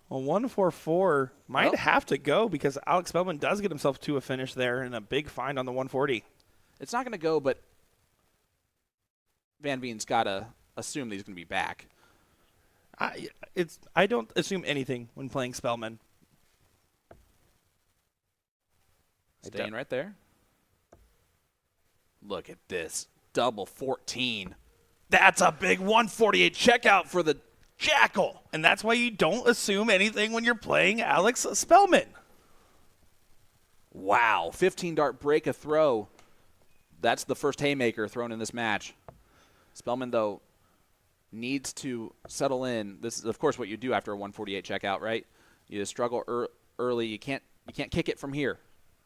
Well, 144 might have to go because Alex Spellman does get himself to a finish there and a big find on the 140. It's not going to go, but Van Veen's got to assume that he's going to be back. I don't assume anything when playing Spellman. Staying right there. Look at this. Double 14. That's a big 148 checkout for the Jackal. And that's why you don't assume anything when you're playing Alex Spellman. Wow. 15 dart break a throw. That's the first haymaker thrown in this match. Spellman, though, needs to settle in. This is, of course, what you do after a 148 checkout, right? You just struggle early. You can't kick it from here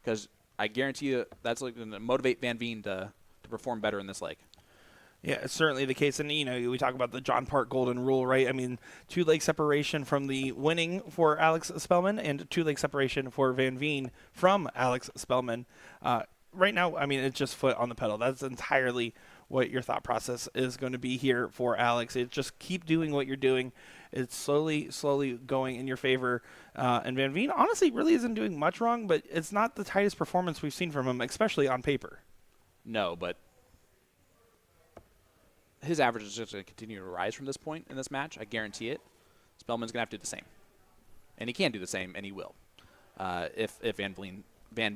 because I guarantee you that's going to motivate Van Veen to perform better in this leg. Yeah, it's certainly the case. And, we talk about the John Park golden rule, right? I mean, 2-leg separation from the winning for Alex Spellman and 2-leg separation for Van Veen from Alex Spellman. Right now, I mean, it's just foot on the pedal. That's entirely what your thought process is going to be here for Alex. It's just keep doing what you're doing. It's slowly going in your favor. And Van Veen, honestly, really isn't doing much wrong, but it's not the tightest performance we've seen from him, especially on paper. No, but his average is just going to continue to rise from this point in this match. I guarantee it. Spellman's going to have to do the same. And he can do the same, and he will, if Van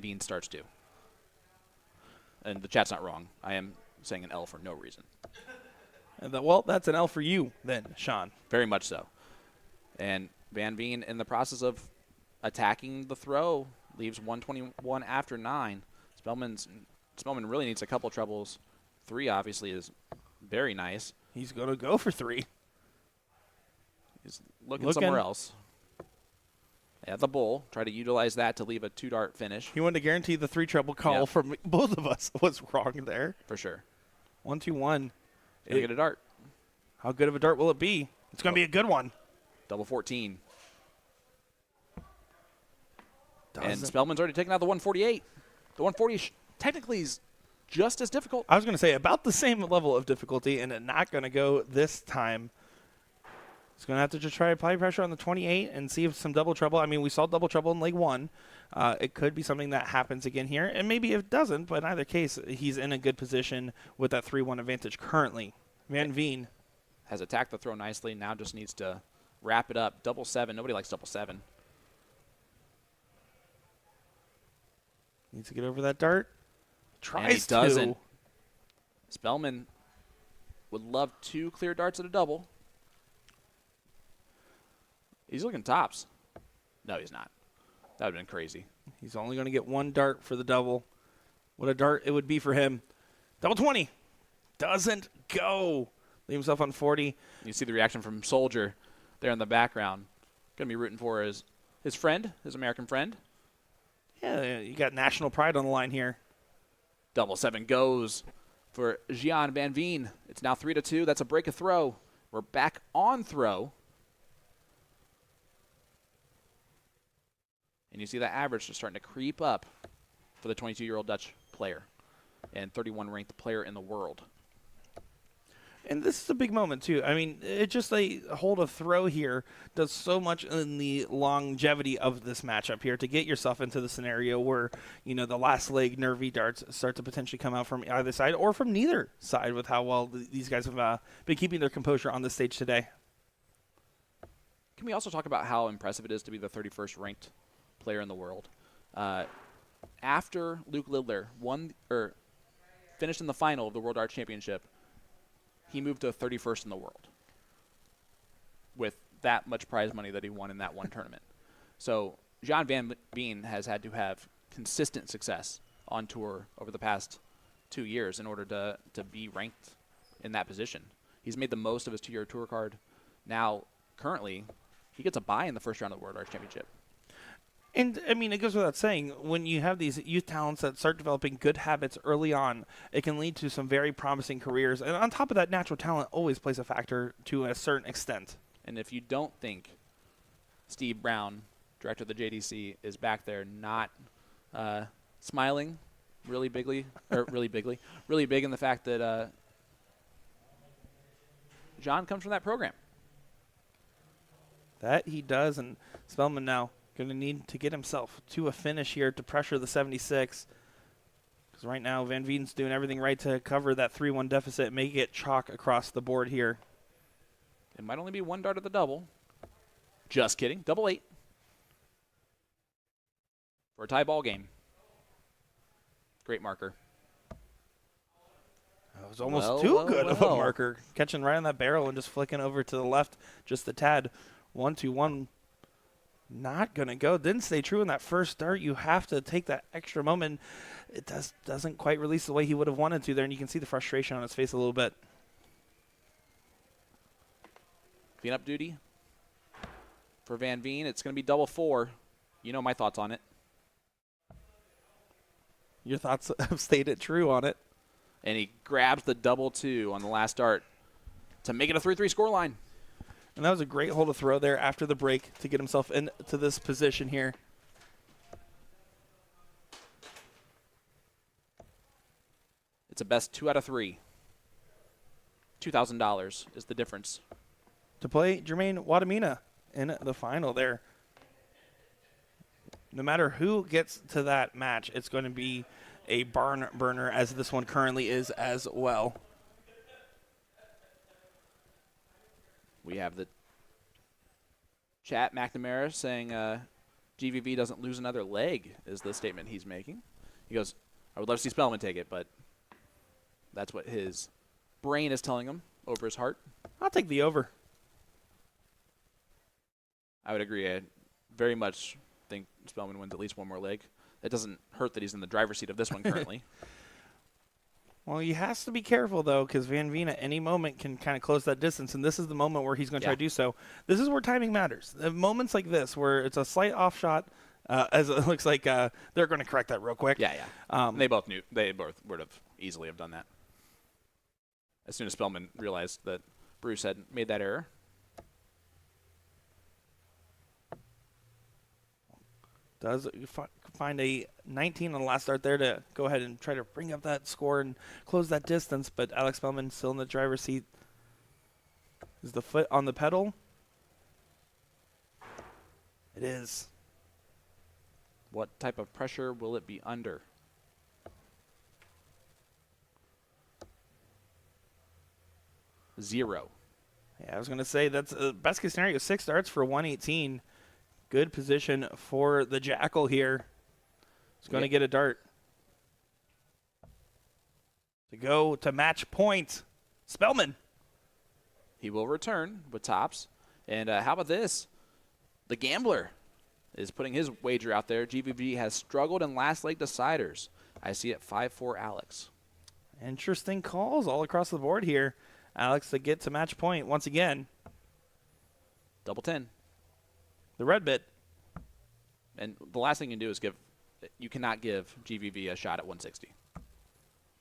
Veen starts to. And the chat's not wrong. I am saying an L for no reason. Well, that's an L for you then, Sean. Very much so. And Van Veen, in the process of attacking the throw, leaves 121 after 9. Spellman really needs a couple troubles. 3 obviously is very nice. He's going to go for 3. He's looking somewhere else. At the bull, try to utilize that to leave a 2-dart finish. He wanted to guarantee the 3 treble call from both of us was wrong there. For sure. 1-2-1. Gonna get a dart. How good of a dart will it be? It's going to be a good one. Double 14. And Spellman's already taken out the 148. The 140 technically is just as difficult. I was going to say about the same level of difficulty, and it not going to go this time. He's going to have to just try to apply pressure on the 28 and see if some double trouble. I mean, we saw double trouble in leg 1. It could be something that happens again here, and maybe it doesn't, but in either case, he's in a good position with that 3-1 advantage currently. Van Veen has attacked the throw nicely, now just needs to wrap it up. Double 7. Nobody likes double 7. Needs to get over that dart. And he doesn't. Spellman would love 2 clear darts at a double. He's looking tops. No, he's not. That would have been crazy. He's only going to get 1 dart for the double. What a dart it would be for him. Double 20. Doesn't go. Leave himself on 40. You see the reaction from Soldier there in the background. Going to be rooting for his friend, his American friend. Yeah, you got national pride on the line here. Double 7 goes for Gian Van Veen. It's now 3-2. That's a break of throw. We're back on throw. And you see that average just starting to creep up for the 22-year-old Dutch player and 31 ranked player in the world. And this is a big moment, too. I mean, it just a hold of throw here does so much in the longevity of this matchup here to get yourself into the scenario where, the last leg nervy darts start to potentially come out from either side or from neither side with how well these guys have been keeping their composure on the stage today. Can we also talk about how impressive it is to be the 31st ranked player in the world? After Luke Lidler finished in the final of the World Arts Championship, he moved to 31st in the world with that much prize money that he won in that one tournament. So Gian Van Veen has had to have consistent success on tour over the past 2 years in order to be ranked in that position. He's made the most of his 2-year tour card. Now, currently, he gets a bye in the first round of the World Arts Championship. And, I mean, it goes without saying, when you have these youth talents that start developing good habits early on, it can lead to some very promising careers. And on top of that, natural talent always plays a factor to a certain extent. And if you don't think Steve Brown director of the JDC, is back there not smiling really big in the fact that John comes from that program. That he does, and Spellman now going to need to get himself to a finish here to pressure the 76. Because right now, Van Veen's doing everything right to cover that 3-1 deficit and make it chalk across the board here. It might only be one dart at the double. Just kidding. Double 8. For a tie ball game. Great marker. That was almost too good of a marker. Catching right on that barrel and just flicking over to the left just a tad. 1-2-1. Not going to go. Didn't stay true in that first dart. You have to take that extra moment. It doesn't quite release the way he would have wanted to there, and you can see the frustration on his face a little bit. Cleanup duty for Van Veen. It's going to be double 4. You know my thoughts on it. Your thoughts have stated true on it. And he grabs the double 2 on the last dart to make it a 3-3 scoreline. And that was a great hole to throw there after the break to get himself into this position here. It's a best 2 out of 3. $2,000 is the difference. To play Jermaine Wadamina in the final there. No matter who gets to that match, it's going to be a barn burner, as this one currently is as well. We have the chat, McNamara, saying GVV doesn't lose another leg is the statement he's making. He goes, I would love to see Spellman take it, but that's what his brain is telling him over his heart. I'll take the over. I would agree. I very much think Spellman wins at least one more leg. It doesn't hurt that he's in the driver's seat of this one currently. Well, he has to be careful, though, because Van Veen at any moment can kind of close that distance, and this is the moment where he's going to try to do so. This is where timing matters. Moments like this, where it's a slight off shot, as it looks like they're going to correct that real quick. Yeah. They both knew. They both would have easily have done that. As soon as Spellman realized that Bruce had made that error. Does find a 19 on the last start there to go ahead and try to bring up that score and close that distance, but Alex Spellman still in the driver's seat. Is the foot on the pedal? It is. What type of pressure will it be under? Zero. Yeah, I was going to say that's best case scenario, 6 starts for 118. Good position for the Jackal here. He's going to get a dart. To go to match point. Spellman. He will return with tops. And how about this? The Gambler is putting his wager out there. GVB has struggled in last leg deciders. I see it 5-4 Alex. Interesting calls all across the board here. Alex to get to match point once again. Double 10. The red bit. And the last thing you can do is you cannot give GVB a shot at 160.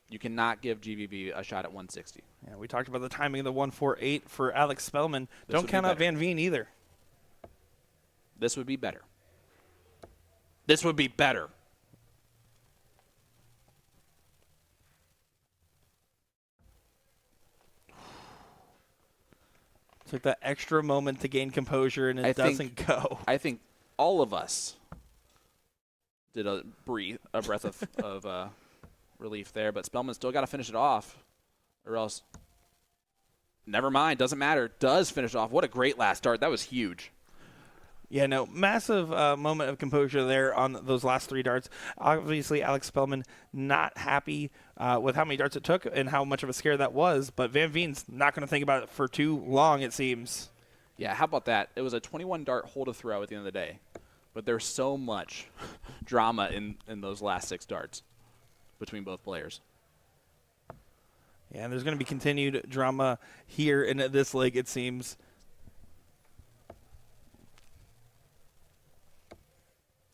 You cannot give GVB a shot at 160. Yeah, we talked about the timing of the 148 for Alex Spellman. Don't count out Van Veen either. This would be better. This would be better. Took that extra moment to gain composure, and it doesn't go. I think all of us did a breath of relief there, but Spellman still got to finish it off, or else. Never mind, doesn't matter. Does finish off. What a great last start. That was huge. Yeah, no, massive moment of composure there on those last 3 darts. Obviously, Alex Spellman not happy with how many darts it took and how much of a scare that was, but Van Veen's not going to think about it for too long, it seems. Yeah, how about that? It was a 21-dart hole to throw at the end of the day, but there's so much drama in those last 6 darts between both players. Yeah, and there's going to be continued drama here in this leg, it seems.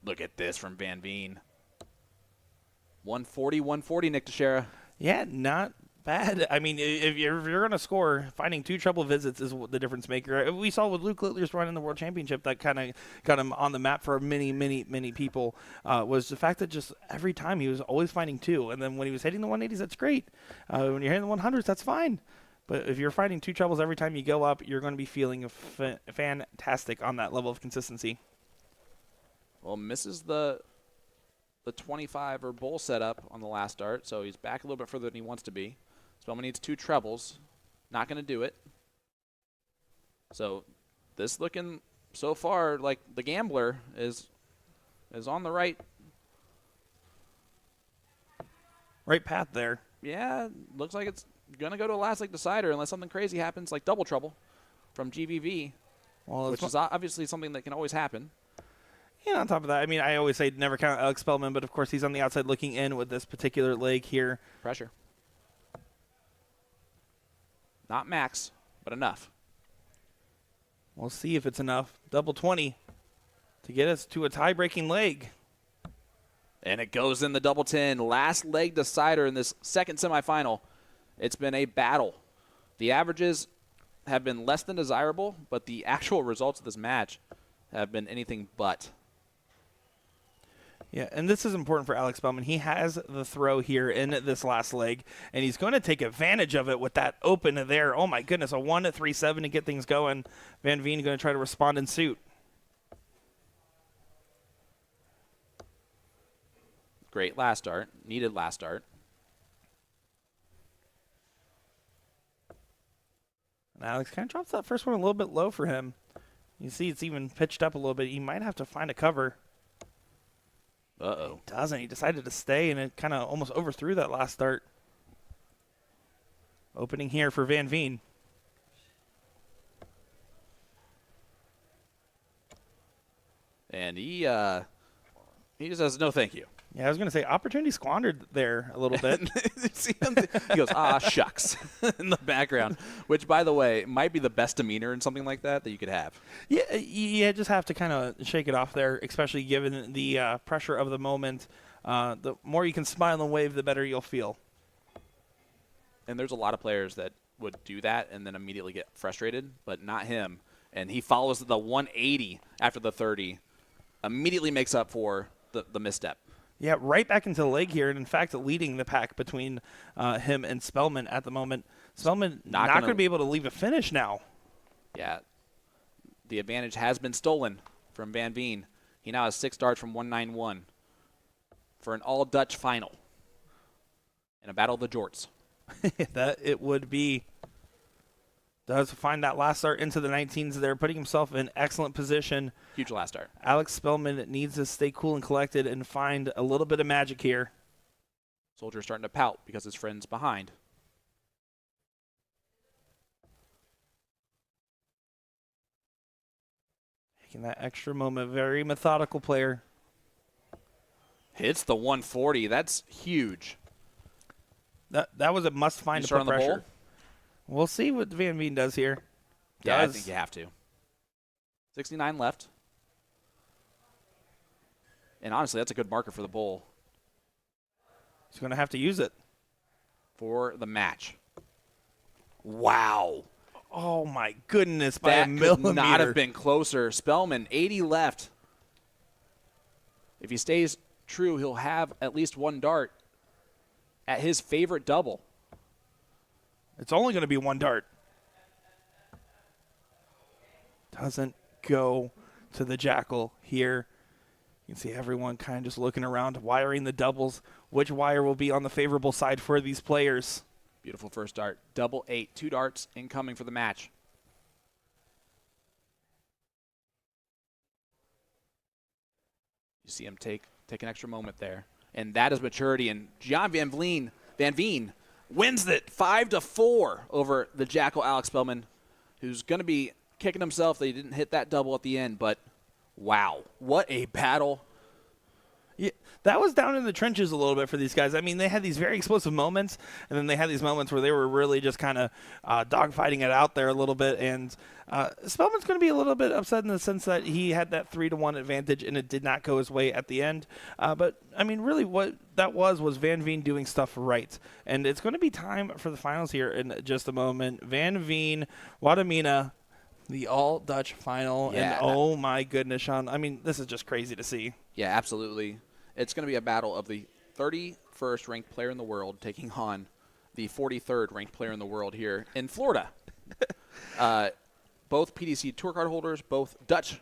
Look at this from Van Veen. 140, Nick Dichiria. Yeah, not bad. I mean, if you're going to score, finding 2 treble visits is the difference maker. We saw with Luke Littler's run in the World Championship that kind of got him on the map for many people, was the fact that just every time he was always finding 2. And then when he was hitting the 180s, that's great. When you're hitting the 100s, that's fine. But if you're finding 2 trebles every time you go up, you're going to be feeling fantastic on that level of consistency. Well, misses the 25 or bowl setup on the last dart, so he's back a little bit further than he wants to be. Spellman needs 2 trebles. Not going to do it. So this looking so far like the gambler is on the right path there. Yeah, looks like it's going to go to a last leg decider unless something crazy happens like double trouble from GVV, which is obviously something that can always happen. And on top of that, I mean, I always say never count Alex Spellman, but of course he's on the outside looking in with this particular leg here. Pressure. Not max, but enough. We'll see if it's enough. Double 20 to get us to a tie-breaking leg. And it goes in the double 10. Last leg decider in this second semifinal. It's been a battle. The averages have been less than desirable, but the actual results of this match have been anything but. Yeah, and this is important for Alex Spellman. He has the throw here in this last leg, and he's going to take advantage of it with that open there. Oh, my goodness, a 1-3-7 to get things going. Van Veen going to try to respond in suit. Great last start. Needed last start. And Alex kind of drops that first one a little bit low for him. You see it's even pitched up a little bit. He might have to find a cover. Uh-oh. He doesn't. He decided to stay, and it kind of almost overthrew that last start. Opening here for Van Veen. And he just says, no thank you. Yeah, I was going to say, opportunity squandered there a little bit. See him? He goes, shucks, in the background, which, by the way, might be the best demeanor in something like that you could have. Yeah, you just have to kind of shake it off there, especially given the pressure of the moment. The more you can smile and wave, the better you'll feel. And there's a lot of players that would do that and then immediately get frustrated, but not him. And he follows the 180 after the 30, immediately makes up for the misstep. Yeah, right back into the leg here, and in fact, leading the pack between him and Spellman at the moment. Spellman not going to be able to leave a finish now. Yeah, the advantage has been stolen from Van Veen. He now has 6 darts from 191 for an all-Dutch final in a battle of the jorts. That it would be. Does find that last start into the 19s there, putting himself in excellent position. Huge last start. Alex Spellman needs to stay cool and collected and find a little bit of magic here. Soldier starting to pout because his friend's behind. Taking that extra moment, very methodical player. Hits the 140. That's huge. That was a must-find to put on the pressure. bowl? We'll see what Van Veen does here. Yeah, I think you have to. 69 left. And honestly, that's a good marker for the bowl. He's going to have to use it. For the match. Wow. Oh, my goodness, by That a millimeter. could not have been closer. Spellman, 80 left. If he stays true, he'll have at least 1 dart at his favorite double. It's only going to be 1 dart. Doesn't go to the Jackal here. You can see everyone kind of just looking around, wiring the doubles. Which wire will be on the favorable side for these players? Beautiful first dart. Double 8. 2 darts incoming for the match. You see him take an extra moment there. And that is maturity. And Gian Van Veen wins it 5-4 over the Jackal Alex Spellman, who's going to be kicking himself that he didn't hit that double at the end. But, wow, what a battle. Yeah, that was down in the trenches a little bit for these guys. I mean, they had these very explosive moments, and then they had these moments where they were really just kind of dogfighting it out there a little bit. And Spellman's going to be a little bit upset in the sense that he had that 3-1 advantage, and it did not go his way at the end. But, I mean, really what that was Van Veen doing stuff right. And it's going to be time for the finals here in just a moment. Van Veen, Wadamina, the all-Dutch final. Yeah. And, oh, my goodness, Sean. I mean, this is just crazy to see. Yeah, absolutely. It's going to be a battle of the 31st ranked player in the world taking on the 43rd ranked player in the world here in Florida. Both PDC tour card holders, both Dutch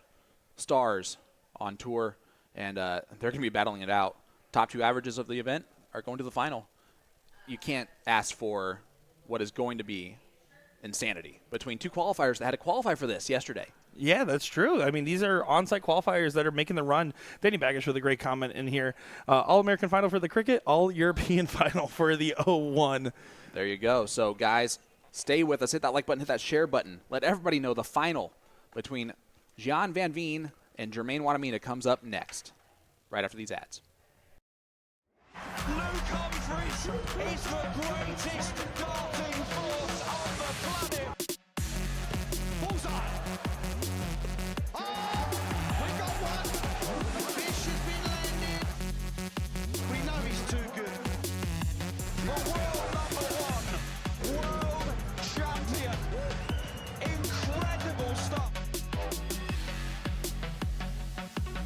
stars on tour, and they're going to be battling it out. Top 2 averages of the event are going to the final. You can't ask for what is going to be insanity between 2 qualifiers that had to qualify for this yesterday. Yeah, that's true. I mean, these are on-site qualifiers that are making the run. Danny Baggish with a great comment in here. All-American final for the cricket, All-European final for the 01. There you go. So, guys, stay with us. Hit that like button, hit that share button. Let everybody know the final between Gian Van Veen and Jermaine Wadamina comes up next, right after these ads. Luke Humphries is the greatest darting force on the planet. Bullseye. Oh, we got one. The fish has been landed. We know he's too good. The world #1, world champion. Incredible stuff.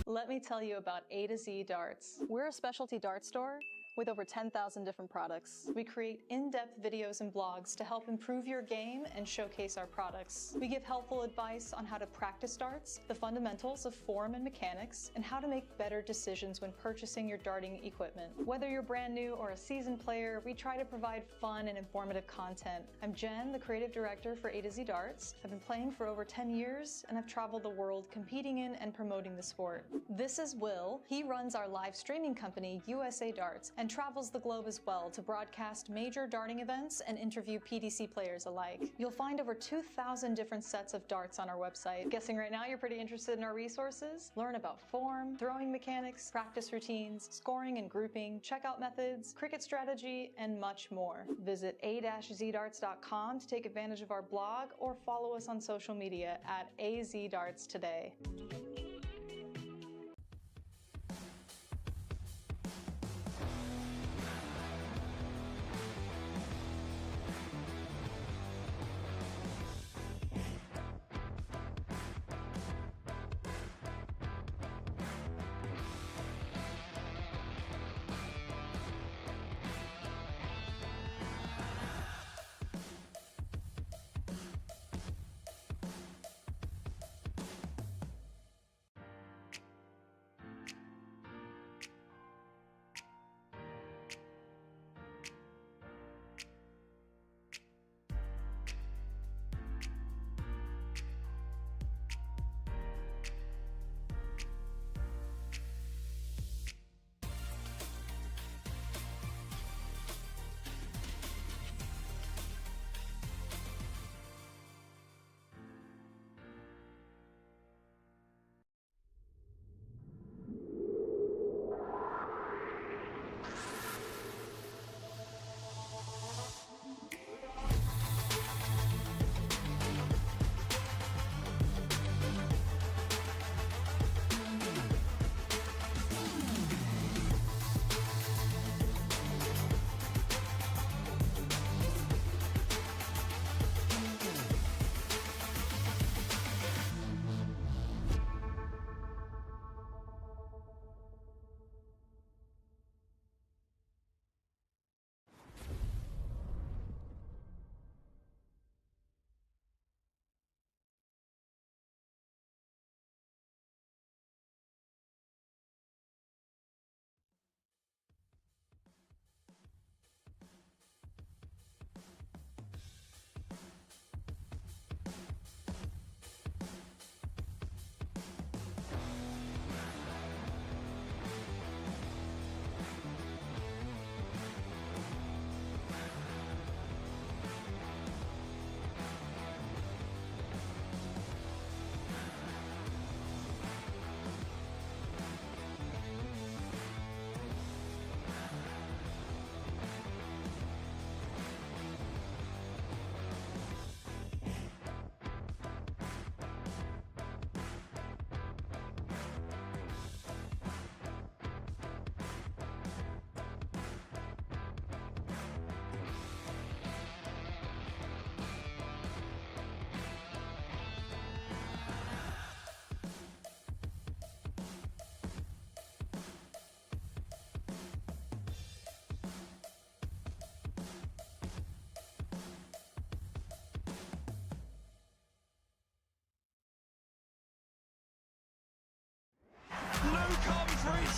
Let me tell you about A to Z Darts. We're a specialty dart store with over 10,000 different products. We create in-depth videos and blogs to help improve your game and showcase our products. We give helpful advice on how to practice darts, the fundamentals of form and mechanics, and how to make better decisions when purchasing your darting equipment. Whether you're brand new or a seasoned player, we try to provide fun and informative content. I'm Jen, the creative director for A to Z Darts. I've been playing for over 10 years, and I've traveled the world competing in and promoting the sport. This is Will. He runs our live streaming company, USA Darts, and travels the globe as well to broadcast major darting events and interview PDC players alike. You'll find over 2,000 different sets of darts on our website. Guessing right now you're pretty interested in our resources? Learn about form, throwing mechanics, practice routines, scoring and grouping, checkout methods, cricket strategy, and much more. Visit a-zdarts.com to take advantage of our blog or follow us on social media at AZDarts today.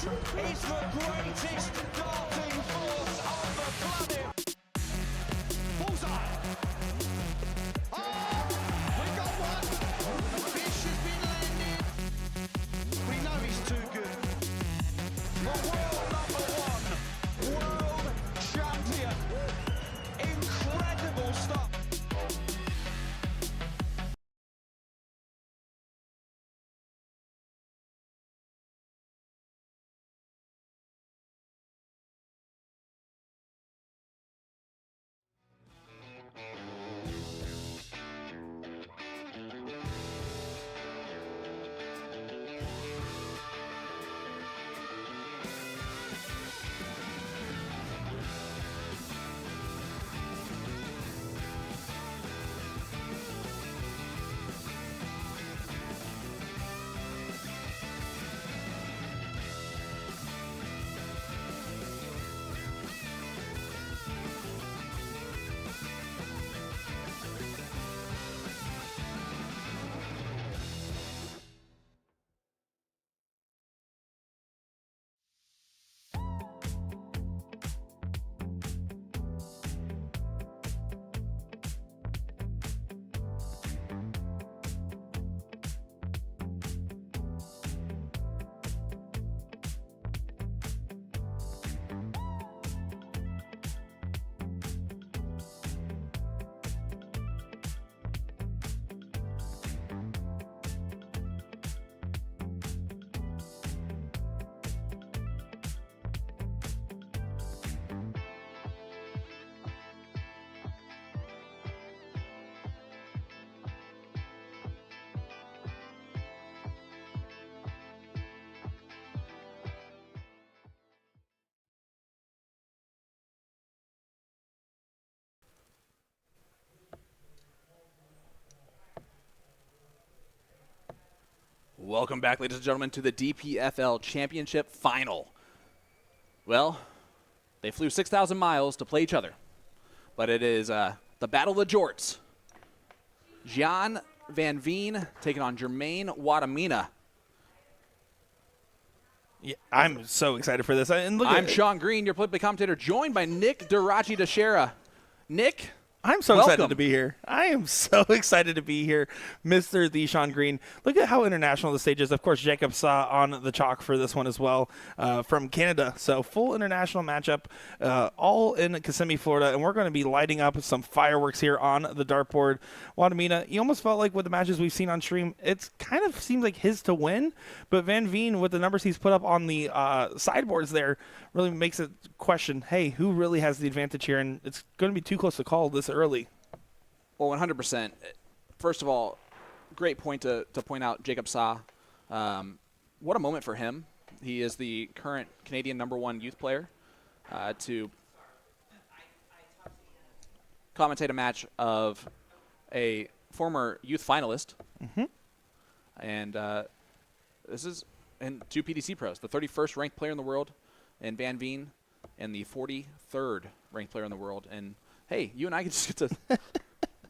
is the greatest darting force on the planet. Bullseye. Oh, we got one. The fish has been landed. We know he's too good. The world #1, world champion. Incredible stuff. Welcome back, ladies and gentlemen, to the DPFL Championship Final. Well, they flew 6,000 miles to play each other, but it is the Battle of the Jorts. Gian Van Veen taking on Jermaine Wadamina. Yeah, I'm so excited for this. And look I'm at, Sean Green, your play commentator, joined by Nick Dichiria. Nick, I'm so welcome. excited to be here. I am so excited to be here, Mr. Deshaun Green. Look at how international the stage is. Of course, Jacob saw on the chalk for this one as well from Canada. So full international matchup, all in Kissimmee, Florida. And we're going to be lighting up some fireworks here on the dartboard. Wadamina, you almost felt like with the matches we've seen on stream, it's kind of seems like his to win. But Van Veen, with the numbers he's put up on the sideboards there, really makes it question, hey, who really has the advantage here? And it's going to be too close to call this early. Well, 100%. First of all, great point to point out Jacob Sa. What a moment for him. He is the current Canadian #1 youth player to commentate a match of a former youth finalist. Mm-hmm. And this is in 2 PDC pros, the 31st ranked player in the world in Van Veen and the 43rd ranked player in the world. And, hey, you and I can just get to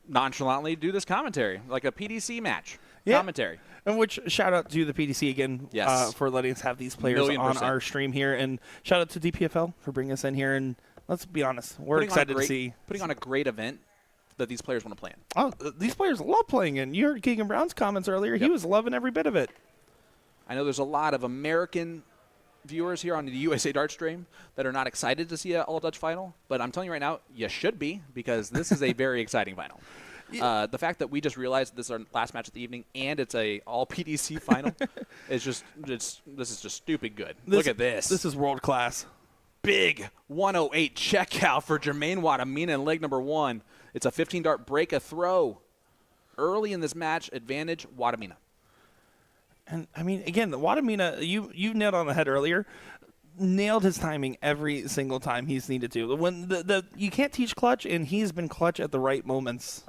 nonchalantly do this commentary, like a PDC match commentary. And which shout out to the PDC again for letting us have these players on our stream here. And shout out to DPFL for bringing us in here. And let's be honest, we're excited to see. Putting on a great event that these players want to play in. Oh, these players love playing in. You heard Keegan Brown's comments earlier. Yep. He was loving every bit of it. I know there's a lot of American viewers here on the USA Dart stream that are not excited to see an all-Dutch final, but I'm telling you right now, you should be, because this is a very exciting final. The fact that we just realized this is our last match of the evening and it's a all-PDC final is just this is just stupid good. Look at this. This is world class. Big 108 checkout for Jermaine Wadamina in leg number 1. It's a 15-dart break a throw. Early in this match, advantage Wadamina. And, I mean, again, the Wadamina, you nailed on the head earlier, nailed his timing every single time he's needed to. When you can't teach clutch, and he's been clutch at the right moments.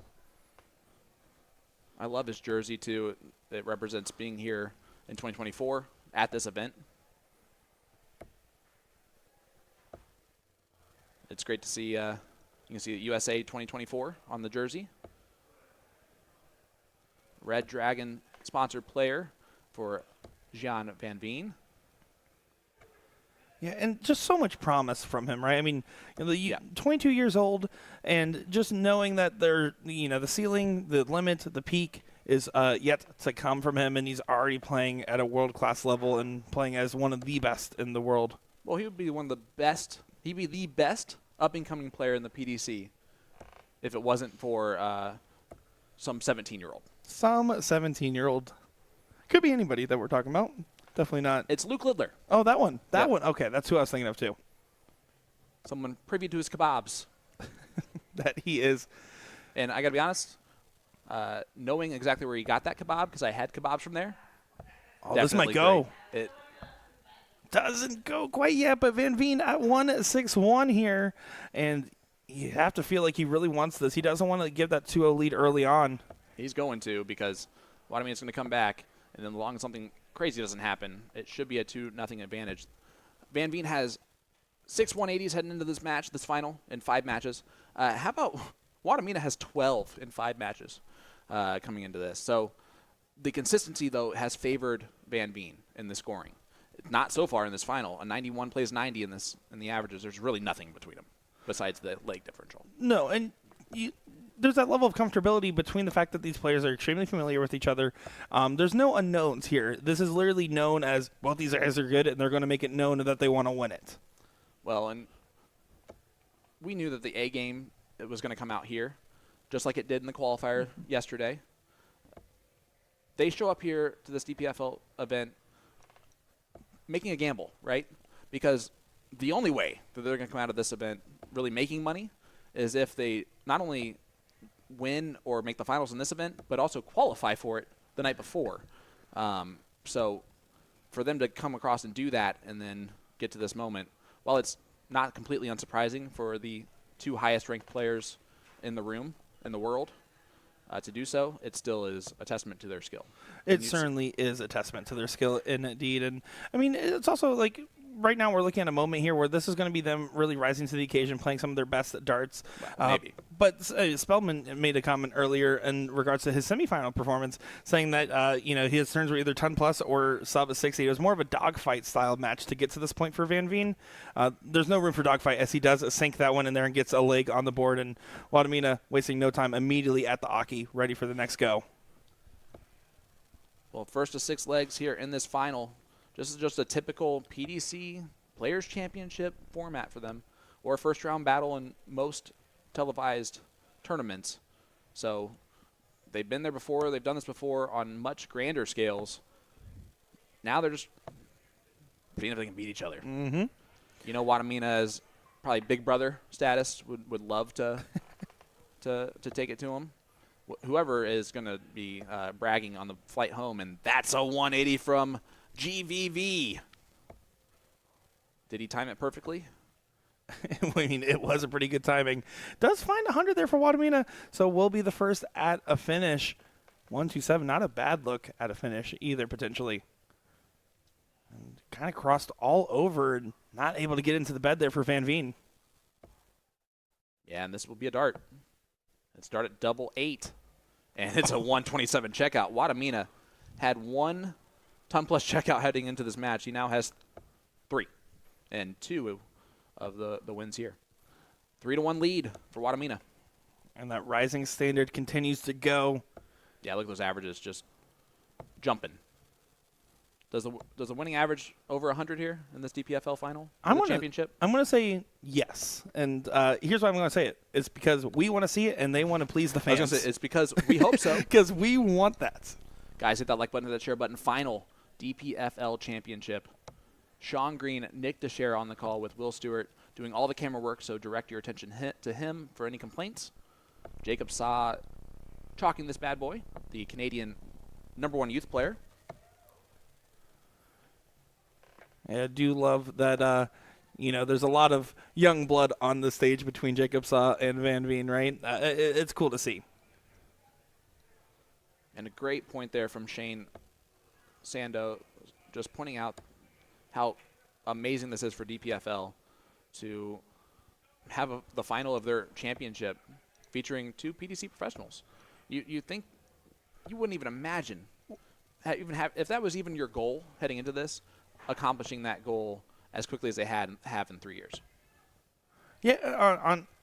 I love his jersey, too. It represents being here in 2024 at this event. It's great to see, you can see USA 2024 on the jersey. Red Dragon sponsored player for Gian Van Veen. Yeah, and just so much promise from him, right? I mean, 22 years old, and just knowing that the ceiling, the limit, the peak is yet to come from him, and he's already playing at a world-class level and playing as one of the best in the world. Well, he would be one of the best. He'd be the best up-and-coming player in the PDC if it wasn't for some 17-year-old. Some 17-year-old. Could be anybody that we're talking about. Definitely not. It's Luke Lidler, Oh, that one. That Yep. one. Okay, that's who I was thinking of, too. someone privy to his kebabs. That he is. And I got to be honest, knowing exactly where he got that kebab, because I had kebabs from there. Oh, this might definitely go. great. It Doesn't go quite yet, but Van Veen at 1-6-1 here. And you have to feel like he really wants this. He doesn't want to give that 2-0 lead early on. He's going to, because Wadamina's going to come back, and then as long as something crazy doesn't happen, it should be a 2-0 advantage. Van Veen has 6 180s heading into this match, this final, in 5 matches. How about Wadamina has 12 in 5 matches coming into this? So the consistency, though, has favored Van Veen in the scoring. Not so far in this final. A 91 plays 90 in the averages. There's really nothing between them besides the leg differential. No, and there's that level of comfortability between the fact that these players are extremely familiar with each other. There's no unknowns here. This is literally known as, well, these guys are good, and they're going to make it known that they want to win it. Well, and we knew that the A game was going to come out here, just like it did in the qualifier yesterday. They show up here to this DPFL event making a gamble, right? Because the only way that they're going to come out of this event really making money is if they not only win or make the finals in this event, but also qualify for it the night before. So for them to come across and do that and then get to this moment, while it's not completely unsurprising for the 2 highest-ranked players in the room, in the world, to do so, it still is a testament to their skill. It certainly is a testament to their skill, indeed. And, I mean, it's also like right now we're looking at a moment here where this is going to be them really rising to the occasion, playing some of their best darts. Well, maybe. But Spellman made a comment earlier in regards to his semifinal performance, saying that his turns were either 10 plus or sub 60. It was more of a dogfight style match to get to this point for Van Veen. There's no room for dogfight as he does sink that one in there and gets a leg on the board, and Wadamina wasting no time immediately at the Aki, ready for the next go. Well, first of 6 legs here in this final. This is just a typical PDC Players Championship format for them, or a first-round battle in most televised tournaments. So they've been there before. They've done this before on much grander scales. Now they're just seeing if they can beat each other. Mm-hmm. You know, Wadamina is probably big brother status. Would love to to take it to him. Whoever is going to be bragging on the flight home, and that's a 180 from GVV. Did he time it perfectly? I mean, it was a pretty good timing. Does find 100 there for Wadamina, so will be the first at a finish. 127, not a bad look at a finish either, potentially. Kind of crossed all over and not able to get into the bed there for Van Veen. Yeah, and this will be a dart. It started double 8, and it's a 127 checkout. Wadamina had 1 ton-plus checkout heading into this match. He now has 3, and 2 of the wins here. 3-1 lead for Wadamina. And that rising standard continues to go. Yeah, look at those averages just jumping. Does the winning average over 100 here in this DPFL final? Championship? I'm going to say yes. And here's why I'm going to say it. It's because we want to see it and they want to please the fans. I was going to say, it's because we hope so. Because we want that. Guys, hit that like button, hit that share button. Final DPFL championship. Sean Green, Nick Dichiria on the call with Will Stuart doing all the camera work, so direct your attention to him for any complaints. Jacob Saw chalking this bad boy, the Canadian #1 youth player. I do love that, there's a lot of young blood on the stage between Jacob Saw and Van Veen, right? It's cool to see. And a great point there from Shane Sando, just pointing out how amazing this is for DPFL to have the final of their championship featuring 2 PDC professionals. You think, you wouldn't even imagine, if that was even your goal heading into this, accomplishing that goal as quickly as they have in 3 years. Yeah,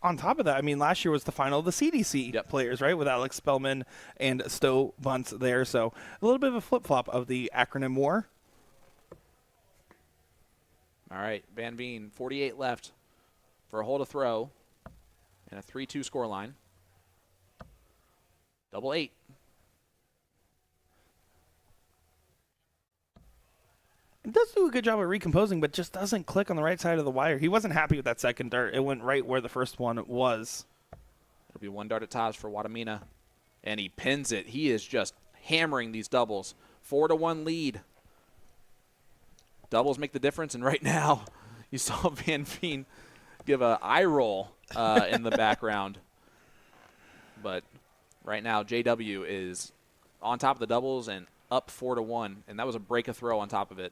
on top of that, I mean, last year was the final of the CDC players, right, with Alex Spellman and Stowe Bunce there. So a little bit of a flip-flop of the acronym war. All right, Van Veen, 48 left for a hole to throw and a 3-2 scoreline. Double 8. It does do a good job of recomposing, but just doesn't click on the right side of the wire. He wasn't happy with that second dart. It went right where the first one was. It'll be 1 dart at tops for Wadamina, and he pins it. He is just hammering these doubles. 4-1 lead. Doubles make the difference, and right now you saw Van Veen give an eye roll in the background. But right now JW is on top of the doubles and up 4-1, and that was a break of throw on top of it.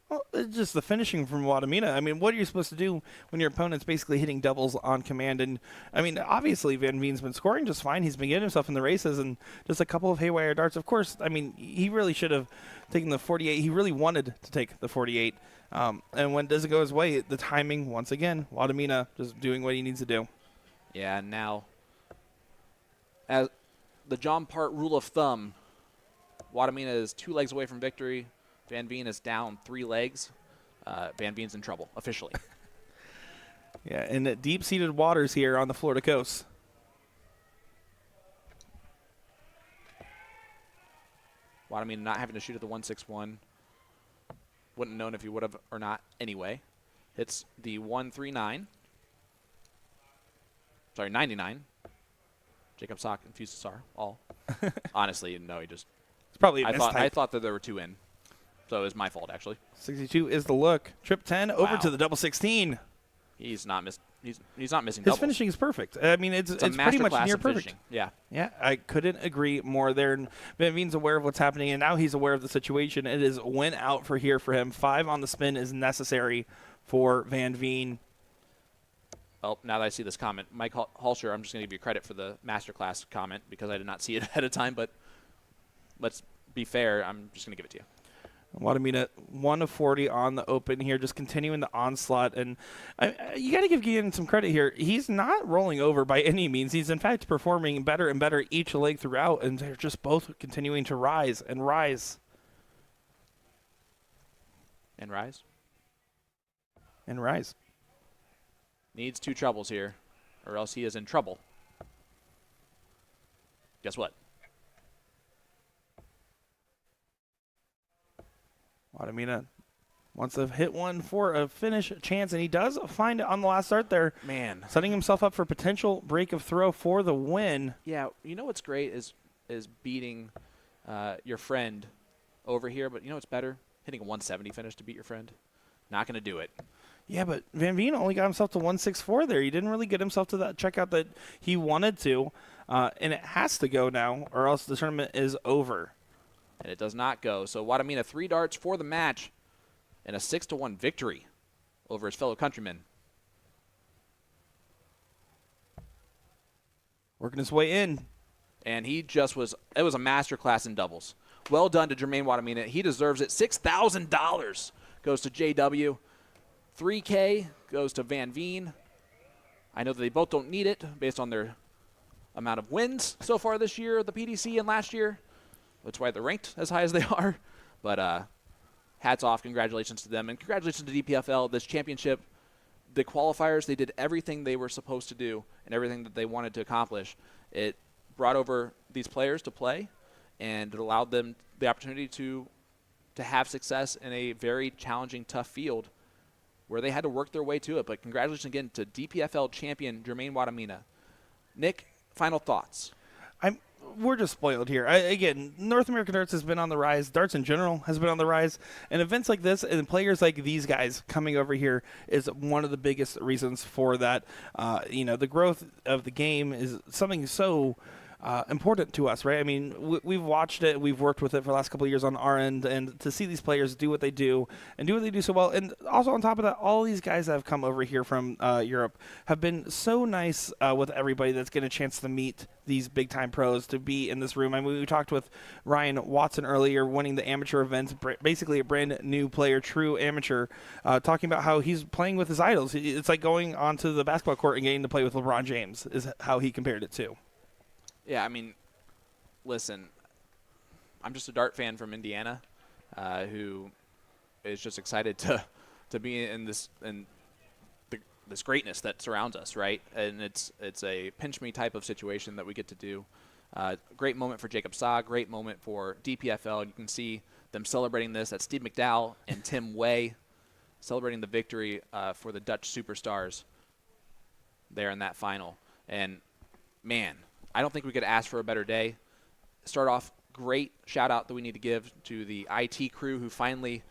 Well, it's just the finishing from Wadamina. I mean, what are you supposed to do when your opponent's basically hitting doubles on command? And, I mean, obviously Van Veen's been scoring just fine. He's been getting himself in the races and just a couple of haywire darts. Of course, I mean, he really should have taken the 48. He really wanted to take the 48. And when it doesn't go his way, the timing, once again, Wadamina just doing what he needs to do. Yeah, and now, as the John Part rule of thumb, Wadamina is 2 legs away from victory. Van Veen is down 3 legs. Van Veen's in trouble, officially. Yeah, in the deep-seated waters here on the Florida coast. Wadamina not having to shoot at the 161. Wouldn't have known if he would have or not anyway. Hits the 139. Sorry, 99. Jacob Sock confused Sar all. Honestly, no, he just. It's probably I thought that there were 2 in. So it was my fault, actually. 62 is the look. Trip 10 over to the double 16. He's not missing His doubles. finishing is perfect. I mean, it's pretty much near perfect. Finishing. Yeah. Yeah, I couldn't agree more there. And Van Veen's aware of what's happening, and now he's aware of the situation. It is win out for him. 5 on the spin is necessary for Van Veen. Well, now that I see this comment, Mike Halsher, I'm just going to give you credit for the masterclass comment because I did not see it ahead of time, but let's be fair. I'm just going to give it to you. Wadamina 1 of 40 on the open here, just continuing the onslaught. And you got to give Guillen some credit here. He's not rolling over by any means. He's, in fact, performing better and better each leg throughout, and they're just both continuing to rise and rise. And rise. And rise. Needs 2 troubles here, or else he is in trouble. Guess what? Wadamina wants to hit one for a finish chance, and he does find it on the last start there. Man. Setting himself up for potential break of throw for the win. Yeah, you know what's great is beating your friend over here, but you know what's better? Hitting a 170 finish to beat your friend. Not going to do it. Yeah, but Van Veen only got himself to 164 there. He didn't really get himself to that checkout that he wanted to, and it has to go now, or else the tournament is over. And it does not go. So Wadamina 3 darts for the match and a 6-1 victory over his fellow countrymen. Working his way in. And he just was, it was a masterclass in doubles. Well done to Jermaine Wadamina. He deserves it. $6,000 goes to JW. $3K goes to Van Veen. I know that they both don't need it based on their amount of wins so far this year, the PDC and last year. That's why they're ranked as high as they are. But hats off. Congratulations to them. And congratulations to DPFL. This championship, the qualifiers, they did everything they were supposed to do and everything that they wanted to accomplish. It brought over these players to play, and it allowed them the opportunity to have success in a very challenging, tough field where they had to work their way to it. But congratulations again to DPFL champion Jermaine Wadamina. Nick, final thoughts. We're just spoiled here. Again, North American darts has been on the rise. Darts in general has been on the rise. And events like this and players like these guys coming over here is one of the biggest reasons for that. The growth of the game is something so important to us, right? I mean, we've watched it, we've worked with it for the last couple of years on our end, and to see these players do what they do and do what they do so well, and also on top of that, all these guys that have come over here from Europe have been so nice with everybody that's getting a chance to meet these big-time pros, to be in this room. I mean, we talked with Ryan Watson earlier, winning the amateur event, basically a brand new player, true amateur, talking about how he's playing with his idols. It's like going onto the basketball court and getting to play with LeBron James, is how he compared it to. Yeah, I mean, listen, I'm just a dart fan from Indiana who is just excited to be in this this greatness that surrounds us, right? And it's a pinch me type of situation that we get to do. Great moment for Jacob Saw, great moment for DPFL. You can see them celebrating this. That's Steve McDowell and Tim Way celebrating the victory for the Dutch Superstars there in that final. And, man, I don't think we could ask for a better day. Start off, great shout-out that we need to give to the IT crew who finally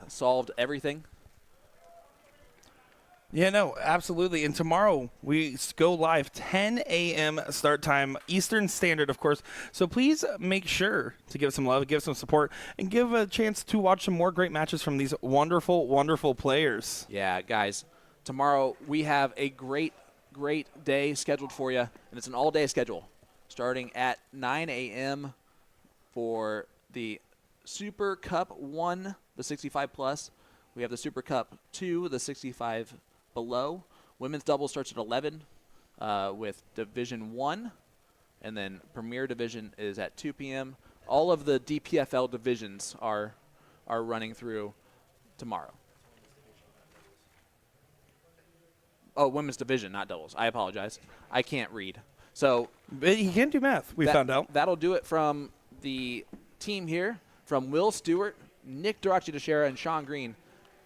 solved everything. Yeah, no, absolutely. And tomorrow we go live 10 a.m. start time, Eastern Standard, of course. So please make sure to give some love, give some support, and give a chance to watch some more great matches from these wonderful, wonderful players. Yeah, guys, tomorrow we have a great day scheduled for you, and it's an all-day schedule starting at 9 a.m. for the Super Cup 1, the 65+. We have the Super Cup 2, the 65 below. Women's double starts at 11 with Division 1, and then Premier Division is at 2 p.m. All of the DPFL divisions are running through tomorrow. Oh, women's division, not doubles. I apologize. I can't read. So But he can do math, we found out. That'll do it from the team here, from Will Stewart, Nick Dichiria, and Sean Green.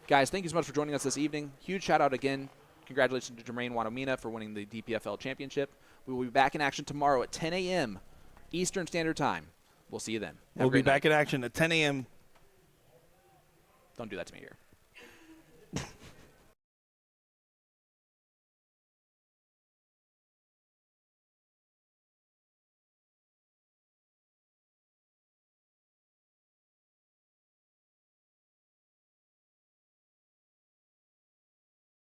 Guys, thank you so much for joining us this evening. Huge shout-out again. Congratulations to Jermaine Wanamina for winning the DPFL championship. We will be back in action tomorrow at 10 a.m. Eastern Standard Time. We'll see you then. Have a We'll be great night. back in action at 10 a.m. Don't do that to me here.